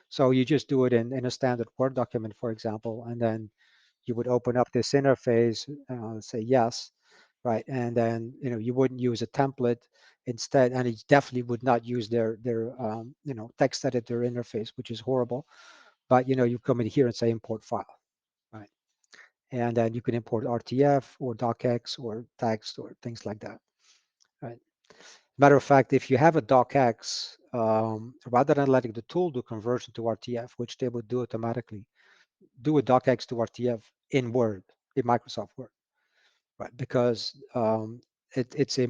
So you just do it in a standard Word document, for example, and then you would open up this interface, say yes, right? And then you wouldn't use a template instead, and it definitely would not use their text editor interface, which is horrible. but you come in here and say import file, right? And then you can import RTF or docx or text or things like that, right? Matter of fact, if you have a docx, rather than letting the tool do conversion to RTF, which they would do automatically, do a docx to RTF in Word, in Microsoft Word, right? Because it's a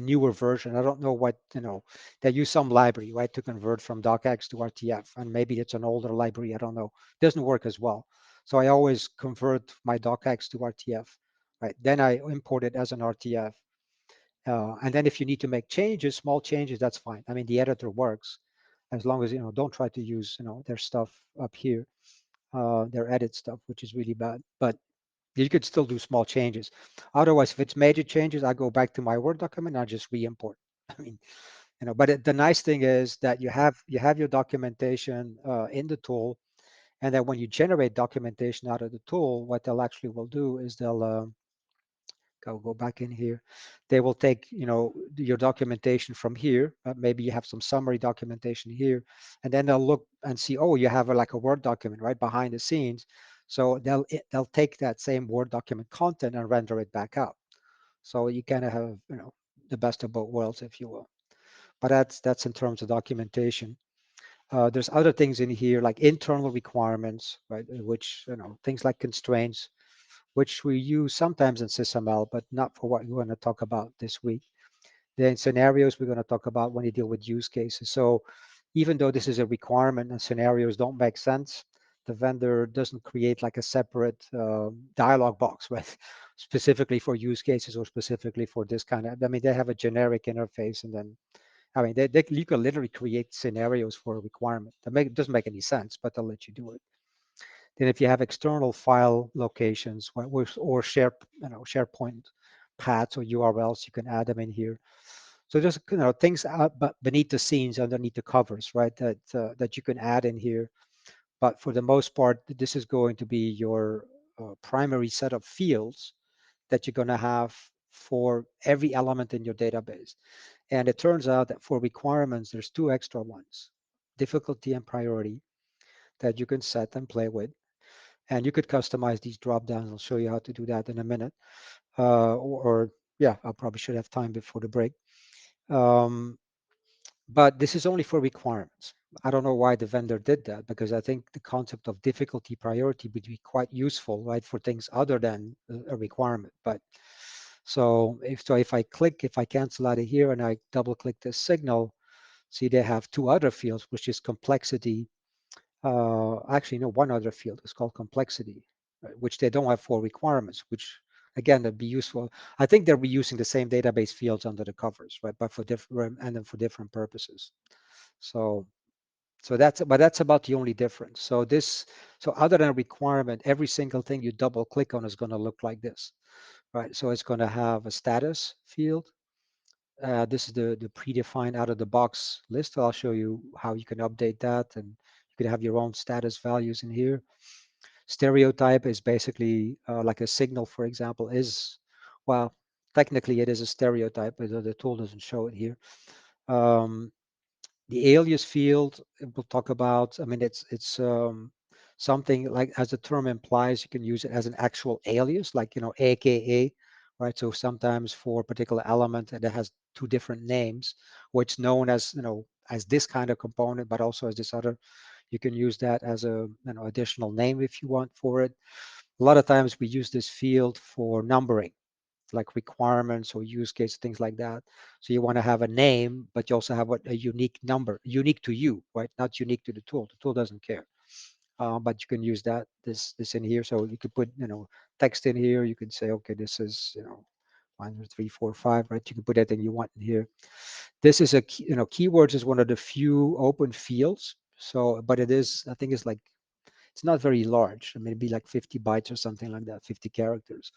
newer version. I don't know what, they use some library, right, to convert from docx to RTF, and maybe it's an older library. I don't know. It doesn't work as well. So I always convert my docx to RTF, right? Then I import it as an RTF. And then if you need to make changes, small changes, that's fine. I mean, the editor works as long as, don't try to use, their stuff up here, their edit stuff, which is really bad. But you could still do small changes. Otherwise, if it's major changes, I go back to my Word document and I just re-import. I mean, but the nice thing is that you have your documentation in the tool, and then when you generate documentation out of the tool, what they'll actually will do is they'll go back in here. They will take your documentation from here. Maybe you have some summary documentation here, and then they'll look and see, oh, you have like a Word document right behind the scenes. So they'll take that same Word document content and render it back out. So you kind of have the best of both worlds, if you will. But that's in terms of documentation. There's other things in here like internal requirements, right? Which things like constraints, which we use sometimes in SysML, but not for what we're going to talk about this week. Then scenarios we're going to talk about when you deal with use cases. So even though this is a requirement and scenarios don't make sense, the vendor doesn't create like a separate dialog box, right? Specifically for use cases or specifically for this kind of, I mean, they have a generic interface, and then, I mean, you can literally create scenarios for a requirement. It doesn't make any sense, but they'll let you do it. Then if you have external file locations or SharePoint paths or URLs, you can add them in here. So there's things out but beneath the scenes, underneath the covers, right? That you can add in here. But for the most part, this is going to be your primary set of fields that you're going to have for every element in your database. And it turns out that for requirements, there's two extra ones, difficulty and priority, that you can set and play with. And you could customize these drop downs. I'll show you how to do that in a minute. Yeah, I probably should have time before the break. But this is only for requirements. I don't know why the vendor did that, because I think the concept of difficulty priority would be quite useful, right, for things other than a requirement. But so if I cancel out of here and I double click this signal, see they have two other fields, which is complexity. Actually, no, one other field is called complexity, right, which they don't have for requirements, which again, that'd be useful. I think they're reusing the same database fields under the covers, right, but for different, and then for different purposes. So that's about the only difference. So other than a requirement, every single thing you double click on is going to look like this, right? So it's going to have a status field. This is the predefined out of the box list. I'll show you how you can update that, and you can have your own status values in here. Stereotype is basically like a signal, for example, well, technically it is a stereotype, but the tool doesn't show it here. The alias field, we'll talk about. I mean, it's something like, as the term implies, you can use it as an actual alias, like AKA, right? So sometimes for a particular element that has two different names, or it's known as as this kind of component, but also as this other. You can use that as a additional name if you want for it. A lot of times we use this field for numbering, like requirements or use case, things like that. So you want to have a name, but you also have a unique number, unique to you, right? Not unique to the tool. The tool doesn't care. But you can use this in here. So you could put text in here. You could say, okay, this is 1, 2, 3, 4, 5, right? You can put anything you want in here. This is a keywords is one of the few open fields. So, but it is, I think it's like, it's not very large. I mean, it'd be like 50 bytes or something like that, 50 characters.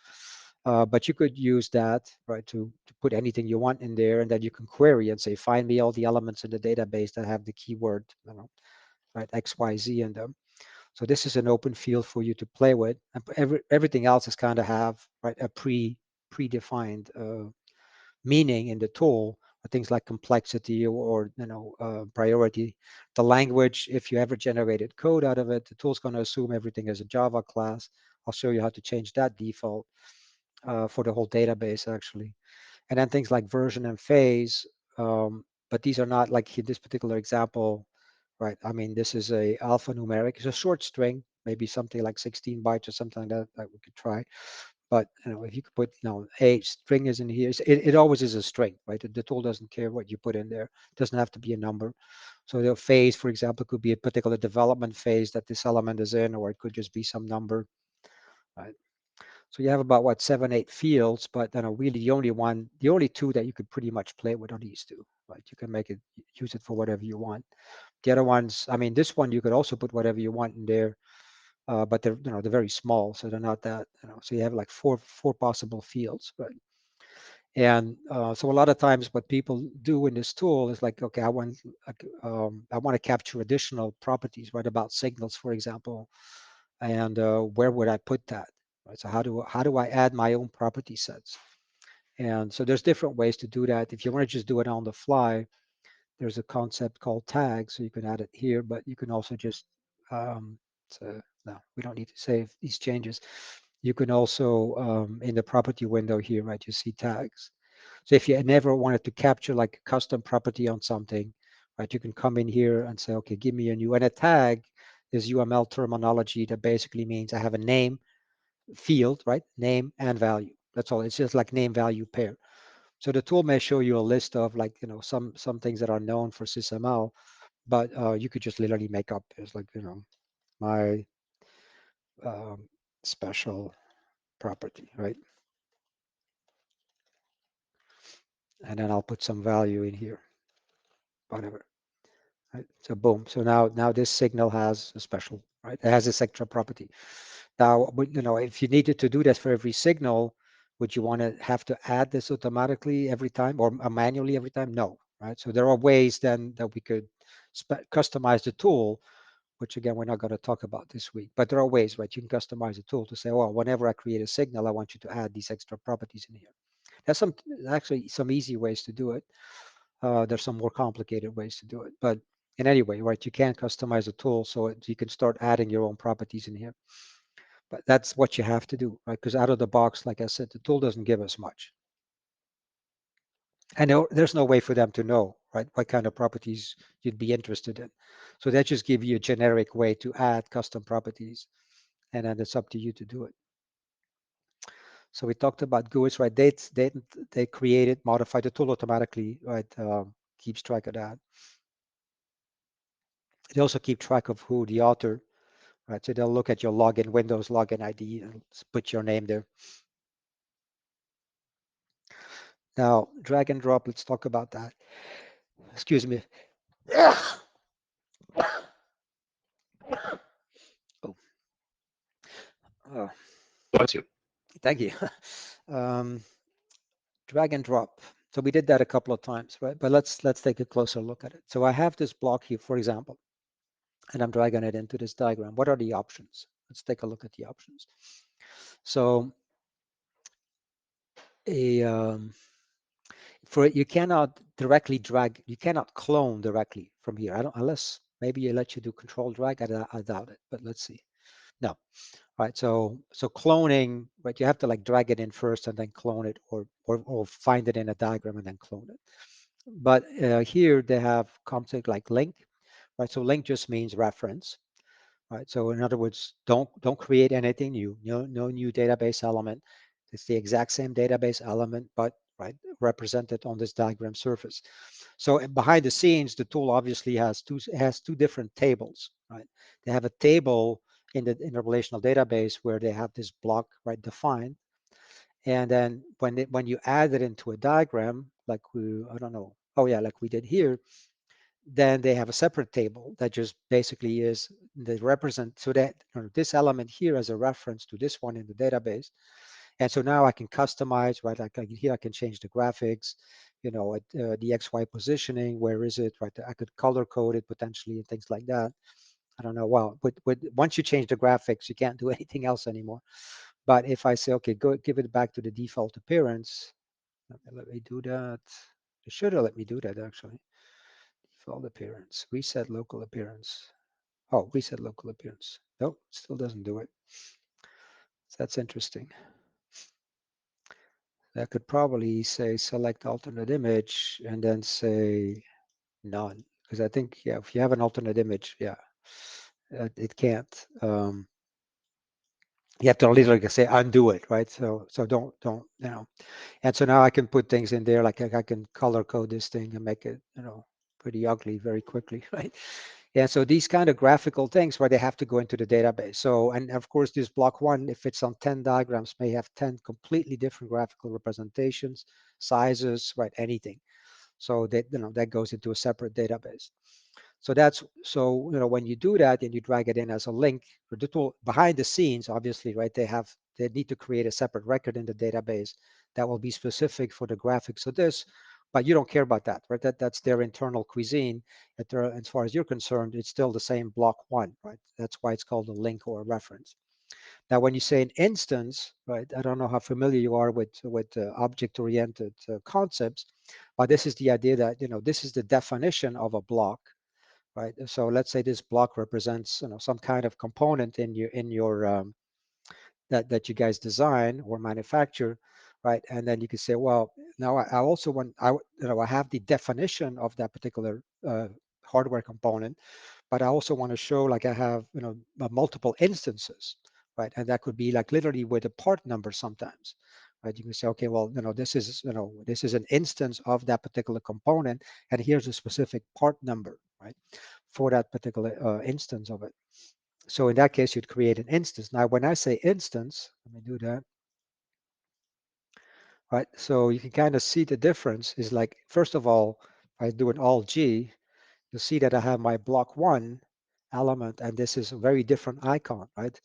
But you could use that, right, to put anything you want in there, and then you can query and say, find me all the elements in the database that have the keyword, right, XYZ in them. So this is an open field for you to play with. And everything else is kind of have, right, a predefined meaning in the tool, things like complexity or priority. The language, if you ever generated code out of it, the tool's going to assume everything is a Java class. I'll show you how to change that default for the whole database actually. And then things like version and phase, but these are not like in this particular example, right? I mean, this is a alphanumeric, it's a short string, maybe something like 16 bytes or something like that we could try. But if you could put, a string is in here, it always is a string, right? The tool doesn't care what you put in there. It doesn't have to be a number. So the phase, for example, could be a particular development phase that this element is in, or it could just be some number, right? So you have about 7, 8 fields, but really the only two that you could pretty much play with are these two, right? You can use it for whatever you want. The other ones, I mean, this one you could also put whatever you want in there, but they're they're very small, so they're not that So you have like four possible fields, right? And so a lot of times, what people do in this tool is like, okay, I want to capture additional properties, right, about signals, for example, and where would I put that? Right. So how do I add my own property sets? And so there's different ways to do that. If you want to just do it on the fly, there's a concept called tags, so you can add it here, but you can also just so no, we don't need to save these changes. You can also in the property window here, right, you see tags. So if you never wanted to capture like a custom property on something, right, you can come in here and say, okay, give me a new, and a tag is UML terminology that basically means I have a name field, right, name and value. That's all. It's just like name value pair. So the tool may show you a list of like, some things that are known for SysML, but you could just literally make up. It's like, my special property, right? And then I'll put some value in here, whatever. Right? So boom. So now this signal has a special, right? It has this extra property. Now, if you needed to do this for every signal, would you want to have to add this automatically every time or manually every time? No, right? So there are ways then that we could customize the tool, which again, we're not going to talk about this week, but there are ways, right? You can customize the tool to say, well, whenever I create a signal, I want you to add these extra properties in here. There's actually some easy ways to do it. There's some more complicated ways to do it, but in any way, right? You can customize the tool so you can start adding your own properties in here. But that's what you have to do, right? Because out of the box, like I said, the tool doesn't give us much. And there's no way for them to know, right, what kind of properties you'd be interested in. So they just give you a generic way to add custom properties, and then it's up to you to do it. So we talked about GUIs, right? They created, modified the tool automatically, right? Keeps track of that. They also keep track of who the author, right? So they'll look at your login, Windows login ID, and put your name there. Now, drag and drop, let's talk about that. Excuse me. Oh. Oh. Bless you. Thank you. Drag and drop. So we did that a couple of times, right? But let's take a closer look at it. So I have this block here, for example, and I'm dragging it into this diagram. What are the options? Let's take a look at the options. So you cannot directly drag, you cannot clone directly from here. Unless maybe it lets you do control drag. I doubt it, but let's see. No. Right, so cloning, right? You have to like drag it in first and then clone it, or find it in a diagram and then clone it. But here they have concept like link, right? So link just means reference, right? So in other words, don't create anything new, no new database element. It's the exact same database element, but right, represented on this diagram surface. So behind the scenes, the tool obviously has two different tables, right? They have a table in the relational database where they have this block, right, defined. And then when you add it into a diagram, like like we did here, then they have a separate table that just basically is the represent, so that this element here as a reference to this one in the database. And so now I can customize, right? Like here I can change the graphics, the XY positioning, where is it, right? I could color code it potentially and things like that. I don't know. Well, but once you change the graphics, you can't do anything else anymore. But if I say, okay, go give it back to the default appearance, let me do that. It should have let me do that actually. Default appearance, reset local appearance. Oh, reset local appearance. Nope, still doesn't do it. So that's interesting. I could probably say select alternate image and then say none, because I think, yeah, if you have an alternate image, yeah, it can't. You have to literally say undo it, right? So don't, you know. And so now I can put things in there, like I can color code this thing and make it, you know, pretty ugly very quickly, right? Yeah, so these kind of graphical things where they have to go into the database. So, and of course, this block one, if it's on 10 diagrams, may have 10 completely different graphical representations, sizes, right? Anything. So that, you know, that goes into a separate database. So that's, so, you know, when you do that and you drag it in as a link, the tool behind the scenes, obviously, right, they need to create a separate record in the database that will be specific for the graphics of this, but you don't care about that, right? That's their internal cuisine. As far as you're concerned, it's still the same block one, right? That's why it's called a link or a reference. Now, when you say an instance, right, I don't know how familiar you are with object-oriented concepts, but this is the idea that, you know, this is the definition of a block, right? So let's say this block represents, you know, some kind of component in your that you guys design or manufacture, right? And then you can say, well, now I also want, you know, I have the definition of that particular hardware component, but I also want to show, like, I have, you know, multiple instances, right? And that could be like literally with a part number sometimes, right? You can say, okay, well, you know, this is, you know, this is an instance of that particular component, and here's a specific part number, right, for that particular instance of it. So in that case, you'd create an instance. Now, when I say instance, let me do that. Right, so you can kind of see the difference is, like, first of all, if I do an Alt G, you'll see that I have my block one element, and this is a very different icon, right?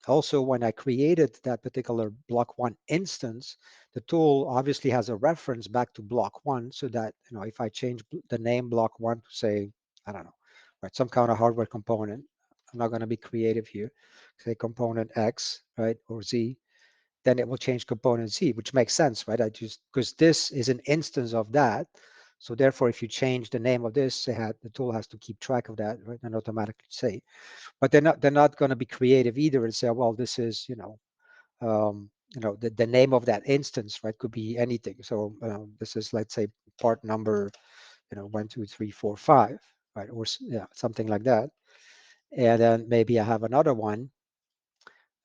Also, when I created that particular block one instance, the tool obviously has a reference back to block one, so that, you know, if I change the name block one to, say, I don't know, right, some kind of hardware component, I'm not going to be creative here, say component X, right, or Z, then it will change component Z, which makes sense, right? I just, because this is an instance of that. So therefore, if you change the name of this, the tool has to keep track of that, right, and automatically say. But they're not going to be creative either and say, well, this is, you know, the name of that instance, right, could be anything. So this is, let's say, part number, you know, 1, 2, 3, 4, 5, right, or yeah, something like that. And then maybe I have another one,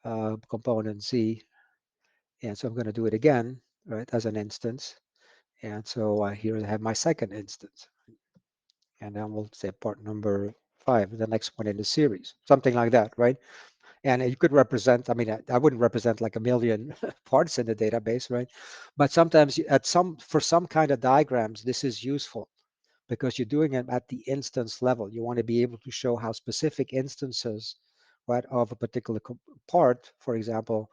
component Z, and so I'm going to do it again, right, as an instance. And so here I have my second instance. And then we'll say part number 5, the next one in the series, something like that, right? And you could represent, I mean, I wouldn't represent like a million parts in the database, right? But sometimes for some kind of diagrams, this is useful, because you're doing it at the instance level. You want to be able to show how specific instances, right, of a particular part, for example,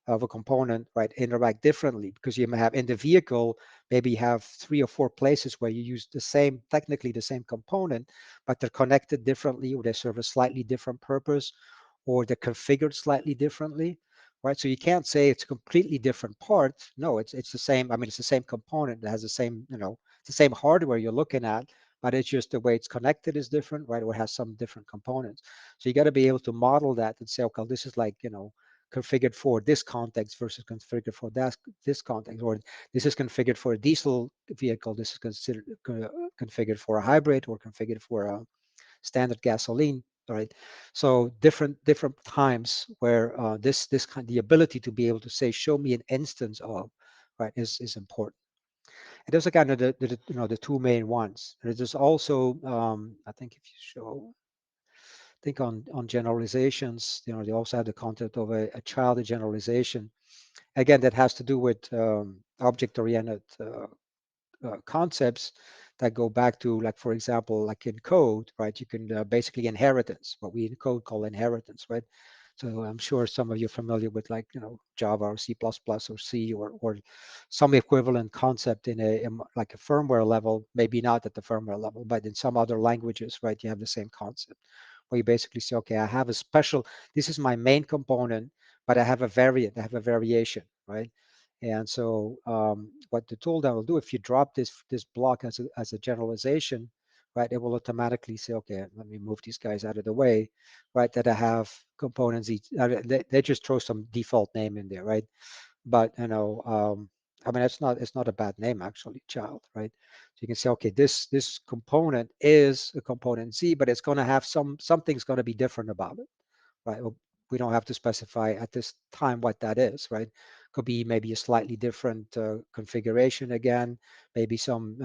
of a component, right, interact differently, because you may have in the vehicle, maybe you have 3 or 4 places where you use technically the same component, but they're connected differently, or they serve a slightly different purpose, or they're configured slightly differently, right? So you can't say it's a completely different part. No, it's the same. I mean, it's the same component that has the same, you know, it's the same hardware you're looking at, but it's just the way it's connected is different, right? Or has some different components. So you got to be able to model that and say, okay, this is like, you know, configured for this context versus configured for this context, or this is configured for a diesel vehicle, this is configured for a hybrid, or configured for a standard gasoline, right? So different times where the ability to be able to say, show me an instance of, right, is important. And those are kind of the two main ones. There's also, I think if you show, I think on generalizations, you know, they also have the concept of a child generalization. Again, that has to do with object-oriented concepts that go back to, like, for example, like in code, right? You can basically inheritance, what we in code call inheritance, right? So I'm sure some of you are familiar with, like, you know, Java or C++ or C, or some equivalent concept in like a firmware level, maybe not at the firmware level, but in some other languages, right? You have the same concept where you basically say, okay, I have a special, this is my main component, but I have a variant, I have a variation, right? And so what the tool then will do, if you drop this block as a generalization, right, it will automatically say, okay, let me move these guys out of the way, right, that I have components. They just throw some default name in there, right? But I mean, it's not a bad name actually, child, right? So you can say, okay, this component is a component Z, but it's going to have something's going to be different about it, right? Well, we don't have to specify at this time what that is, right? Could be maybe a slightly different configuration again, maybe some,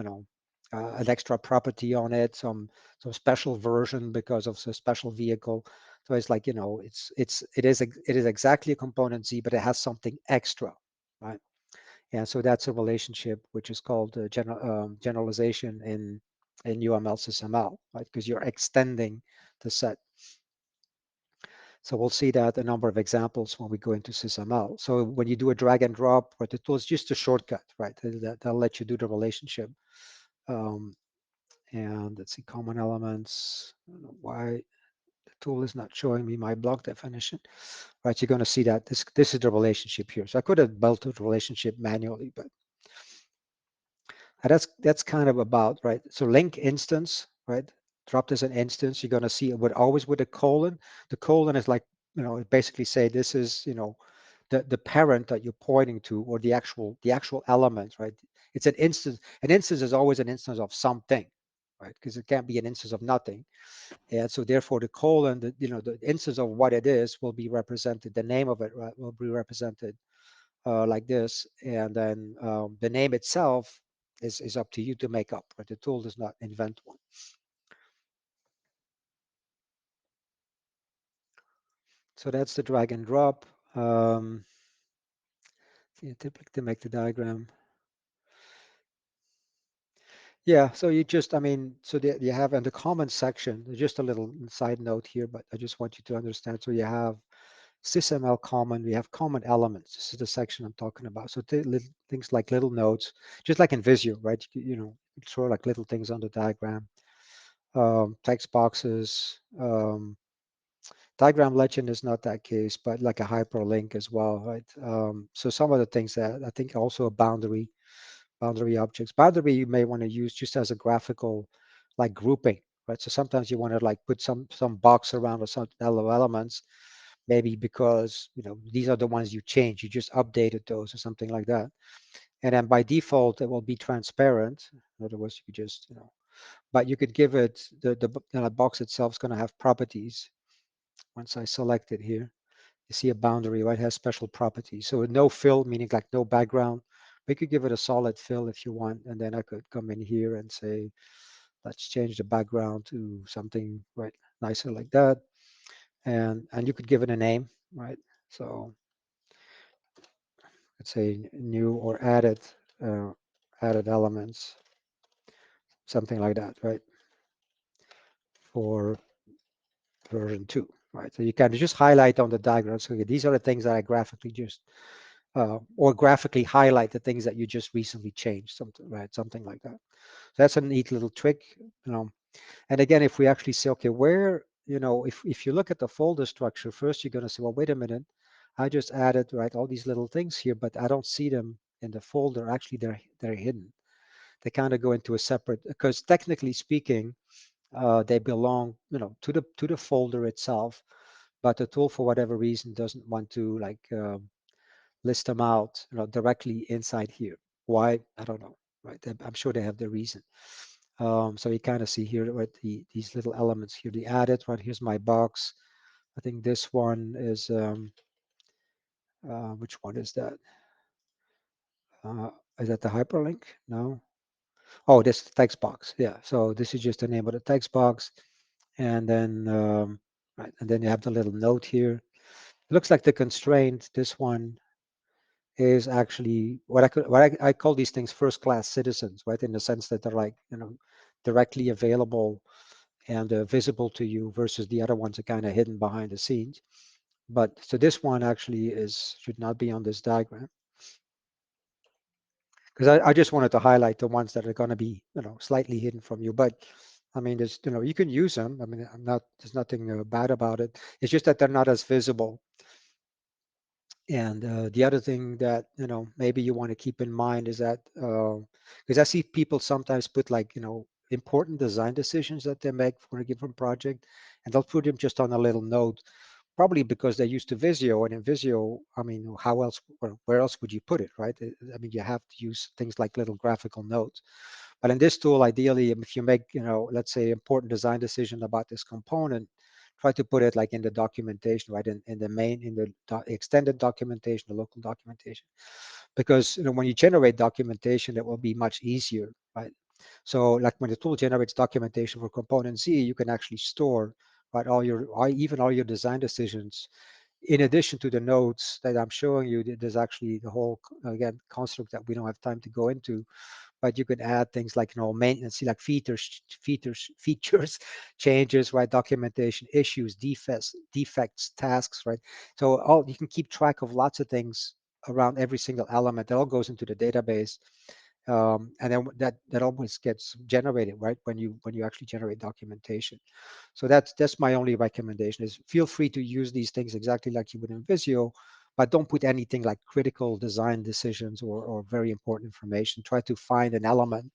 an extra property on it, some special version because of a special vehicle. So it's like, it is exactly a component Z, but it has something extra, right? And so that's a relationship which is called generalization in UML SysML, right? Because you're extending the set. So we'll see that a number of examples when we go into SysML. So when you do a drag and drop, right, the tool is just a shortcut, right? That'll let you do the relationship. And let's see, common elements. I don't know why the tool is not showing me my block definition. Right, you're going to see that this is the relationship here. So I could have built a relationship manually, but that's kind of about, right? So link instance, right? Dropped as an instance, you're going to see it always with a colon. The colon is like, it basically say this is, the parent that you're pointing to, or the actual element, right? It's an instance. An instance is always an instance of something, right? Because it can't be an instance of nothing. And so therefore the colon, the instance of what it is will be represented, the name of it, right, will be represented like this. And then the name itself is up to you to make up, but the tool does not invent one. So that's the drag and drop. Typically to make the diagram. Yeah, so you just, so you have in the comments section, just a little side note here, but I just want you to understand. So you have SysML common, we have common elements. This is the section I'm talking about. So things like little nodes, just like in Visio, right? You throw like little things on the diagram, text boxes, diagram legend is not that case, but like a hyperlink as well, right? So some of the things that I think also a boundary objects. Boundary you may want to use just as a graphical, like grouping, right? So sometimes you want to like put some box around or some elements, maybe because these are the ones you change. You just updated those or something like that. And then by default, it will be transparent. In other words, you could just, but you could give it the box itself is going to have properties. Once I select it here, you see a boundary, right? It has special properties. So no fill, meaning like no background. We could give it a solid fill if you want, and then I could come in here and say, let's change the background to something right nicer like that. And you could give it a name, right? So let's say new or added elements, something like that, right? For version 2, right? So you can just highlight on the diagram. So these are the things that I graphically just or graphically highlight the things that you just recently changed, something like that. So that's a neat little trick, And again, if we actually say, okay, where, if you look at the folder structure, first you're going to say, well, wait a minute, I just added, right, all these little things here, but I don't see them in the folder. Actually, they're hidden. They kind of go into a separate, because technically speaking, they belong, to the folder itself, but the tool, for whatever reason, doesn't want to like list them out, directly inside here. Why? I don't know, right? I'm sure they have their reason. So you kind of see here, right, these little elements here, the added, right? Here's my box. I think this one is, which one is that? Is that the hyperlink? No. Oh, this text box. Yeah. So this is just the name of the text box. And then, right, and then you have the little note here. It looks like the constraint, this one is actually what I call these things first-class citizens, right? In the sense that they're like, directly available and visible to you versus the other ones are kind of hidden behind the scenes. But so this one actually should not be on this diagram. Because I just wanted to highlight the ones that are going to be, slightly hidden from you. But I mean, there's, you can use them. I mean, there's nothing bad about it. It's just that they're not as visible And the other thing that, maybe you want to keep in mind is that, because I see people sometimes put like, important design decisions that they make for a given project, and they'll put them just on a little note, probably because they're used to Visio, and in Visio, I mean, how else, where else would you put it, right? I mean, you have to use things like little graphical notes. But in this tool, ideally, if you make, let's say, important design decision about this component, try to put it like in the documentation, right? In the main, in the extended documentation, the local documentation, because when you generate documentation, it will be much easier, right? So like when the tool generates documentation for component Z, you can actually store, right, even all your design decisions. In addition to the notes that I'm showing you, there's actually the whole, again, construct that we don't have time to go into, but you can add things like, maintenance, see like features, changes, right? Documentation, issues, defects, tasks, right? So you can keep track of lots of things around every single element. That all goes into the database. And then that always gets generated, right? When you actually generate documentation. So that's my only recommendation is feel free to use these things exactly like you would in Visio, but don't put anything like critical design decisions or very important information. Try to find an element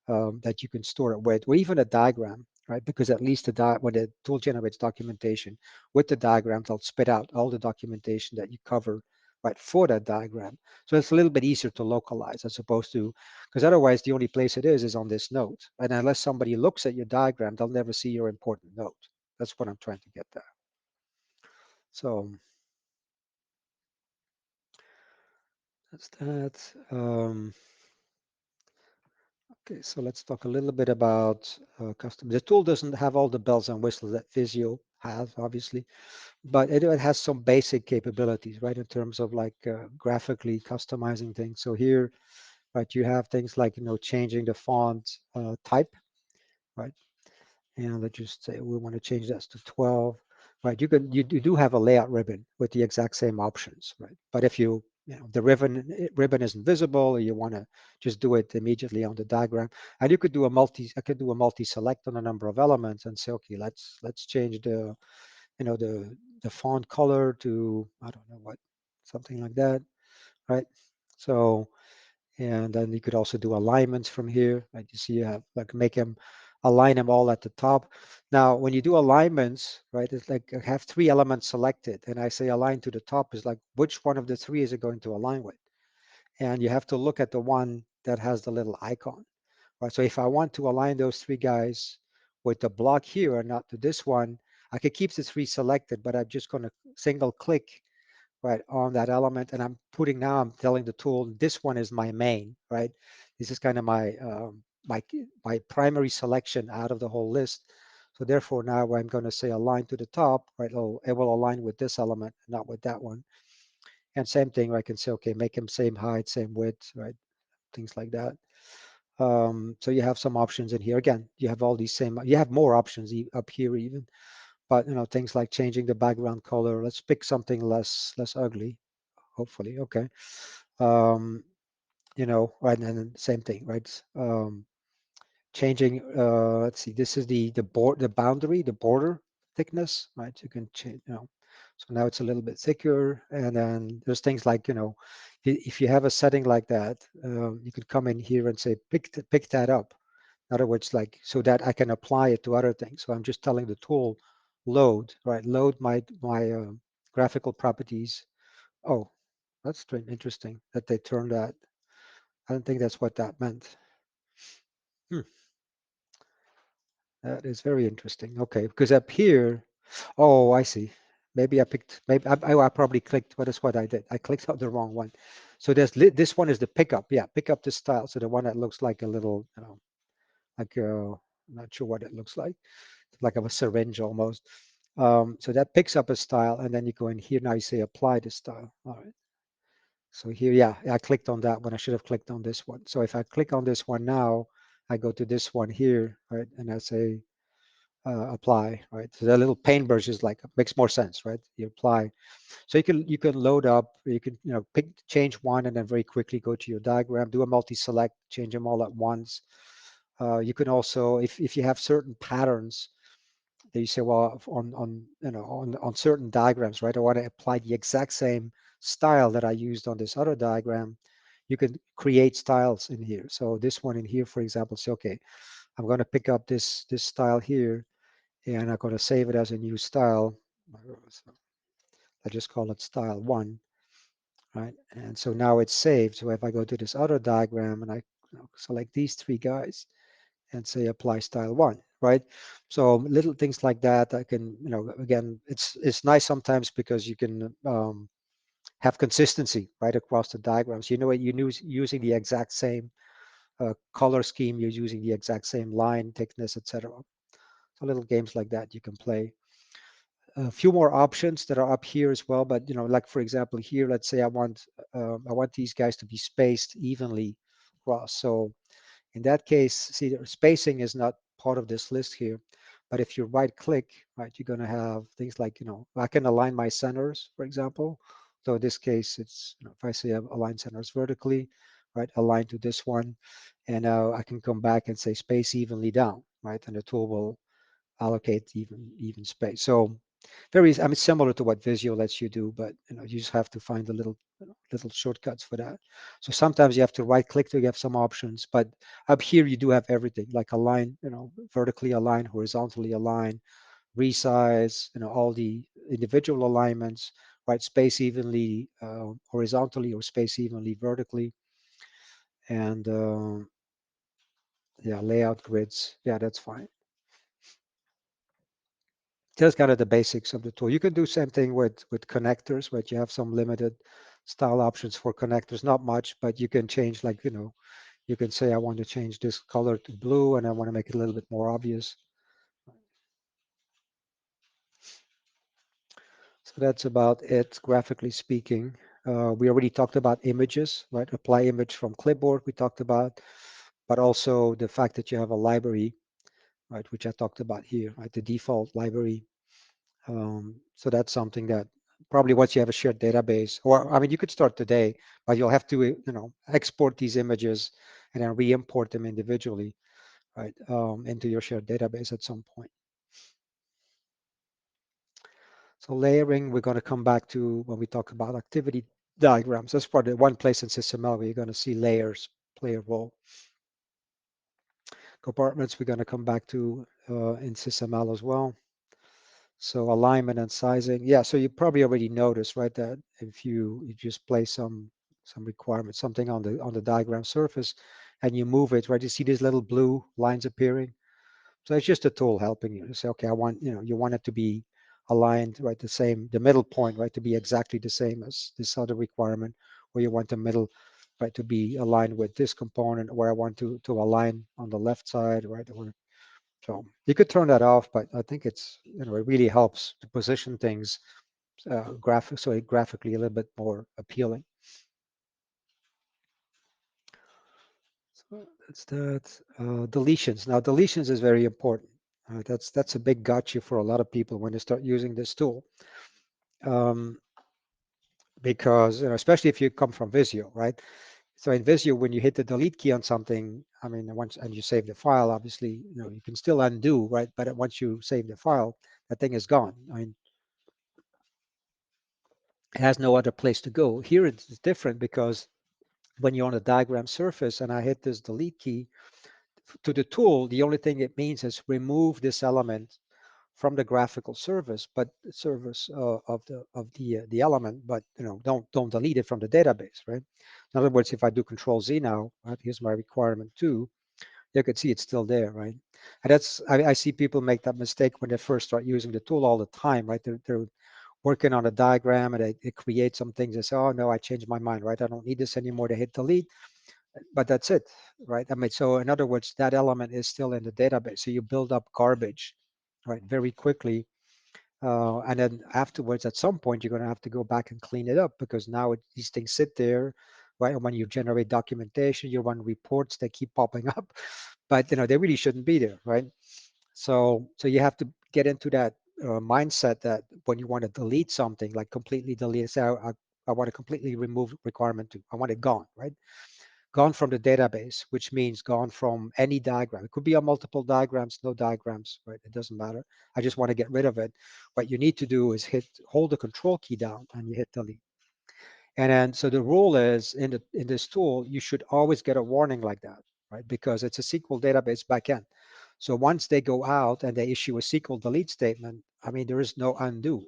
that you can store it with, or even a diagram, right? Because at least when the tool generates documentation with the diagram, they'll spit out all the documentation that you cover, right, for that diagram. So it's a little bit easier to localize as opposed to, because otherwise the only place it is on this note. And unless somebody looks at your diagram, they'll never see your important note. That's what I'm trying to get there. So that's that. Okay, so let's talk a little bit about custom. The tool doesn't have all the bells and whistles that Visio has, obviously, but it has some basic capabilities, right, in terms of like graphically customizing things. So here, right, you have things like, changing the font type, right? And let's just say we want to change that to 12, right? You do have a layout ribbon with the exact same options, right? But if the ribbon isn't visible, or you want to just do it immediately on the diagram, and you could do I could do a multi-select on a number of elements and say, okay, let's change the the font color to, I don't know what, something like that, right? So, and then you could also do alignments from here, right? You see, you have like align them all at the top. Now, when you do alignments, right, it's like I have 3 elements selected, and I say align to the top, is like, which one of the 3 is it going to align with? And you have to look at the one that has the little icon, right? So if I want to align those 3 guys with the block here and not to this one, I could keep the 3 selected, but I'm just going to single click, right, on that element, and I'm telling the tool, this one is my main, right? This is kind of my primary selection out of the whole list. So therefore now I'm going to say align to the top, right? It will align with this element, not with that one. And same thing, I can say, okay, make them same height, same width, right? Things like that. So you have some options in here. Again, you have all these you have more options up here even, but things like changing the background color. Let's pick something less ugly, hopefully. Okay. Right, and then same thing, right? Changing, let's see, this is the boundary, the border thickness, right? You can change, so now it's a little bit thicker. And then there's things like, if you have a setting like that, you could come in here and say, pick that up. In other words, like, so that I can apply it to other things. So I'm just telling the tool, load, right? Load my graphical properties. Oh, that's interesting that they turned that. I don't think that's what that meant. That is very interesting. Okay, because up here, oh, I see. Maybe I probably clicked. What is what I did? I clicked on the wrong one. So this one is the pickup. Yeah, pickup the style. So the one that looks like a little, like I'm not sure what it looks like of a syringe almost. So that picks up a style, and then you go in here. Now you say apply the style. All right. So here, yeah, I clicked on that one. I should have clicked on this one. So if I click on this one now, I go to this one here, right, and I say apply, right? So that little paintbrush is like, makes more sense, right? You apply. So you can load up, you can change one and then very quickly go to your diagram, do a multi-select, change them all at once. You can also, if you have certain patterns you say, well, on certain diagrams, right? I want to apply the exact same style that I used on this other diagram. You can create styles in here. So this one in here, for example, say, okay, I'm going to pick up this style here, and I'm going to save it as a new style. I just call it style 1, right? And so now it's saved. So if I go to this other diagram and I select these 3 guys and say apply style 1, right? So little things like that, I can, again, it's nice sometimes because you can have consistency right across the diagrams. You know what, you're using the exact same color scheme, you're using the exact same line thickness, etc. So little games like that you can play. A few more options that are up here as well, but like for example here, let's say I want these guys to be spaced evenly across. So in that case, see, the spacing is not part of this list here, but if you right click, right, you're going to have things like, I can align my centers, for example. So in this case, it's, if I say align centers vertically, right, align to this one, and now I can come back and say space evenly down, right, and the tool will allocate even space. So similar to what Visio lets you do, but you just have to find the little shortcuts for that. So sometimes you have to right click to get some options, but up here you do have everything, like align, vertically align, horizontally align, resize, all the individual alignments, right? Space evenly horizontally or space evenly vertically, and yeah, layout grids. Yeah, that's fine. That's kind of the basics of the tool. You can do same thing with connectors, but you have some limited style options for connectors, not much, but you can change, like, you can say, I want to change this color to blue and I want to make it a little bit more obvious. So that's about it, graphically speaking. We already talked about images, right? Apply image from clipboard, we talked about, but also the fact that you have a library, right? Which I talked about here, right? The default library. So that's something that probably once you have a shared database, or you could start today, but you'll have to, export these images and then re-import them individually, right, into your shared database at some point. So layering, we're going to come back to when we talk about activity diagrams. That's probably one place in SysML where you're going to see layers play a role. Compartments, we're going to come back to in SysML as well. So alignment and sizing. Yeah, so you probably already noticed, right, that if you just place some requirements, something on the diagram surface, and you move it, right, you see these little blue lines appearing. So it's just a tool helping you to say, okay, I want, you want it to be aligned, right, the middle point, right, to be exactly the same as this other requirement, or you want the middle, right, to be aligned with this component, or I want to align on the left side, right, or so you could turn that off, but I think it's, it really helps to position things graphically a little bit more appealing. So that's that. Deletions. Now, deletions is very important. That's a big gotcha for a lot of people when they start using this tool. Because, especially if you come from Visio, right? So in Visio, when you hit the delete key on something, once and you save the file, obviously, you can still undo, right? But once you save the file, that thing is gone. It has no other place to go. Here it's different because when you're on a diagram surface and I hit this delete key to the tool, the only thing it means is remove this element from the graphical service, but service of the element, but don't delete it from the database, right? In other words, if I do Control Z now, right, here's my requirement 2, you can see it's still there, right? And that's I see people make that mistake when they first start using the tool all the time, right? They're working on a diagram and it creates some things. They say, oh no, I changed my mind, right? I don't need this anymore. They hit delete, but that's it, right? So in other words, that element is still in the database. So you build up garbage, right, very quickly. And then afterwards, at some point, you're going to have to go back and clean it up because now these things sit there, right? And when you generate documentation, you run reports, they keep popping up, but they really shouldn't be there, right? So you have to get into that mindset that when you want to delete something, like completely delete, say I want to completely remove requirement 2, I want it gone, right? gone from the database, which means gone from any diagram. It could be on multiple diagrams, no diagrams, right? It doesn't matter. I just want to get rid of it. What you need to do is hold the control key down and you hit delete. And then, so the rule is in this tool, you should always get a warning like that, right? Because it's a SQL database backend. So once they go out and they issue a SQL delete statement, I mean, there is no undo.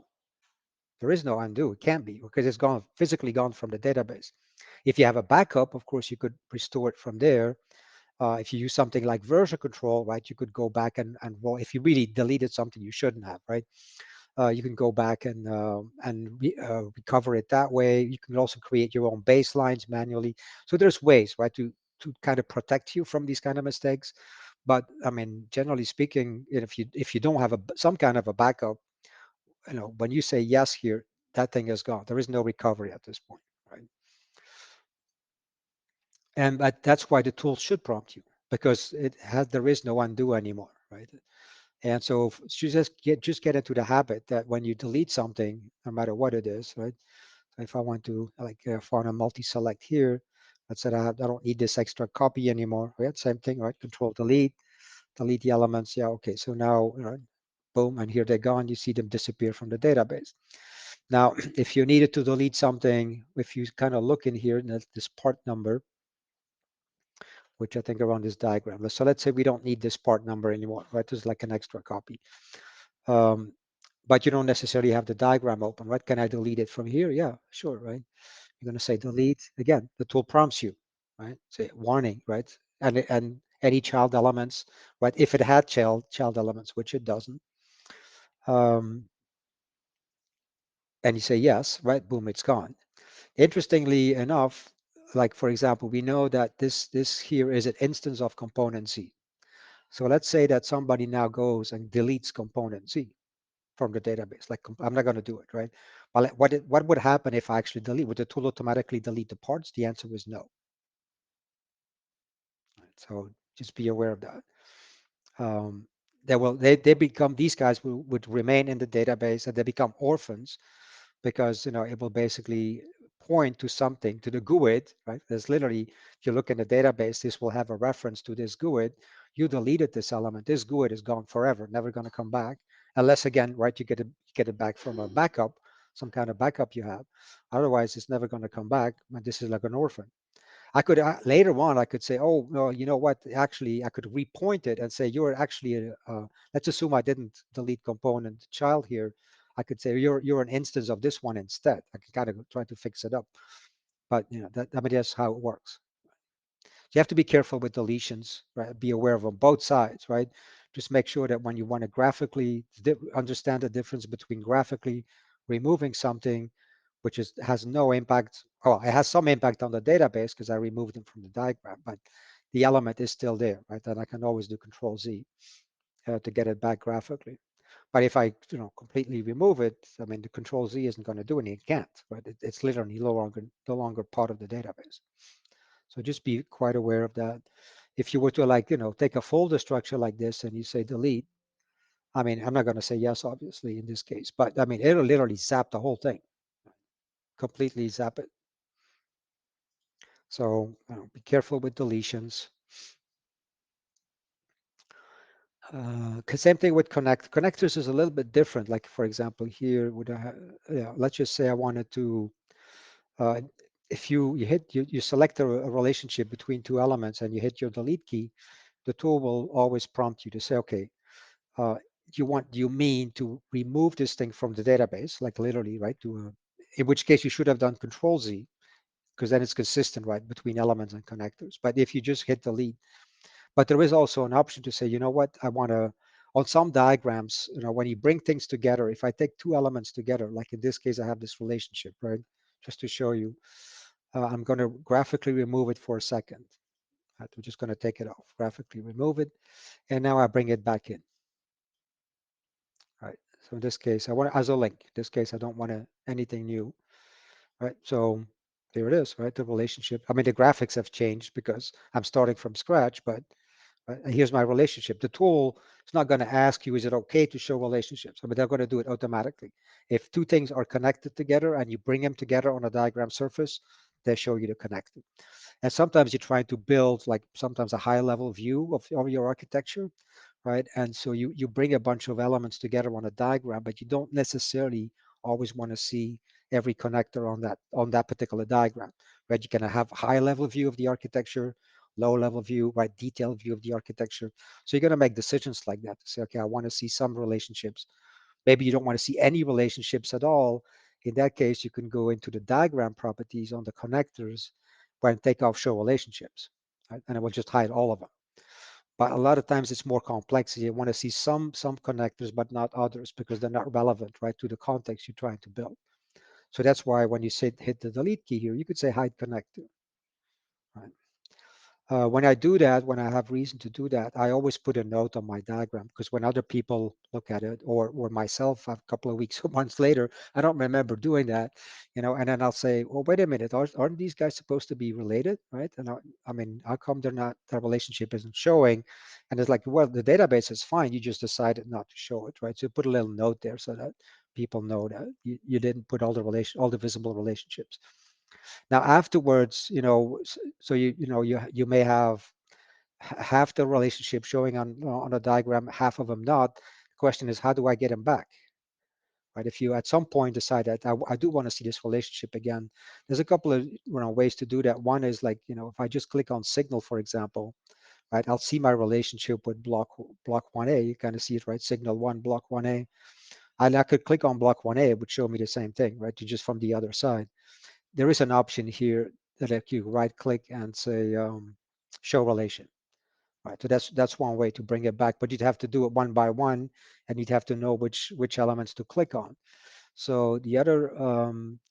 There is no undo. It can't be because it's gone, physically gone from the database. If you have a backup, of course, you could restore it from there. If you use something like version control, right, you could go back and roll. If you really deleted something you shouldn't have, right, you can go back and recover it that way. You can also create your own baselines manually. So there's ways, right, to kind of protect you from these kind of mistakes. But I mean, generally speaking, if you don't have some kind of a backup, when you say yes here, that thing is gone. There is no recovery at this point, right? And that's why the tool should prompt you, because there is no undo anymore, right? And so you just get into the habit that when you delete something, no matter what it is, right? So if I want to find a multi-select here, let's say I don't need this extra copy anymore, right? Same thing, right? Control delete the elements. Yeah, okay. So now, boom, and here they're gone. You see them disappear from the database. Now, if you needed to delete something, if you kind of look in here, this part number, which I think around this diagram. So let's say we don't need this part number anymore, right? There's like an extra copy. But you don't necessarily have the diagram open, right? Can I delete it from here? Yeah, sure, right? You're going to say delete. Again, the tool prompts you, right? Say warning, right? And any child elements, right? If it had child elements, which it doesn't. And you say yes, right? Boom, it's gone. Interestingly enough, like for example, we know that this here is an instance of component Z. So let's say that somebody now goes and deletes component Z from the database. Like I'm not going to do it, right? But what would happen if I actually delete? Would the tool automatically delete the parts? The answer is no. So just be aware of that. They become, these guys would remain in the database, and they become orphans because it will basically point to something, to the GUID, right? There's literally, if you look in the database, this will have a reference to this GUID. You deleted this element. This GUID is gone forever, never going to come back, unless again, right, you get it back from a backup, some kind of backup you have. Otherwise, it's never going to come back. And this is like an orphan. I could later on, I could say, oh, no, you know what? Actually, I could repoint it and say, you're actually, let's assume I didn't delete component child here. I could say you're an instance of this one instead. I can kind of try to fix it up. But that's how it works. You have to be careful with deletions, right? Be aware of on both sides, right? Just make sure that when you want to graphically understand the difference between graphically removing something, which has no impact. Oh, it has some impact on the database because I removed them from the diagram, but the element is still there, right? And I can always do Control Z to get it back graphically. But if I, completely remove it, I mean, the Control Z isn't going to do anything. It can't, right? It's literally no longer part of the database. So just be quite aware of that. If you were to take a folder structure like this and you say delete, I mean, I'm not going to say yes, obviously, in this case, but I mean, it'll literally zap the whole thing, completely zap it. So be careful with deletions. Same thing with connectors is a little bit different. Like for example, here would let's just say I wanted to, if you select a relationship between two elements and you hit your delete key, the tool will always prompt you to say, okay, do you mean to remove this thing from the database, like literally, right? In which case you should have done Control Z, because then it's consistent, right, between elements and connectors. But if you just hit delete, but there is also an option to say, you know what, I want to, on some diagrams, when you bring things together, if I take two elements together, like in this case, I have this relationship, right? Just to show you, I'm going to graphically remove it for a second. Right? I'm just going to take it off, graphically remove it, and now I bring it back in. Right. So in this case, I want it as a link. In this case, I don't want anything new. Right. So here it is, right? The relationship. I mean, the graphics have changed because I'm starting from scratch, but here's my relationship. The tool is not going to ask you, is it okay to show relationships? I mean, they're going to do it automatically. If two things are connected together and you bring them together on a diagram surface, they show you the connector. And sometimes you're trying to build like sometimes a high level view of your architecture, right? And so you bring a bunch of elements together on a diagram, but you don't necessarily always want to see every connector on that particular diagram, right? You can have high level view of the architecture, low level view, right? Detailed view of the architecture. So you're going to make decisions like that to say, okay, I want to see some relationships. Maybe you don't want to see any relationships at all. In that case, you can go into the diagram properties on the connectors and take off show relationships, right? And it will just hide all of them. But a lot of times it's more complex. You want to see some connectors, but not others because they're not relevant, right, to the context you're trying to build. So that's why when you hit the delete key here, you could say hide connector, right? When I do that, when I have reason to do that, I always put a note on my diagram because when other people look at it or myself a couple of weeks or months later, I don't remember doing that, you know, and then I'll say, well, wait a minute, aren't these guys supposed to be related, right? And I mean, how come they're not, that relationship isn't showing? And it's like, well, the database is fine. You just decided not to show it, right? So put a little note there so that people know that you didn't put all the visible relationships. Now afterwards, you know, so you may have half the relationship showing on a diagram, half of them not. The question is, how do I get them back? Right? If you at some point decide that I do want to see this relationship again, there's a couple of ways to do that. One is like, if I just click on signal, for example, right, I'll see my relationship with block 1A. You kind of see it, right? Signal 1, block 1A. And I could click on block 1A, it would show me the same thing, right? Just from the other side. There is an option here that you right click and say show relation, right? So that's one way to bring it back, but you'd have to do it one by one and you'd have to know which elements to click on. So the other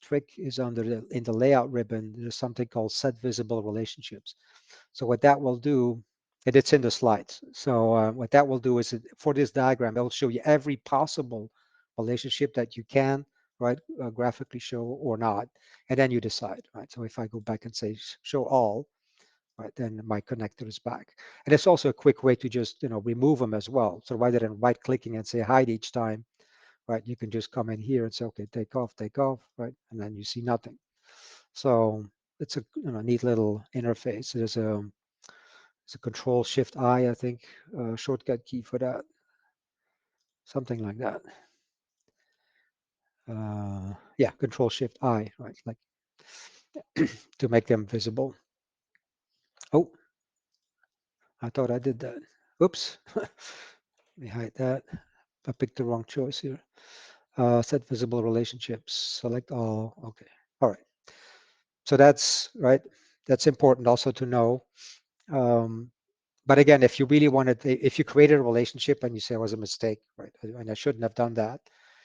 trick is in the layout ribbon, there's something called set visible relationships. So what that will do, and it's in the slides. So what that will do is for this diagram, it will show you every possible relationship that you can, right, graphically show or not, and then you decide, right? So if I go back and say show all, right, then my connector is back. And it's also a quick way to just, remove them as well. So rather than right clicking and say hide each time, right, you can just come in here and say, okay, take off, right? And then you see nothing. So it's a neat little interface. There's a Control Shift I think, shortcut key for that. Something like that. Yeah, Control Shift I, right? Like to make them visible. Oh, I thought I did that. Oops. Let me hide that. I picked the wrong choice here. Set visible relationships. Select all. Okay. All right. So that's right. That's important also to know. But again, if you really wanted, if you created a relationship and you say it was a mistake, right, and I shouldn't have done that,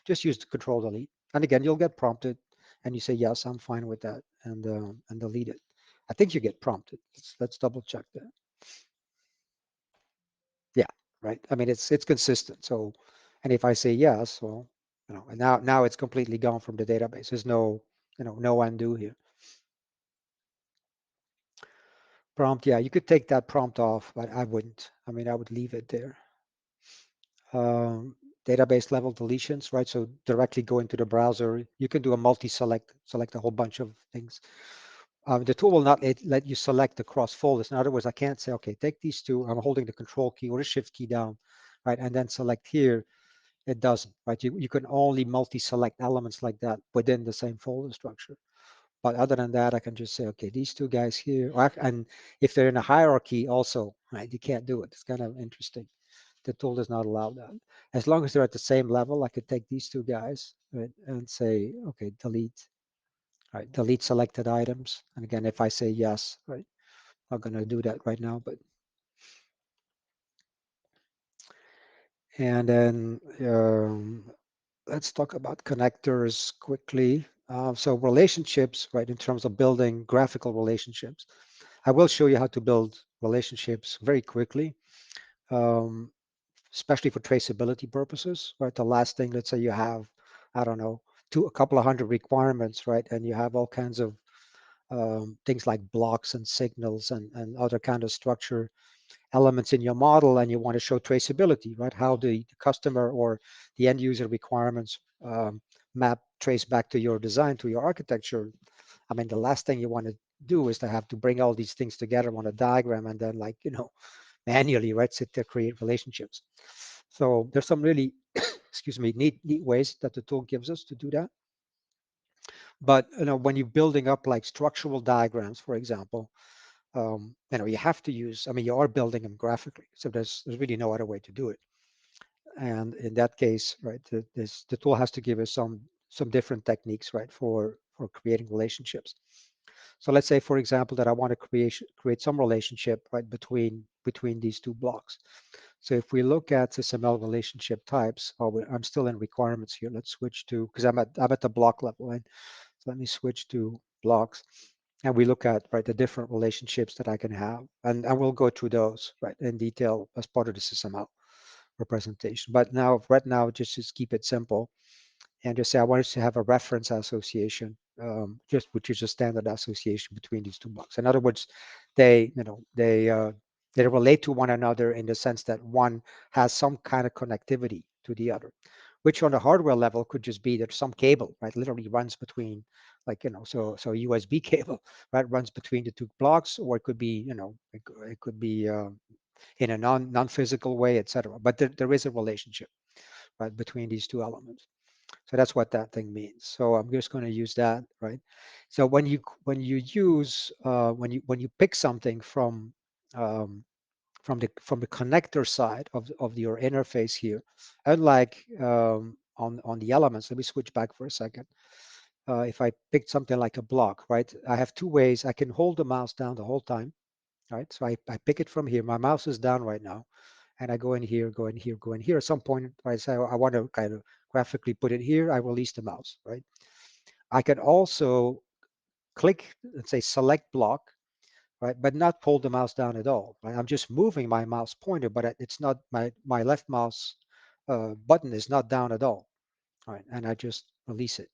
just use the Control Delete. And again, you'll get prompted, and you say yes, I'm fine with that, and delete it. I think you get prompted. Let's double check that. Yeah, right. I mean, it's consistent. So, and if I say yes, well, and now it's completely gone from the database. There's no, no undo here. Prompt, yeah, you could take that prompt off, but I wouldn't. I mean, I would leave it there. Database level deletions, right? So directly go into the browser. You can do a multi-select, select a whole bunch of things. The tool will not let you select across folders. In other words, I can't say, okay, take these two. I'm holding the Control key or the Shift key down, right? And then select here. It doesn't, right? You can only multi-select elements like that within the same folder structure. But other than that, I can just say, okay, these two guys here, and if they're in a hierarchy also, right, you can't do it. It's kind of interesting. The tool does not allow that. As long as they're at the same level, I could take these two guys, right, and say, okay, delete, right, delete selected items. And again, if I say yes, right, I'm going to do that right now, but. And then let's talk about connectors quickly. So relationships, right, in terms of building graphical relationships. I will show you how to build relationships very quickly, especially for traceability purposes, right? The last thing, let's say you have, I don't know, a couple of hundred requirements, right? And you have all kinds of things like blocks and signals and other kind of structure elements in your model, and you want to show traceability, right? How the customer or the end user requirements map trace back to your design, to your architecture. I mean, the last thing you want to do is to have to bring all these things together on a diagram and then, like, manually, right, sit there, create relationships. So there's some really, excuse me, neat ways that the tool gives us to do that. But when you're building up like structural diagrams, for example, you have to use. I mean, you are building them graphically, so there's really no other way to do it. And in that case, right, the tool has to give us some different techniques, right, for creating relationships. So let's say, for example, that I want to create some relationship, right, between these two blocks. So if we look at SysML relationship types, I'm still in requirements here. Let's switch to, because I'm at the block level, right? So let me switch to blocks, and we look at, right, the different relationships that I can have, and we'll go through those, right, in detail as part of the SysML representation. But right now, just keep it simple, and just say I want to have a reference association, which is a standard association between these two blocks. In other words, they relate to one another in the sense that one has some kind of connectivity to the other, which on the hardware level could just be that some cable, right, literally runs between, like, so a USB cable, right, runs between the two blocks, or it could be, it could be in a non-physical way, etc. But there is a relationship, right, between these two elements. So that's what that thing means. So I'm just going to use that, right? So when you use when you pick something from the connector side of your interface here, unlike on the elements, let me switch back for a second. If I picked something like a block, right, I have two ways. I can hold the mouse down the whole time, right? So I pick it from here. My mouse is down right now, and I go in here, go in here, go in here. At some point, I say I want to kind of graphically put it here. I release the mouse, right? I can also click and say select block, right? But not pull the mouse down at all, right? I'm just moving my mouse pointer, but it's not my left mouse button is not down at all, right? And I just release it.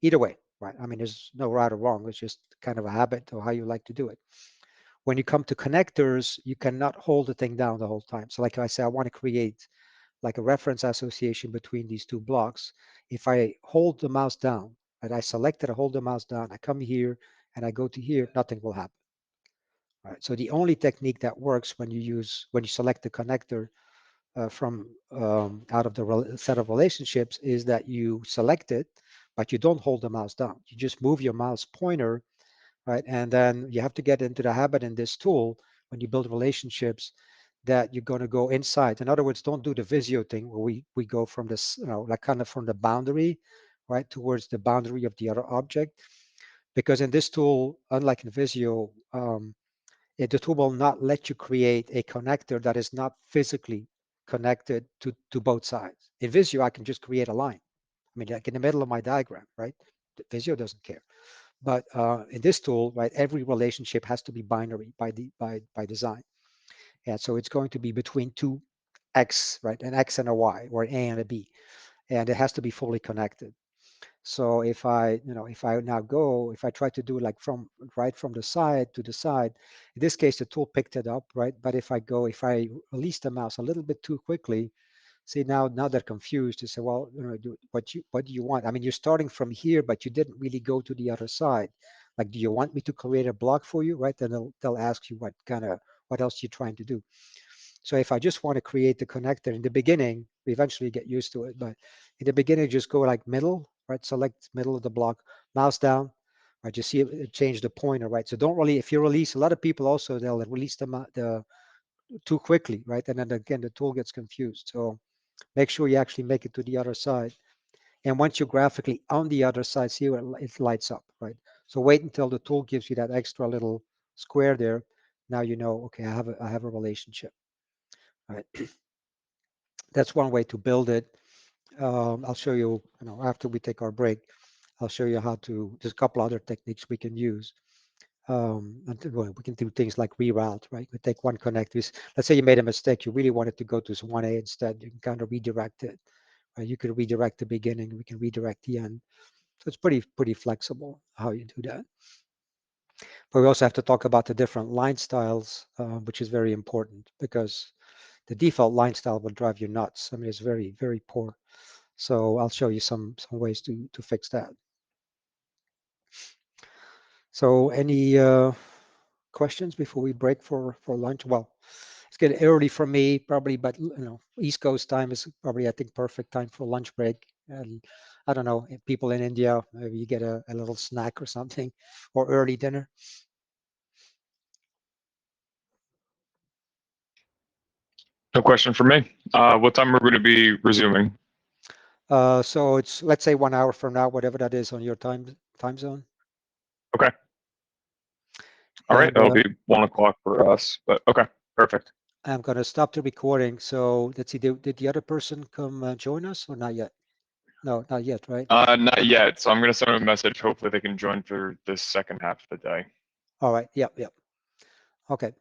Either way, right? I mean, there's no right or wrong. It's just kind of a habit or how you like to do it. When you come to connectors, you cannot hold the thing down the whole time. So like I say, I want to create like a reference association between these two blocks. If I hold the mouse down, and I select it, I hold the mouse down, I come here and I go to here, nothing will happen. All right. So the only technique that works when you select the connector from out of the set of relationships is that you select it, but you don't hold the mouse down. You just move your mouse pointer, right? And then you have to get into the habit in this tool when you build relationships that you're going to go inside. In other words, don't do the Visio thing where we go from this, like kind of from the boundary, right, towards the boundary of the other object. Because in this tool, unlike in Visio, the tool will not let you create a connector that is not physically connected to both sides. In Visio, I can just create a line. I mean, like in the middle of my diagram, right? Visio doesn't care. But in this tool, right, every relationship has to be binary by design. And so it's going to be between two X, right, an X and a Y, or an A and a B, and it has to be fully connected. So if I try to do like from the side to the side, in this case, the tool picked it up, right? But if I release the mouse a little bit too quickly, see now they're confused. They say, well, what do you want? I mean, you're starting from here, but you didn't really go to the other side. Like, do you want me to create a block for you, right? Then they'll ask you what else you're trying to do. So if I just want to create the connector in the beginning, we eventually get used to it. But in the beginning, just go like middle, right? Select middle of the block, mouse down, right? You see it change the pointer, right? So don't really, if you release, a lot of people also, they'll release the too quickly, right? And then again, the tool gets confused. So make sure you actually make it to the other side. And once you're graphically on the other side, see it lights up, right? So wait until the tool gives you that extra little square there. Now you know, okay, I have a relationship. Right. That's one way to build it. I'll show you, after we take our break, I'll show you how to, there's a couple other techniques we can use. We can do things like reroute, right? We take one connector. Let's say you made a mistake. You really wanted to go to 1A instead. You can kind of redirect it. Right? You could redirect the beginning. We can redirect the end. So it's pretty flexible how you do that. But we also have to talk about the different line styles, which is very important because the default line style will drive you nuts. I mean, it's very, very poor. So I'll show you some ways to fix that. So any questions before we break for lunch? Well, it's getting early for me probably, but East Coast time is probably, I think, perfect time for lunch break. And I don't know, if people in India, maybe you get a little snack or something, or early dinner. No question for me. What time are we going to be resuming? So it's, let's say 1 hour from now, whatever that is on your time zone. Okay. All right, And, that'll be 1 o'clock for us, but okay, perfect. I'm going to stop the recording. So let's see, did the other person come join us or not yet? No, not yet, right? Not yet, so I'm going to send them a message. Hopefully they can join for this second half of the day. All right. Yep. Okay.